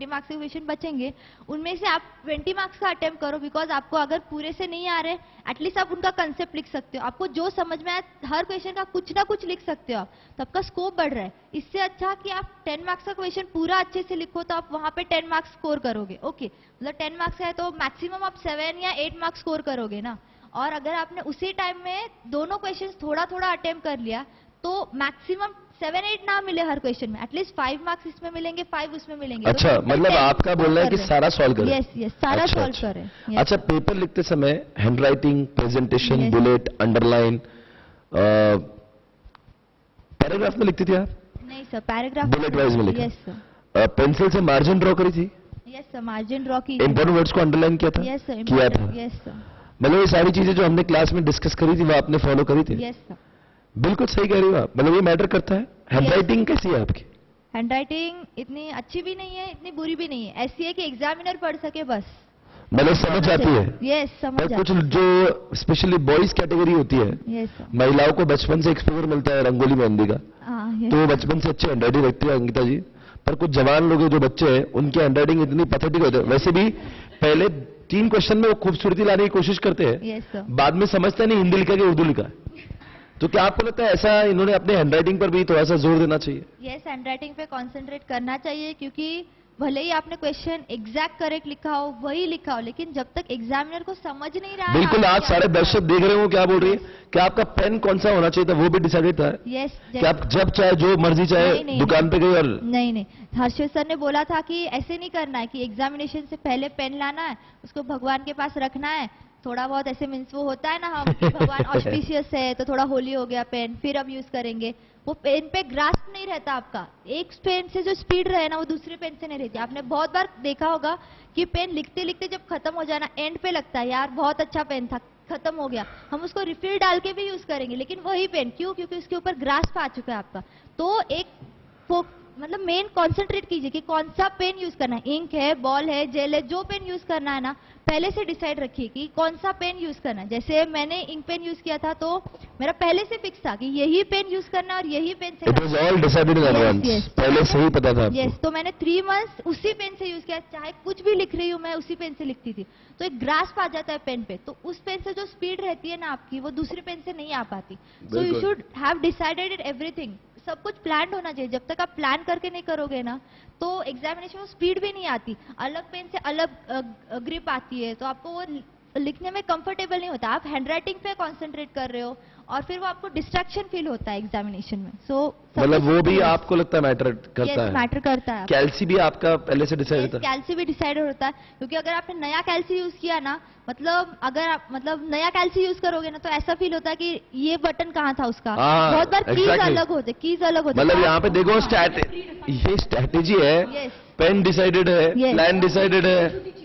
मार्क्स के क्वेश्चन बचेंगे उनमें से आप 20 मार्क्स का अटेम्प्ट करो, बिकॉज आपको अगर पूरे से नहीं आ रहे एटलीस्ट आप उनका कंसेप्ट लिख सकते हो। आपको जो समझ में आए हर क्वेश्चन का कुछ ना कुछ लिख सकते हो आप, तो आपका स्कोप बढ़ रहा है। इससे अच्छा कि आप 10 मार्क्स का क्वेश्चन पूरा अच्छे से लिखो तो आप वहां पे 10 मार्क्स स्कोर करोगे। ओके, मतलब 10 मार्क्स है तो मैक्सिमम आप 7 या 8 मार्क्स स्कोर करोगे ना। और अगर आपने उसी टाइम में दोनों क्वेश्चंस थोड़ा थोड़ा अटेम्प्ट कर लिया तो मैक्सिमम 7-8 ना मिले हर क्वेश्चन में, एटलीस्ट 5 मार्क्स इसमें मिलेंगे, 5 उसमें मिलेंगे। अच्छा, तो मतलब आपका बोलना है कि सारा सॉल्व करें। यस, सारा सॉल्व करें। अच्छा, पेपर लिखते समय hand writing, presentation, Yes. Bullet, underline, paragraph में लिखती थी आप? नहीं सर, पैराग्राफ बुलेट वाइज में लिखा? यस सर, पेंसिल से मार्जिन ड्रॉ करी थी? यस सर, मार्जिन ड्रॉ की। इंपॉर्टेंट वर्ड्स को अंडरलाइन किया था? यस सर, किया था। यस सर, मतलब ये सारी चीजें जो हमने क्लास में डिस्कस करी थी वो आपने फॉलो करी थी? Yes sir. बिल्कुल सही कह रही हो आप। मतलब ये मैटर करता है। हैंड राइटिंग कैसी है आपकी? हैंड राइटिंग इतनी अच्छी भी नहीं है, इतनी बुरी भी नहीं है, ऐसी है कि एग्जामिनर पढ़ सके बस। मतलब समझ आती है? यस, समझ पर कुछ आती जो स्पेशली बॉयज कैटेगरी होती है, है। यस सर, महिलाओं को बचपन से एक्सपोजर मिलता है रंगोली मेहंदी का, हाँ तो यस, वो बचपन से अच्छी हैंडराइटिंग रखती है अंकिता जी। पर कुछ जवान लोग हैं, जो बच्चे हैं, उनकी हैंडराइटिंग इतनी पैथेटिक होती है। वैसे भी पहले 3 क्वेश्चन में वो खूबसूरती लाने की कोशिश करते हैं, यस सर। बाद में समझते नहीं हिंदी लिखा कि उर्दू लिखा। तो क्या आपको लगता है ऐसा इन्होंने अपने हैंडराइटिंग पर भी थोड़ा सा जोर देना चाहिए? यस, हैंडराइटिंग पे कंसंट्रेट करना चाहिए, क्योंकि भले ही आपने क्वेश्चन एग्जैक्ट करेक्ट लिखा हो, वही लिखा हो, लेकिन जब तक एग्जामिनर को समझ नहीं रहा है बिल्कुल। आप आज क्या सारे लिखा दर्शक देख रहे हो क्या बोल रही है कि आपका पेन कौन सा होना चाहिए था, वो भी डिसाइडेड था है। यस, कि आप जब चाहे जो मर्जी चाहे नहीं, दुकान पे गए और नहीं, हर्षित सर ने बोला था कि ऐसे नहीं करना है, कि एग्जामिनेशन से पहले पेन लाना है, उसको भगवान के पास रखना है, थोड़ा बहुत ऐसे मीन्स वो होता है ना हम कि भगवान ऑस्पिशियस है तो थोड़ा होली हो गया पेन, फिर अब यूज करेंगे। वो पेन पे ग्रास्प नहीं रहता आपका, एक पेन से जो स्पीड रहे ना वो दूसरे पेन से नहीं रहती। आपने बहुत बार देखा होगा कि पेन लिखते लिखते जब खत्म हो जाए ना, एंड पे लगता है यार बहुत अच्छा पेन था, खत्म हो गया, हम उसको रिफिल डाल के भी यूज करेंगे, लेकिन वही पेन क्यों? क्योंकि उसके ऊपर ग्रास्प आ चुका है आपका। तो एक मतलब मेन कॉन्सेंट्रेट कीजिए कि कौन सा पेन यूज करना है, इंक है, बॉल है, जेल है, जो पेन यूज करना है ना पहले से डिसाइड रखिए कि कौन सा पेन यूज करना है। जैसे मैंने इंक पेन यूज किया था तो मेरा पहले से फिक्स था कि यही पेन यूज करना है और यही पेन से it was all decided in advance, पहले से ही पता था आपको? यस, तो मैंने 3 मंथ्स उसी पेन से यूज किया, चाहे कुछ भी लिख रही हूँ मैं उसी पेन से लिखती थी। तो एक ग्रास्प आ जाता है पेन पे, तो उस पेन से जो स्पीड रहती है ना आपकी, वो दूसरे पेन से नहीं आ पाती। सो you should have decided everything, सब कुछ प्लान होना चाहिए। जब तक आप प्लान करके नहीं करोगे ना तो एग्जामिनेशन में स्पीड भी नहीं आती, अलग पेन से अलग ग्रिप आती है, तो आपको वो लिखने में कंफर्टेबल नहीं होता। आप हैंडराइटिंग पे कंसंट्रेट कर रहे हो और फिर वो आपको डिस्ट्रैक्शन फील होता है एग्जामिनेशन में। सो मतलब वो भी आपको लगता है मैटर करता है? मैटर करता है। कैल्सी भी आपका पहले से डिसाइड था? कैल्सी भी डिसाइड होता है, क्योंकि अगर आपने नया कैल्सी यूज किया ना, मतलब अगर आप नया कैल्सी यूज करोगे ना तो ऐसा फील होता है कि ये बटन कहाँ था उसका। हाँ, बहुत बार कीज exactly. अलग होते, कीज अलग होते। मतलब यहाँ पे देखो ये स्ट्रैटेजी है, Yes. पेन डिसाइडेड है, Yes. प्लान डिसाइडेड है,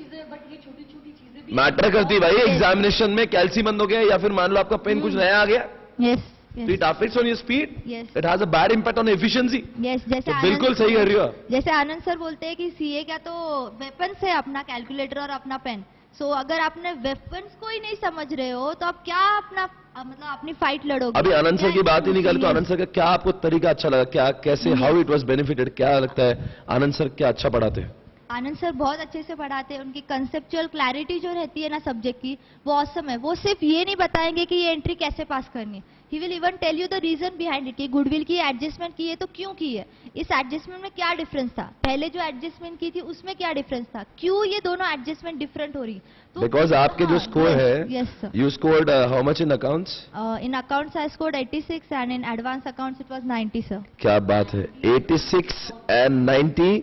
मैटर करती है भाई। एग्जामिनेशन में कैल्सी बंद हो गया या फिर मान लो आपका पेन कुछ नया आ गया, yes it affects on your speed, Yes. It has a bad impact on efficiency. Yes, जैसे तो बिल्कुल सही कर रही हो आप। जैसे आनंद सर बोलते हैं कि सीए का तो वेपन्स है अपना कैलकुलेटर और अपना पेन। सो अगर आपने वेपन्स को ही नहीं समझ रहे हो तो आप क्या अपना मतलब अपनी फाइट लड़ोगे? अभी आनंद सर की बात ही निकाली तो आनंद सर का क्या आपको तरीका अच्छा लगा, क्या कैसे हाउ इट वाज बेनिफिटेड, क्या लगता है आनंद सर क्या अच्छा पढ़ाते हैं? आनंद सर बहुत अच्छे से पढ़ाते हैं, उनकी कंसेप्चुअल क्लैरिटी जो रहती है ना सब्जेक्ट की वो ऑसम है। वो सिर्फ ये नहीं बताएंगे कि ये एंट्री कैसे पास करनी है, he will even tell you the reason behind it कि गुडविल की एडजस्टमेंट की है तो क्यों की है, इस एडजस्टमेंट में क्या डिफरेंस था, पहले जो एडजस्टमेंट की थी उसमें क्या डिफरेंस था, क्यों ये दोनों एडजस्टमेंट डिफरेंट हो रही। तो बिकॉज आपके जो स्कोर है, yes sir, you scored how much in accounts? In accounts I scored 86 and in advance accounts it was 90 sir. क्या बात है, 86 एंड 90,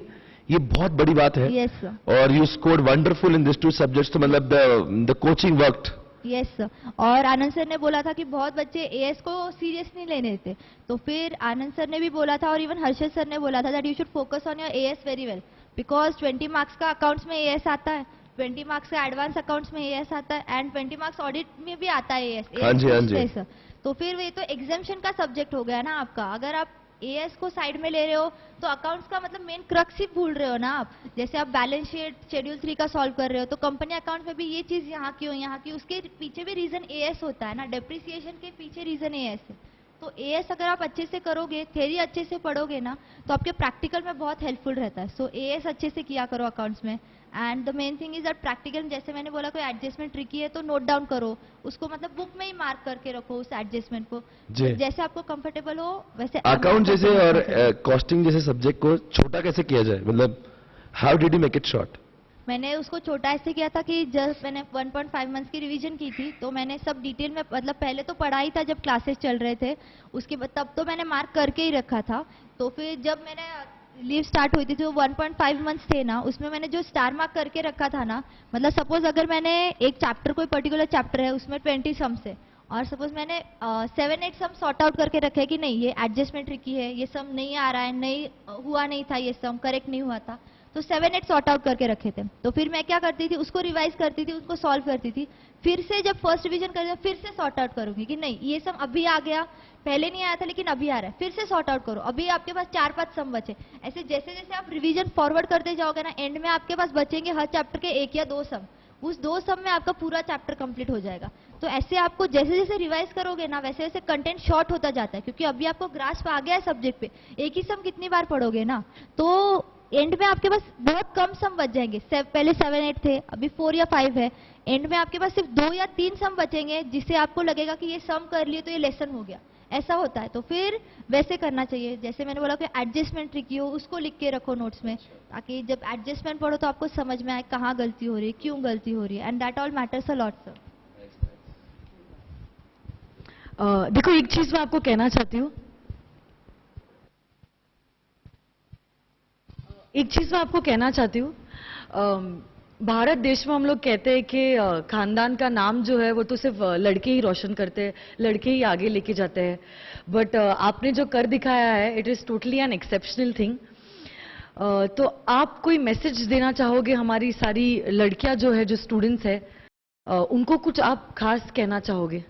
ये बहुत बड़ी बात है। यस सर, और you scored wonderful in this 2 subjects, तो मतलब the coaching worked. Yes sir. और आनंद सर ने बोला था कि बहुत बच्चे एएस को सीरियस नहीं लेने थे, तो फिर आनंद सर ने भी बोला था और इवन हर्षद सर ने बोला था that you should focus on your as very well, because 20 marks का अकाउंट्स में एएस आता है, 20 मार्क्स का एडवांस अकाउंट्स में एएस आता है एंड 20 मार्क्स ऑडिट में भी आता है एएस। हाँ जी, हाँ जी। तो फिर ये तो एग्जाम्शन का सब्जेक्ट हो गया ना आपका। अगर आप एएस को साइड में ले रहे हो तो अकाउंट्स का मतलब मेन क्रक्स ही भूल रहे हो ना आप। जैसे आप बैलेंस शीट शेड्यूल 3 का सॉल्व कर रहे हो तो कंपनी अकाउंट में भी ये चीज यहाँ क्यों, यहाँ की, उसके पीछे भी रीजन एएस होता है ना, डेप्रिसिएशन के पीछे रीजन एएस है। तो एएस अगर आप अच्छे से करोगे, थ्योरी अच्छे से पढ़ोगे ना, तो आपके प्रैक्टिकल में बहुत हेल्पफुल रहता है। सो एएस अच्छे से किया करो अकाउंट्स में। And the main thing is that practical, जैसे मैंने बोला कोई एडजस्टमेंट ट्रिकी है तो नोट डाउन करो उसको, मतलब बुक में ही मार्क करके रखो उस एडजस्टमेंट को, जैसे आपको कंफर्टेबल हो वैसे। अकाउंट जैसे और कॉस्टिंग जैसे सब्जेक्ट को छोटा कैसे किया जाए, मतलब how did you make it short? मैंने उसको छोटा ऐसे किया था कि जस्ट मैंने 1.5 मंथ्स की रिवीजन की थी, तो मैंने सब डिटेल में, मतलब पहले तो पढ़ा ही था जब क्लासेस चल रहे थे, उसके बाद तब तो मैंने मार्क करके ही रखा था। तो फिर जब मैंने लीव स्टार्ट हुई थी तो 1.5 मंथ्स थे ना, उसमें मैंने जो स्टार मार्क करके रखा था ना, मतलब सपोज अगर मैंने एक चैप्टर, कोई पर्टिकुलर चैप्टर है उसमें 20 सम्स है और सपोज मैंने 7-8 सम सॉर्ट आउट करके रखे कि नहीं ये एडजस्टमेंट ट्रिकी है, ये सम नहीं आ रहा है, नहीं हुआ नहीं था, ये सम करेक्ट नहीं हुआ था, तो 7-8 सॉर्ट आउट करके रखे थे। तो फिर मैं क्या करती थी, उसको रिवाइज करती थी, उसको सॉल्व करती थी, फिर से जब फर्स्ट रिवीजन करती फिर से सॉर्ट आउट करूंगी कि नहीं ये सम अभी आ गया, पहले नहीं आया था लेकिन अभी आ रहा है, फिर से सॉर्ट आउट करो, अभी आपके पास 4-5 सम बचे। ऐसे जैसे जैसे आप रिवीजन फॉरवर्ड करते जाओगे ना, एंड में आपके पास बचेंगे हर चैप्टर के 1 या 2 सम, उस 2 सम में आपका पूरा चैप्टर कंप्लीट हो जाएगा। तो ऐसे आपको जैसे जैसे रिवाइज करोगे ना, वैसे वैसे कंटेंट शॉर्ट होता जाता है, क्योंकि अभी आपको ग्रास्प आ गया है सब्जेक्ट पे, एक ही सम कितनी बार पढ़ोगे ना, तो एंड में आपके पास बहुत कम सम बच जाएंगे। पहले 7-8 थे, अभी 4 या 5 है, एंड में आपके पास सिर्फ 2 या 3 सम बचेंगे, जिससे आपको लगेगा कि ये सम कर लिए तो ये लेसन हो गया, ऐसा होता है। तो फिर वैसे करना चाहिए, जैसे मैंने बोला कि एडजस्टमेंट ट्रिकी हो, उसको लिख के रखो नोट्स में, ताकि जब एडजस्टमेंट पढ़ो तो आपको समझ में आए कहाँ गलती हो रही है, क्यों गलती हो रही है, and that all matters a lot sir. देखो एक चीज मैं आपको कहना चाहती हूँ, भारत देश में हम लोग कहते हैं कि खानदान का नाम जो है वो तो सिर्फ लड़के ही रोशन करते हैं, लड़के ही आगे लेके जाते हैं, बट आपने जो कर दिखाया है it is totally an exceptional thing. तो आप कोई मैसेज देना चाहोगे हमारी सारी लड़कियां जो है, जो स्टूडेंट्स है, उनको कुछ आप खास कहना चाहोगे?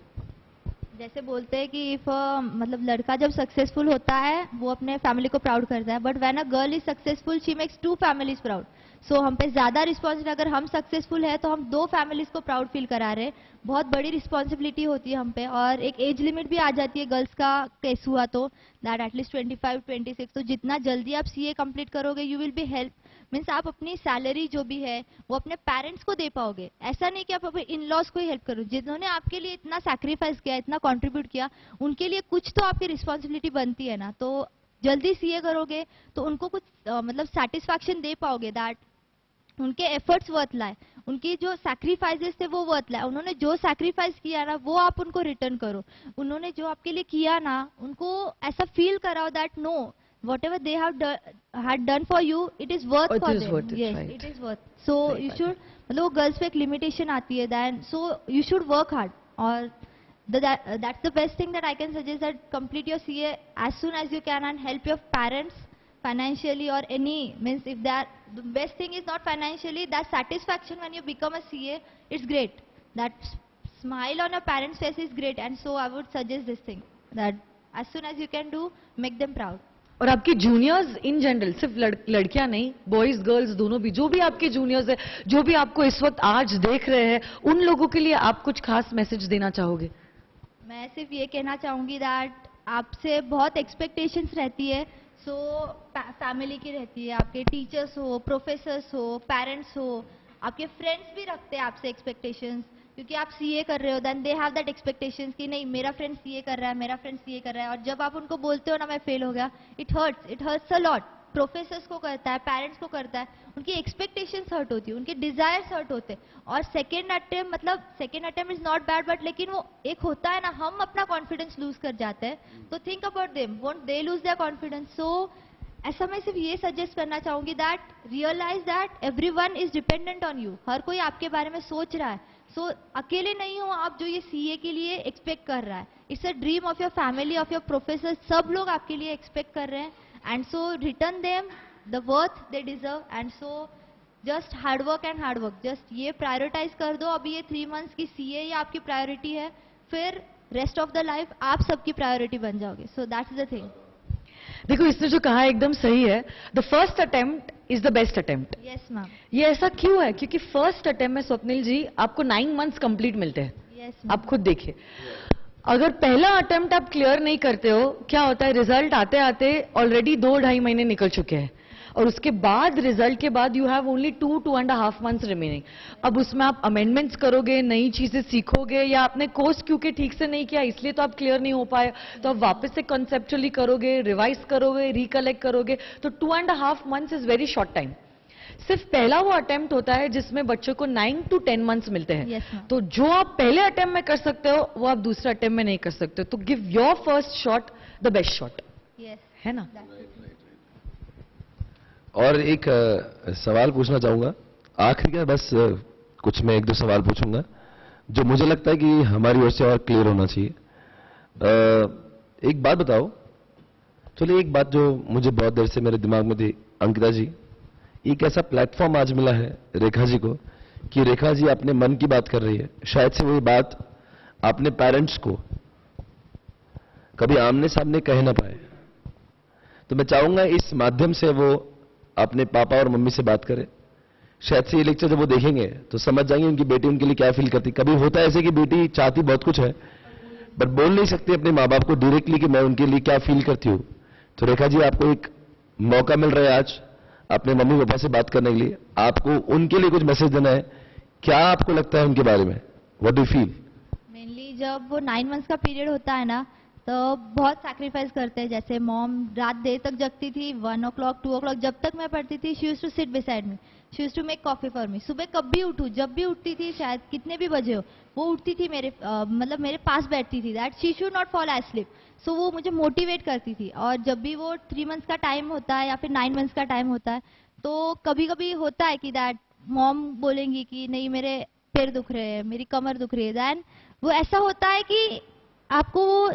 जैसे बोलते हैं कि इफ मतलब लड़का जब सक्सेसफुल होता है वो अपने फैमिली को प्राउड करता है, but when a girl is successful she makes 2 families proud. So हम पे ज्यादा रिस्पॉन्सिबिलिटी, अगर हम सक्सेसफुल है तो हम 2 फैमिलीज को प्राउड फील करा रहे हैं, बहुत बड़ी रिस्पॉन्सिबिलिटी होती है हम पे। और एक एज लिमिट भी आ जाती है गर्ल्स का केस हुआ तो, दैट एटलीस्ट 25-26। तो जितना जल्दी आप सीए कंप्लीट करोगे you will be help, means आप अपनी सैलरी जो भी है वो अपने पेरेंट्स को दे पाओगे। ऐसा नहीं कि आप अपने इन लॉज को ही हेल्प करो, जिन्होंने आपके लिए इतना सैक्रिफाइस किया, इतना कंट्रीब्यूट किया, उनके लिए कुछ तो आपकी रिस्पॉन्सिबिलिटी बनती है ना। तो जल्दी सीए करोगे तो उनको कुछ मतलब सेटिस्फैक्शन दे पाओगे, दैट उनके एफर्ट्स वर्थ लाए, उनकी जो सैक्रिफाइसेस थे वो वर्थ लाए, उन्होंने जो सैक्रिफाइस किया ना वो आप उनको रिटर्न करो, उन्होंने जो आपके लिए किया ना उनको ऐसा फील कराओ that no whatever they have had done for you, it is worth for them. Yes, right. It is worth. So right, you should, मतलब वो गर्ल्स पे एक लिमिटेशन आती है, then so you should work hard. और that's the best thing that I can suggest, that complete your CA as soon as you can and help your parents financially or any, means if that, the best thing is not financially, that satisfaction when you become a CA, it's great, that smile on your parents face is great, and so I would suggest this thing, that as soon as you can do, make them proud. और आपकी juniors in general, सिर्फ लड़कियां नहीं, boys girls दोनों भी, जो भी आपके जूनियर्स है, जो भी आपको इस वक्त आज देख रहे हैं, उन लोगों के लिए आप कुछ खास मैसेज देना चाहोगे? मैं सिर्फ ये कहना चाहूंगी दैट आपसे बहुत एक्सपेक्टेशंस रहती है, सो फैमिली की रहती है, आपके टीचर्स हो, प्रोफेसर्स हो, पेरेंट्स हो, आपके फ्रेंड्स भी रखते हैं आपसे एक्सपेक्टेशंस, क्योंकि आप सीए कर रहे हो, then they have that expectations कि नहीं मेरा फ्रेंड सीए कर रहा है, मेरा फ्रेंड सीए कर रहा है, और जब आप उनको बोलते हो ना मैं फेल हो गया, it hurts a lot. Professors को करता है, पेरेंट्स को करता है, उनकी एक्सपेक्टेशंस हर्ट होती है, उनके डिजायर्स हर्ट होते हैं। और सेकेंड अटेम्प्ट, मतलब second attempt is not bad, but लेकिन वो एक होता है ना, हम अपना कॉन्फिडेंस लूज कर जाते हैं, तो think about them, won't they lose their confidence. So ऐसा मैं सिर्फ ये सजेस्ट करना चाहूंगी that realise that everyone is dependent on you, हर कोई आपके बारे में सोच रहा है, सो अकेले नहीं हो आप जो ये सीए के लिए एक्सपेक्ट कर रहा है, it's a dream of your family, of your professor, सब लोग आपके लिए एक्सपेक्ट कर रहे हैं, and so return them the worth they deserve, and so just hard work, just ये प्रायोरिटाइज कर दो, अभी ये 3 मंथ्स की सीए ये आपकी प्रायोरिटी है, फिर रेस्ट ऑफ द लाइफ आप सबकी प्रायोरिटी बन जाओगे, सो दैट्स द थिंग। देखो इसने जो कहा है एकदम सही है. The first attempt is the best attempt. Yes ma'am. ये ऐसा क्यों है? क्योंकि फर्स्ट अटेम्प्ट में स्वप्निल जी आपको 9 मंथ्स कंप्लीट मिलते हैं. यस आप खुद देखिए, अगर पहला अटेम्प्ट आप क्लियर नहीं करते हो, क्या होता है, रिजल्ट आते आते ऑलरेडी 2-2.5 महीने निकल चुके हैं, और उसके बाद रिजल्ट के बाद you have only 2-2.5 months remaining. अब उसमें आप अमेंडमेंट्स करोगे, नई चीजें सीखोगे, या आपने कोर्स क्योंकि ठीक से नहीं किया इसलिए तो आप क्लियर नहीं हो पाए, तो आप वापस से कॉन्सेप्चुअली करोगे, रिवाइज करोगे, रिकलेक्ट करोगे, तो 2.5 months is very short time. सिर्फ पहला वो अटेम्प्ट होता है जिसमें बच्चों को 9 to 10 मंथ्स मिलते हैं. Yes, ma'am. तो जो आप पहले अटेम्प्ट में कर सकते हो वो आप दूसरे अटेम्प्ट में नहीं कर सकते हो. तो give your first shot the best shot, yes. है ना? और एक सवाल पूछना चाहूंगा आखिर का, बस कुछ मैं 1-2 सवाल पूछूंगा जो मुझे लगता है कि हमारी ओर से और क्लियर होना चाहिए. एक बात बताओ, चलिए एक बात जो मुझे बहुत देर से मेरे दिमाग में थी, अंकिता जी, एक ऐसा प्लेटफॉर्म आज मिला है रेखा जी को कि रेखा जी अपने मन की बात कर रही है. शायद से वही बात अपने पेरेंट्स को कभी आमने सामने कह ना पाए, तो मैं चाहूंगा इस माध्यम से वो अपने पापा और मम्मी से बात करें. शायद से ये लेक्चर जब वो देखेंगे तो समझ जाएंगे उनकी बेटी उनके लिए क्या फील करती. कभी होता है ऐसे कि बेटी चाहती बहुत कुछ है बट बोल नहीं सकती अपने माँ बाप को डायरेक्टली कि मैं उनके लिए क्या फील करती हूँ. तो रेखा जी आपको एक मौका मिल रहा है आज अपने मम्मी पापा से बात करने के लिए. आपको उनके लिए कुछ मैसेज देना है. क्या आपको लगता है उनके बारे में, what do you feel? Mainly जब वो 9 मंथ्स का पीरियड होता है ना, तो बहुत सैक्रिफाइस करते हैं. जैसे मॉम रात देर तक जगती थी, 1 o'clock 2 o'clock जब तक मैं पढ़ती थी, she used to sit beside me, she used to make coffee for me. सुबह कभी उठूं, जब भी उठती थी, चाहे कितने भी बजे हो, वो उठती थी मेरे मतलब मेरे पास बैठती थी, that she should not fall asleep. So वो मुझे मोटिवेट करती थी. और जब भी वो 3 मंथ्स का टाइम होता है या फिर 9 मंथ्स का टाइम होता है, तो कभी कभी होता है कि दैट मॉम बोलेंगी कि नहीं मेरे पैर दुख रहे हैं, मेरी कमर दुख रही है, देन वो ऐसा होता है कि आपको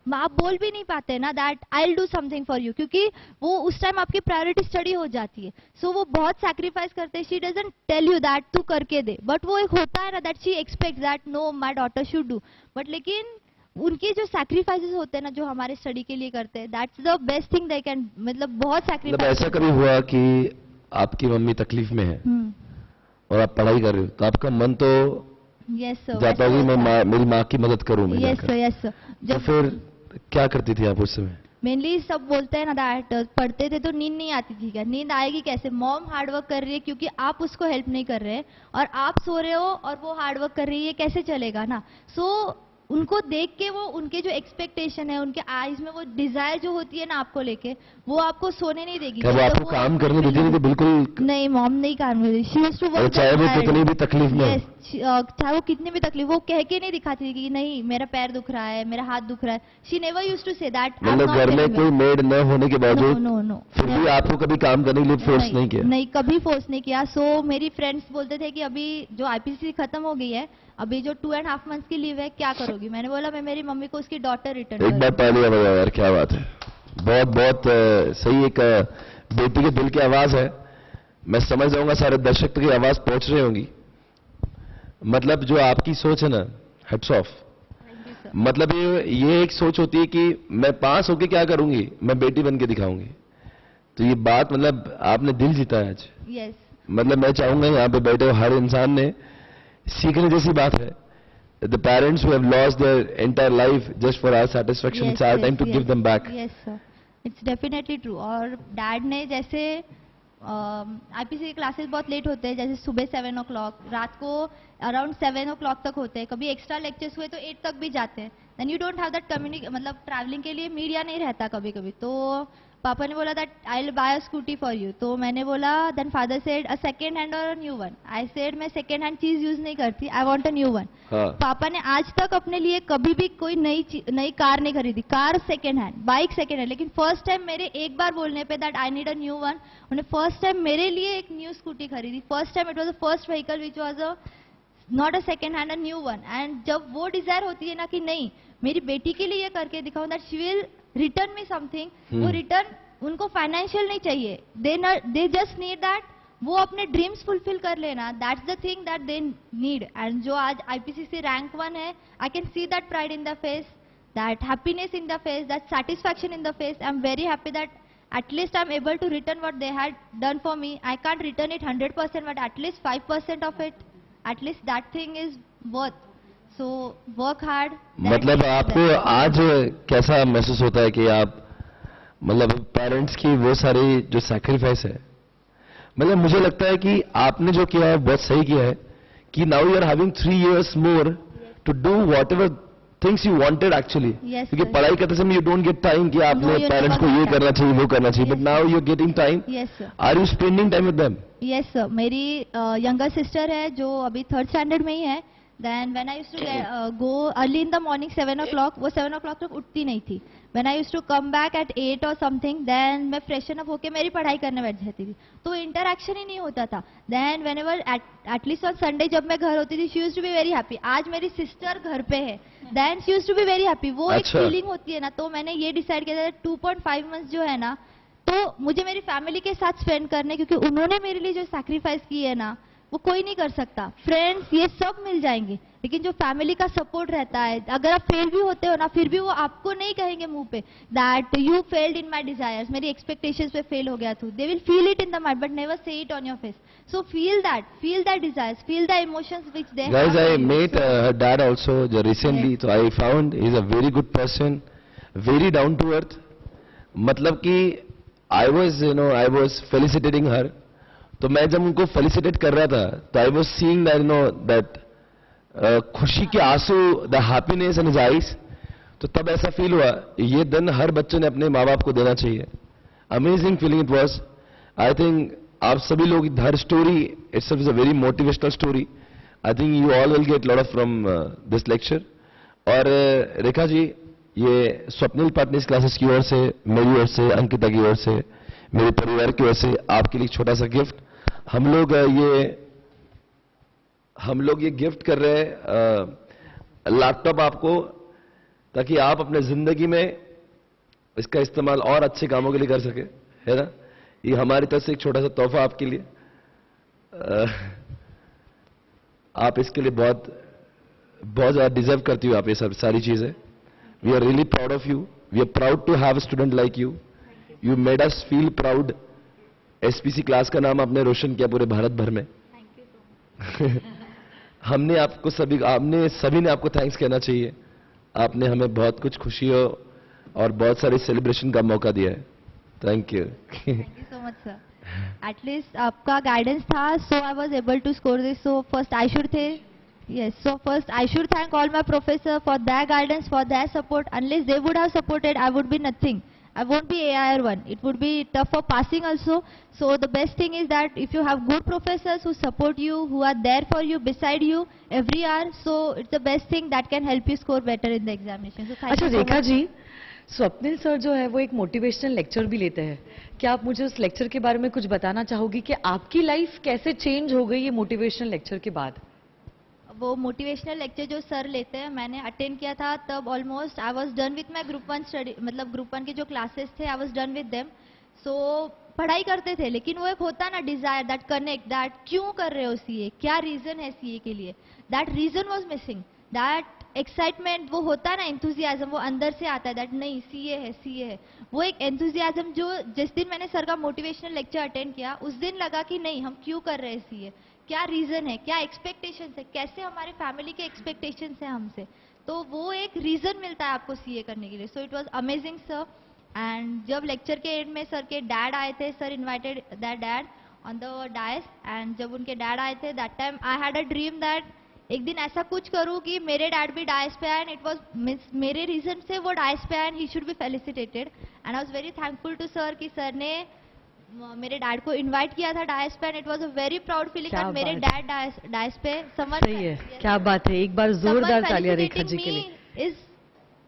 आप बोल भी नहीं पाते ना that I will do something for you, क्योंकि वो उस टाइम आपकी प्रायोरिटी स्टडी हो जाती है. सो वो बहुत सैक्रिफाइस करते हैं. She doesn't tell you that तू करके दे, बट वो एक होता है ना that she expect that no my daughter should do. But लेकिन उनके जो सैक्रिफाइसेस होते हैं ना, जो हमारे स्टडी के लिए करते हैं, that's the best thing they can, मतलब बहुत मतलब सैक्रिफाइस. ऐसा कभी हुआ कि आपकी मम्मी तकलीफ में है और आप पढ़ाई कर रहे हो, तो आपका मन तो यस सर जाता होगी मैं मेरी माँ की मदद करूं मैं यस जाकर. Sir yes sir. तो फिर क्या करती थी आप उस समय? मेनली सब बोलते हैं ना दैट पढ़ते थे तो नींद नहीं आती थी. क्या नींद आएगी कैसे? मॉम हार्डवर्क कर रही है क्योंकि आप उसको हेल्प नहीं कर रहे हैं, और आप सो रहे हो और वो हार्डवर्क कर रही है, कैसे चलेगा ना. सो उनको देख के वो उनके जो एक्सपेक्टेशन है, उनके आईज में वो डिजायर जो होती है ना आपको लेके, वो आपको सोने नहीं देगी. क्या वो आपको काम करने देती नहीं थी? बिल्कुल नहीं, मॉम नहीं काम में देती. शी यूज्ड टू वर्क, चाहे वो कितनी भी तकलीफ में हो. चाहे वो कितनी भी तकलीफ, वो कह के नहीं दिखाती थी कि नहीं मेरा पैर दुख रहा है, मेरा हाथ दुख रहा है. She never used to say that. मतलब घर में कोई मेड न होने के बावजूद नो नो फिर भी आपको कभी काम करने के लिए फोर्स नहीं किया? नहीं, कभी फोर्स नहीं किया. सो मेरी फ्रेंड्स बोलते थे कि अभी जो आईपीसीसी खत्म हो गई है, अभी जो 2.5 मंथ्स की लीव है, क्या करोगी? मैंने बोला मैं मेरी मम्मी को उसकी डॉटर रिटर्न. एक बार पहले बताओ यार, क्या बात है. बहुत बहुत सही. एक बेटी के दिल की आवाज है. मैं समझ जाऊंगा सारे दर्शक की आवाज पहुंच रही होंगी. मतलब जो आपकी सोच है ना, हेड्स ऑफ. मतलब ये एक सोच होती है कि मैं पास होके क्या करूंगी, मैं बेटी बन के दिखाऊंगी. तो ये बात मतलब आपने दिल जीता है आज. यस. मतलब मैं चाहूंगा यहाँ पे बैठे हर इंसान ने सीखने जैसी बात है. The parents who have lost their entire life just for our satisfaction, it's our time to give them back. Yes sir, it's definitely true. और डैड ने जैसे आईपीसी की क्लासेस बहुत लेट होते हैं, जैसे सुबह 7 o'clock, रात को अराउंड 7 o'clock तक होते हैं, कभी एक्स्ट्रा लेक्चर्स हुए तो 8 तक भी जाते हैं. Then you don't have that मतलब ट्रैवलिंग के लिए मीडिया नहीं रहता कभी कभी. तो पापा ने बोला that I will buy a scooty for you. तो मैंने बोला, then father said a second hand और a new one. I said मैं सेकंड हैंड चीज यूज नहीं करती, I want a new one. पापा ने आज तक अपने लिए कभी भी कोई नई कार नहीं खरीदी. Car second hand, bike second hand, लेकिन फर्स्ट टाइम मेरे एक बार बोलने पे that I need a new one, उन्होंने फर्स्ट टाइम मेरे लिए एक न्यू स्कूटी खरीदी. First time it was the first vehicle which was a not a second hand, a new one. And जब वो डिजायर होती है ना कि नहीं मेरी बेटी के लिए ये करके दिखाऊं, that she will return me something. वो रिटर्न उनको फाइनेंशियल नहीं चाहिए, दे जस्ट नीड दैट वो अपने ड्रीम्स फुलफिल कर लेना. That's the thing that they need. And जो आज आईपीसीसी रैंक 1 है, I can see that pride in the face. that happiness in the face, that satisfaction in the face. I'm very happy that at least I'm able to return what they had done for me. I can't return it 100%, but at least 5% of it, at least that thing is worth. So work hard. मतलब आपको आज कैसा महसूस होता है कि आप मतलब पेरेंट्स की वो सारी जो सैक्रिफाइस है, मतलब मुझे लगता है कि आपने जो किया है बहुत सही किया है कि now you are having 3 years more to do whatever things you wanted actually, क्योंकि पढ़ाई करते समय यू डोंट गेट टाइम कि आपने पेरेंट्स को ये करना चाहिए वो करना चाहिए, but now you are getting time. Are you spending time with them? Yes sir, मेरी यंगर सिस्टर है जो अभी 3rd standard में ही है. Then when I used to go early in the morning 7 o'clock, वो 7 o'clock तक उठती नहीं थी. When I used to come back at 8 or something, then मैं freshen up होके मेरी पढ़ाई करने बैठ जाती थी. तो interaction ही नहीं होता था. Then whenever at least on Sunday जब मैं घर होती थी, she used to be very happy. आज मेरी sister घर पे है, then she used to be very happy. वो एक feeling होती है ना, तो मैंने ये decide किया था 2.5 months जो है ना, तो मुझे मेरी family के साथ spend करने, क्योंकि उन्होंने मेरे लिए जो sacrifice की है ना, वो कोई नहीं कर सकता. फ्रेंड्स ये सब मिल जाएंगे, लेकिन जो फैमिली का सपोर्ट रहता है, अगर आप फेल भी होते हो ना, फिर भी वो आपको नहीं कहेंगे मुंह पे that you failed in my desires, मेरी एक्सपेक्टेशंस पे फेल हो गया तू. They will feel it in the mind but never say it on your face. So feel that desires, feel the emotions which they have. Guys, I met her dad also recently, so I found he is a very good person, very down to earth. मतलब कि I was felicitating her. तो मैं जब उनको felicitate कर रहा था तो आई वाज सीइंग दैट खुशी के आंसू, the happiness in his eyes. तो तब ऐसा फील हुआ ये दिन हर बच्चे ने अपने माँ बाप को देना चाहिए. Amazing feeling it was. I think आप सभी लोग, हर story itself is a very motivational story. I think you all will get lot of from this lecture. और रेखा जी, ये स्वप्निल पार्टनर्स क्लासेस की ओर से, मेरी ओर से, अंकिता की ओर से, मेरे परिवार की ओर से आपके लिए छोटा सा गिफ्ट. हम लोग ये गिफ्ट कर रहे हैं लैपटॉप आपको, ताकि आप अपने जिंदगी में इसका इस्तेमाल और अच्छे कामों के लिए कर सके, है ना. ये हमारी तरफ से एक छोटा सा तोहफा आपके लिए. आप इसके लिए बहुत ज्यादा डिजर्व करती हो आप ये सब सारी चीजें. We are really proud of you. We are proud to have a student like you. You made us feel proud. SPC class का नाम आपने रोशन किया पूरे भारत भर में. हमने सभी ने आपको थैंक्स कहना चाहिए. आपने हमें बहुत कुछ खुशियों और बहुत सारे सेलिब्रेशन का मौका दिया है. Thank you. Thank you so much sir. At least आपका गाइडेंस था, so I was able to score this. So first I should thank all my professor for their guidance, for their support. Unless they would have supported, I would be nothing. I won't be AIR1. It would be tough for passing also. So the best thing is that if you have good professors who support you, who are there for you, beside you every hour, so it's the best thing that can help you score better in the examination. So thank you so Rekha much. जी, Swapnil sir जो है वो एक motivational lecture भी लेते हैं. क्या आप मुझे उस लेक्चर के बारे में कुछ बताना चाहोगी कि आपकी लाइफ कैसे चेंज हो गई ये मोटिवेशनल लेक्चर के बाद? वो मोटिवेशनल लेक्चर जो सर लेते हैं, मैंने अटेंड किया था, तब almost I was done with my group 1 study. मतलब ग्रुप 1 के जो क्लासेस थे, I was done with them. So पढ़ाई करते थे, लेकिन वो एक होता ना डिजायर, दैट कनेक्ट, दैट क्यों कर रहे हो सीए, क्या रीजन है सीए के लिए, that reason was missing. That excitement वो होता ना, एंथुजियाज्म वो अंदर से आता है, दैट नहीं सीए है. वो एक एंथुजियाज्म जो जिस दिन मैंने सर का मोटिवेशनल लेक्चर अटेंड किया, उस दिन लगा कि नहीं, हम क्यों कर रहे हैं सीए, क्या रीजन है, क्या एक्सपेक्टेशंस है, कैसे हमारे फैमिली के एक्सपेक्टेशंस है हमसे. तो वो एक रीजन मिलता है आपको सीए करने के लिए. So it was amazing sir. And जब लेक्चर के एंड में सर के डैड आए थे, sir invited that dad on the dais. And जब उनके डैड आए थे, that time I had a dream that एक दिन ऐसा कुछ करूं कि मेरे डैड भी डायस पे आए. इट वाज मेरे रीजन से वो डायस पे आए, he should be felicitated. And I was very thankful to sir कि सर ने मेरे डैड को इनवाइट किया था डायस पे. And it was a very proud feeling that मेरे डैड डायस पे समवन. सही है, क्या बात है. एक बार जोरदार तालियां रेखा जी के लिए. Is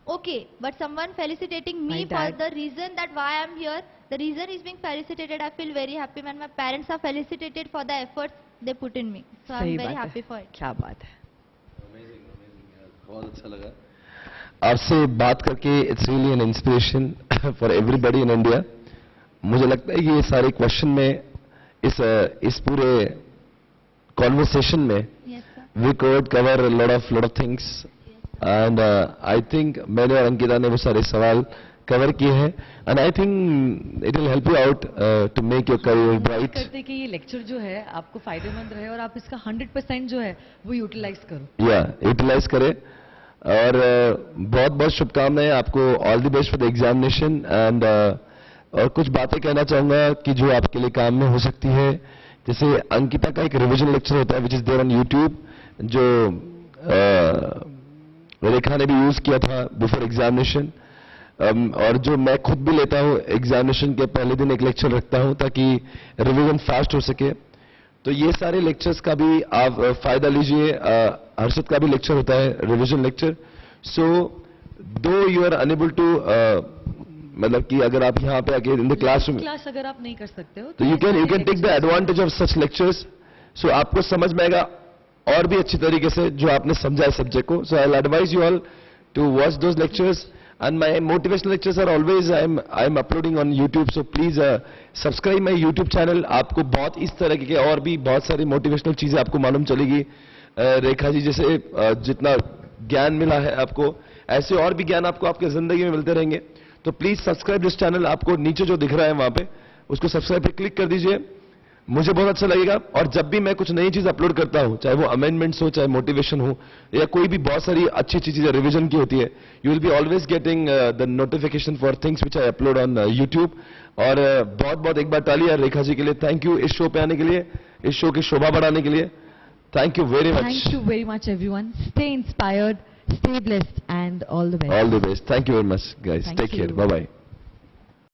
okay, but someone felicitating me for the reason that why I am here, the reason is being felicitated. I feel very happy when my parents are felicitated for the efforts they put in me. So I am very happy for it. क्या बात है. बहुत अच्छा लगा आपसे बात करके. It's really an inspiration for everybody in India. मुझे लगता है ये सारे क्वेश्चन में इस पूरे कॉन्वर्सेशन में we could cover a lot of things. And I think मैंने और अंकिता ने वो सारे सवाल कवर किए हैं and I think it will help you out to make your career bright. करते कि ये लेक्चर जो है आपको फायदेमंद रहे और आप इसका 100% जो है वो यूटिलाइज करो. या यूटिलाइज करें और बहुत बहुत शुभकामनाएं आपको. All the best for the examination. And और कुछ बातें कहना चाहूंगा कि जो आपके लिए काम में हो सकती है. जैसे अंकिता का एक रिवीजन लेक्चर होता है which is there on YouTube, जो रेखा ने भी यूज किया था बिफोर एग्जामिनेशन. और जो मैं खुद भी लेता हूं एग्जामिनेशन के पहले दिन एक लेक्चर रखता हूं ताकि रिवीजन फास्ट हो सके. तो ये सारे लेक्चर्स का भी आप फायदा लीजिए. हर्षद का भी लेक्चर होता है रिवीजन लेक्चर. सो दो यू आर अनेबल टू, मतलब कि अगर आप यहाँ पे आके इन द क्लास अगर आप नहीं कर सकते हो तो you can take the advantage of such lectures. So आपको समझ में आएगा और भी अच्छी तरीके से जो आपने समझा है सब्जेक्ट को. So I will advise you all to watch those lectures. And my motivational lectures are always I am uploading on YouTube, so please subscribe my YouTube channel. आपको बहुत इस तरह के और भी बहुत सारी मोटिवेशनल चीजें आपको मालूम चलेगी. रेखा जी जैसे जितना ज्ञान मिला है आपको, ऐसे और भी ज्ञान आपको आपके जिंदगी में मिलते रहेंगे. तो प्लीज सब्सक्राइब दिस चैनल. आपको नीचे जो दिख रहा है वहां पे उसको सब्सक्राइब पे क्लिक कर दीजिए. मुझे बहुत अच्छा लगेगा. और जब भी मैं कुछ नई चीज अपलोड करता हूं, चाहे वो अमेंडमेंट्स हो, चाहे मोटिवेशन हो, या कोई भी बहुत सारी अच्छी अच्छी चीजें रिवीजन की होती है, you will be always getting the notification for things which I upload on YouTube. और बहुत बहुत एक बार तालियां रेखा जी के लिए. थैंक यू इस शो पे आने के लिए, इस शो की शोभा बढ़ाने के लिए. Thank you very much. Thank you very much everyone. Stay inspired, stay blessed and all the best. All the best. Thank you very much guys. Take care. Bye bye.